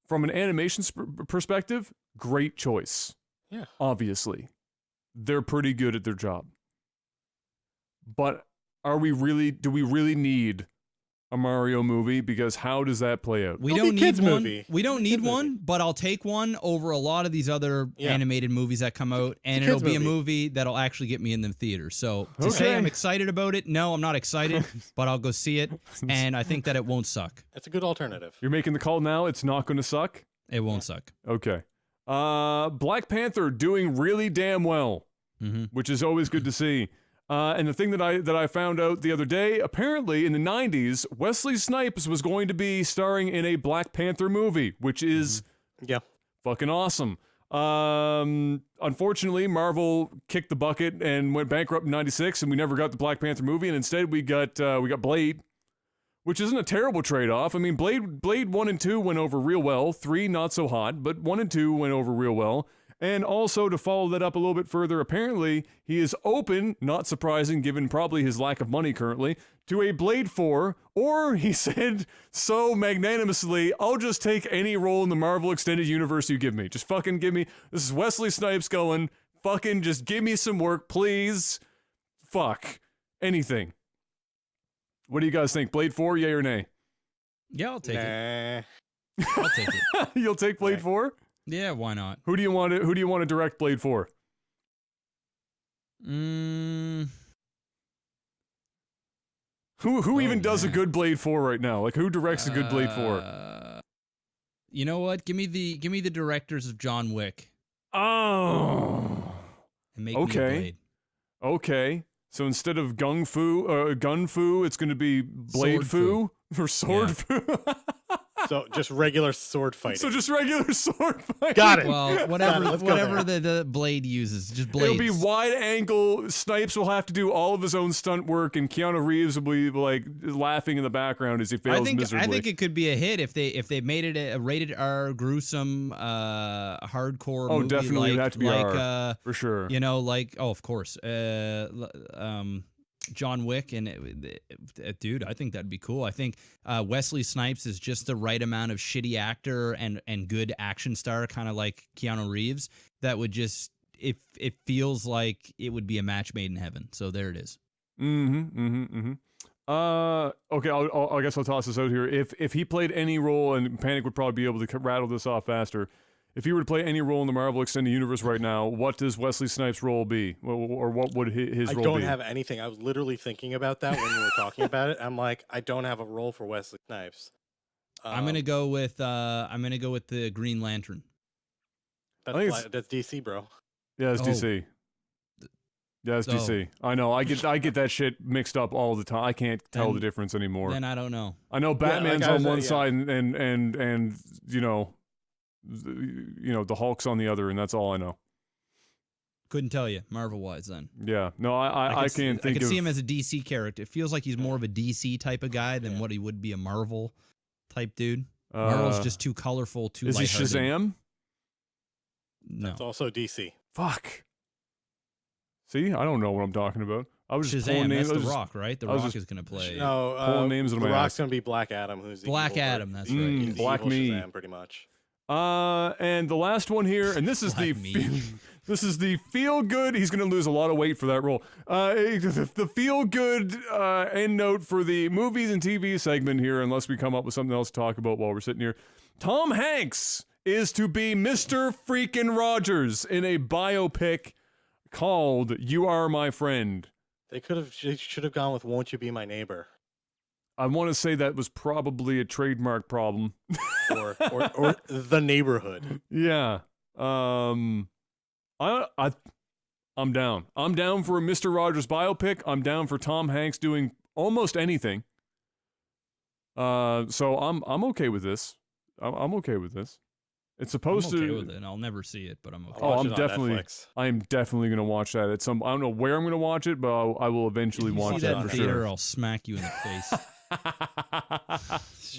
From an animation perspective, great choice. Yeah. Obviously. They're pretty good at their job. But do we really need a Mario movie? Because how does that play out? We It'll don't be need kids' one. movie. We don't It's a need kids' one, movie. but I'll take one over a lot of these other Yeah. animated movies that come out, and a it'll kids' be a movie. movie that'll actually get me in the theater. So to say Okay. I'm excited about it, no, I'm not excited, but I'll go see it, and I think that it won't suck. It's a good alternative. You're making the call now? It's not going to suck? It won't suck. Okay. Black Panther doing really damn well, which is always good to see. And the thing that I found out the other day, apparently in the 90s, Wesley Snipes was going to be starring in a Black Panther movie, which is Yeah. fucking awesome. Unfortunately, Marvel kicked the bucket and went bankrupt in 96, and we never got the Black Panther movie, and instead we got Blade, which isn't a terrible trade-off. I mean, Blade 1 and 2 went over real well, 3 not so hot, but 1 and 2 went over real well. And also, to follow that up a little bit further, apparently, he is open, not surprising given probably his lack of money currently, to a Blade 4, or he said so magnanimously, I'll just take any role in the Marvel Extended Universe you give me. Just fucking give me, this is Wesley Snipes going, fucking just give me some work, please. Fuck. Anything. What do you guys think? Blade 4, yay or nay? Yeah, I'll take it. Nah. I'll take it. You'll take Blade Okay. 4? Yeah, why not? Who do you want to direct Blade 4? Mm, Who even Oh, does a man. good Blade 4 right now? Like, who directs a good Blade 4? You know what? Give me the directors of John Wick Oh. and make me Okay. a Blade. Okay. So instead of gun fu, it's going to be Blade Sword Fu or Sword Yeah. Fu. So just regular sword fighting. So just regular sword fighting. Got it. Well, whatever Let's go whatever the Blade uses, just blades. It'll be wide angle. Snipes will have to do all of his own stunt work, and Keanu Reeves will be like laughing in the background as he fails I miserably. think it could be a hit if they made it a rated R gruesome hardcore Oh, movie. definitely, like, it'd have to be like R. For sure. you know, like of course, John Wick and dude, I think that'd be cool. I think Wesley Snipes is just the right amount of shitty actor and good action star, kind of like Keanu Reeves. That would just it feels like it would be a match made in heaven. So there it is. Okay, I guess I'll toss this out here. If he played any role, and Panic would probably be able to rattle this off faster. If he were to play any role in the Marvel Extended Universe right now, what does Wesley Snipes' role be, or what would his I role don't be? have anything. I was literally thinking about that when you were talking about it. I'm like, I don't have a role for Wesley Snipes. I'm gonna go with the Green Lantern. That's, I think that's DC, bro. Yeah, it's Oh. DC. Yeah, it's Oh. DC. I know. I get that shit mixed up all the time. I can't tell the Then- difference anymore. Then I don't know. I know Yeah, like Batman's I on said, one yeah. side and the Hulk's on the other, and that's all I know. Couldn't tell you Marvel wise then. Yeah. No, I could can't think I could of. see him as a DC character. It feels like he's more of a DC type of guy than Yeah. what he would be a Marvel type dude. Marvel's just too colorful, too Is he lighthearted. Shazam? No. It's also DC. Fuck. See, I don't know what I'm talking about. I was just pulling Shazam, names. that's The Rock, right? The I was Rock just- is going to play No, pulling names into The my Rock's ass. gonna be Black Adam, who's the Black evil Adam. version. That's right. He's the Black evil me. Shazam, pretty much. And the last one here, and this is Black the me. this is the feel good. He's going to lose a lot of weight for that role. The feel good end note for the movies and TV segment here, unless we come up with something else to talk about while we're sitting here. Tom Hanks is to be Mr. Freaking Rogers in a biopic called "You Are My Friend." They should have gone with "Won't You Be My Neighbor" I want to say that was probably a trademark problem. or "The Neighborhood." Yeah. I'm down. I'm down for a Mr. Rogers biopic. I'm down for Tom Hanks doing almost anything. So I'm okay with this. I'm okay with this. It's supposed I'm okay to. with it. I'll never see it, but I'm okay. I'll Oh, watch I'm it on definitely. Netflix. I am definitely gonna watch that at some. I don't know where I'm gonna watch it, but I will eventually If you watch see that that in for theater, sure. I'll smack you in the face.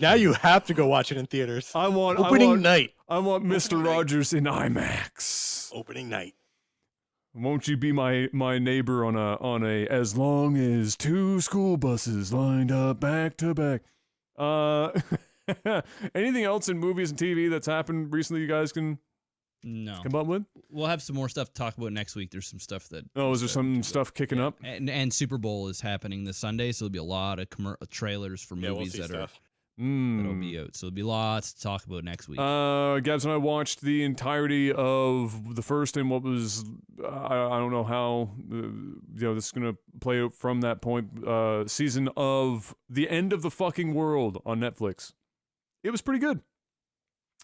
Now you have to go watch it in theaters. Opening night. I want Mr. Opening night. Rogers in IMAX. Opening night. Won't you be my neighbor on a as long as two school buses lined up back to back? Anything else in movies and TV that's happened recently you guys can No. come up with? We'll have some more stuff to talk about next week. There's some stuff that. Oh, is there some stuff kicking up? And Super Bowl is happening this Sunday, so there'll be a lot of trailers for Yeah, we'll movies see stuff. that'll be out. So there'll be lots to talk about next week. Gabs and I watched the entirety of the first and what was I don't know how this is gonna play out from that point. Season of The End of the Fucking World on Netflix. It was pretty good.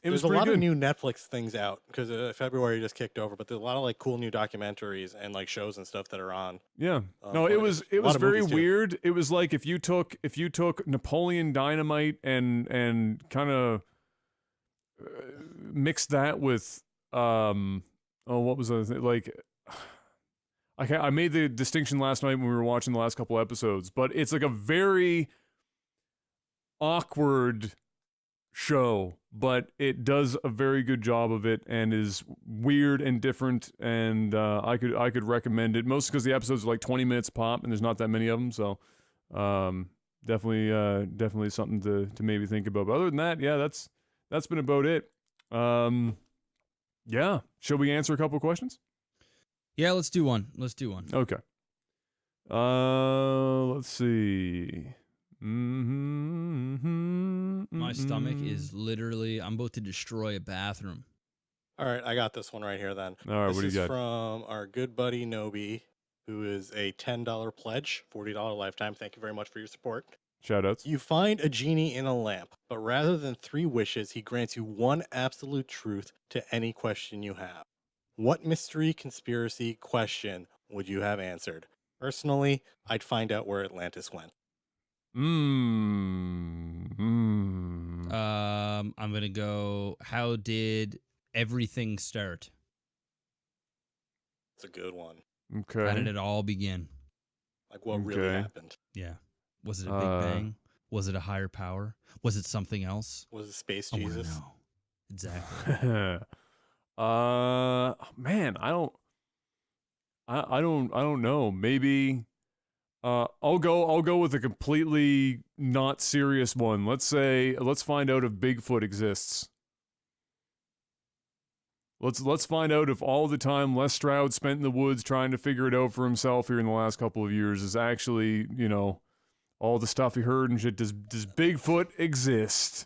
There's a lot of new Netflix things out because February just kicked over, but there's a lot of like cool new documentaries and like shows and stuff that are on. Yeah. No, it was very weird. It was like if you took Napoleon Dynamite and kind of mixed that with what was the like I made the distinction last night when we were watching the last couple episodes, but it's like a very awkward show, but it does a very good job of it and is weird and different, and I could recommend it, mostly because the episodes are like 20 minutes pop and there's not that many of them, so definitely something to maybe think about. But other than that, yeah, that's been about it. Yeah, shall we answer a couple questions? Yeah, let's do one. Okay. Let's see. My stomach is literally, I'm about to destroy a bathroom. All right, I got this one right here then. All right, this what do you got? is from our good buddy Nobi, who is a $10 pledge, $40 lifetime. Thank you very much for your support. Shoutouts. You find a genie in a lamp, but rather than 3 wishes, he grants you one absolute truth to any question you have. What mystery, conspiracy, question would you have answered? Personally, I'd find out where Atlantis went. I'm gonna go. How did everything start? It's a good one. Okay. How did it all begin? Like what really Okay. happened? Yeah. Was it a big bang? Was it a higher power? Was it something else? Was it Space I wanna Jesus? know. Exactly. Man, I don't know. Maybe I'll go with a completely not serious one. Let's find out if Bigfoot exists. Let's find out if all the time Les Stroud spent in the woods trying to figure it out for himself here in the last couple of years is actually, all the stuff he heard and shit. Does Bigfoot exist?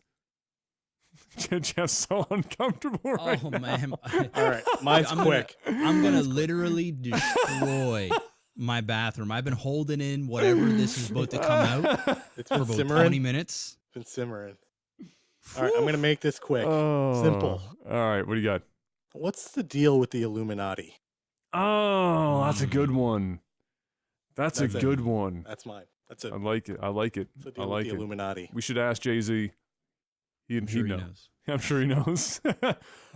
Jeff's so uncomfortable right Oh now. man. All right, mine's quick. I'm gonna literally destroy my bathroom. I've been holding in whatever this is about to come out It's for been about simmering. 20 minutes. It's been simmering. All right, I'm going to make this quick. Oh. Simple. All right, what do you got? What's the deal with the Illuminati? Oh, that's a good one. That's a That's it. good one. That's mine. That's it. I like it. What's the deal I with like the it. Illuminati? We should ask Jay-Z. I'm sure he know. knows. I'm sure he knows. All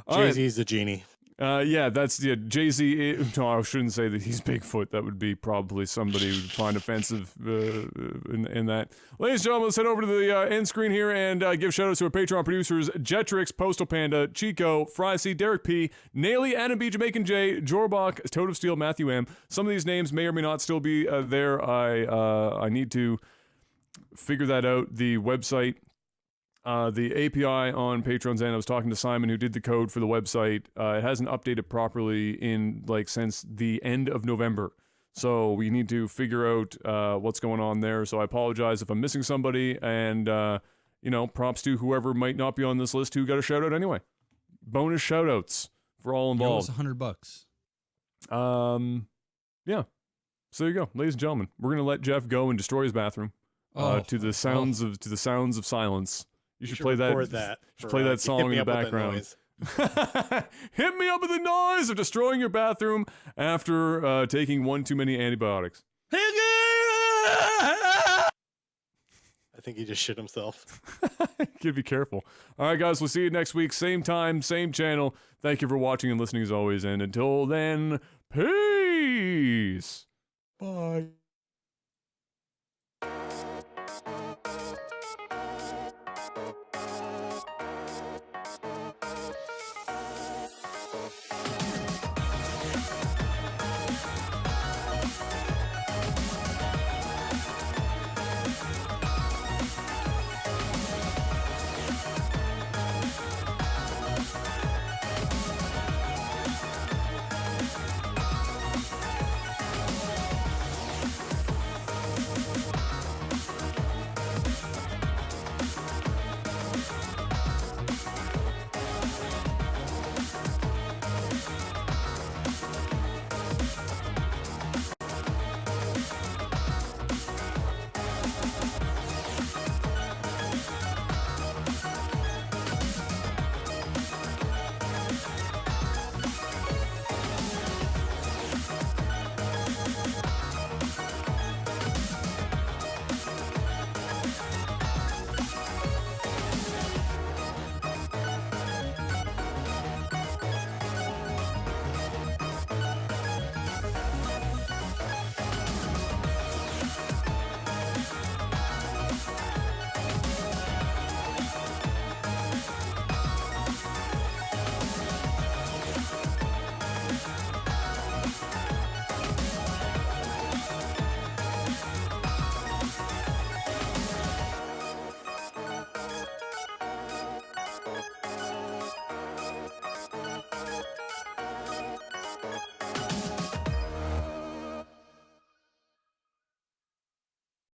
right. Jay-Z's the genie. Yeah, that's Jay-Z. No, I shouldn't say that he's Bigfoot. That would be probably somebody who would find offensive in that. Ladies and gentlemen, let's head over to the end screen here and give shout-outs to our Patreon producers, Jetrix, Postal Panda, Chico, Fry C, Derek P, Naily, Adam B, Jamaican J, Jorbach, Toad of Steel, Matthew M. Some of these names may or may not still be there. I need to figure that out. The website... the API on Patreon's end, I was talking to Simon who did the code for the website. It hasn't updated properly in since the end of November. So we need to figure out what's going on there. So I apologize if I'm missing somebody, and props to whoever might not be on this list who got a shout out anyway. Bonus shout outs for all involved. $100. Yeah. So there you go, ladies and gentlemen. We're gonna let Jeff go and destroy his bathroom to the sounds of silence. You should play that. Play that song in the background. Hit me up with the noise of destroying your bathroom after taking one too many antibiotics. I think he just shit himself. Gotta be careful. All right, guys, we'll see you next week. Same time, same channel. Thank you for watching and listening as always. And until then, peace.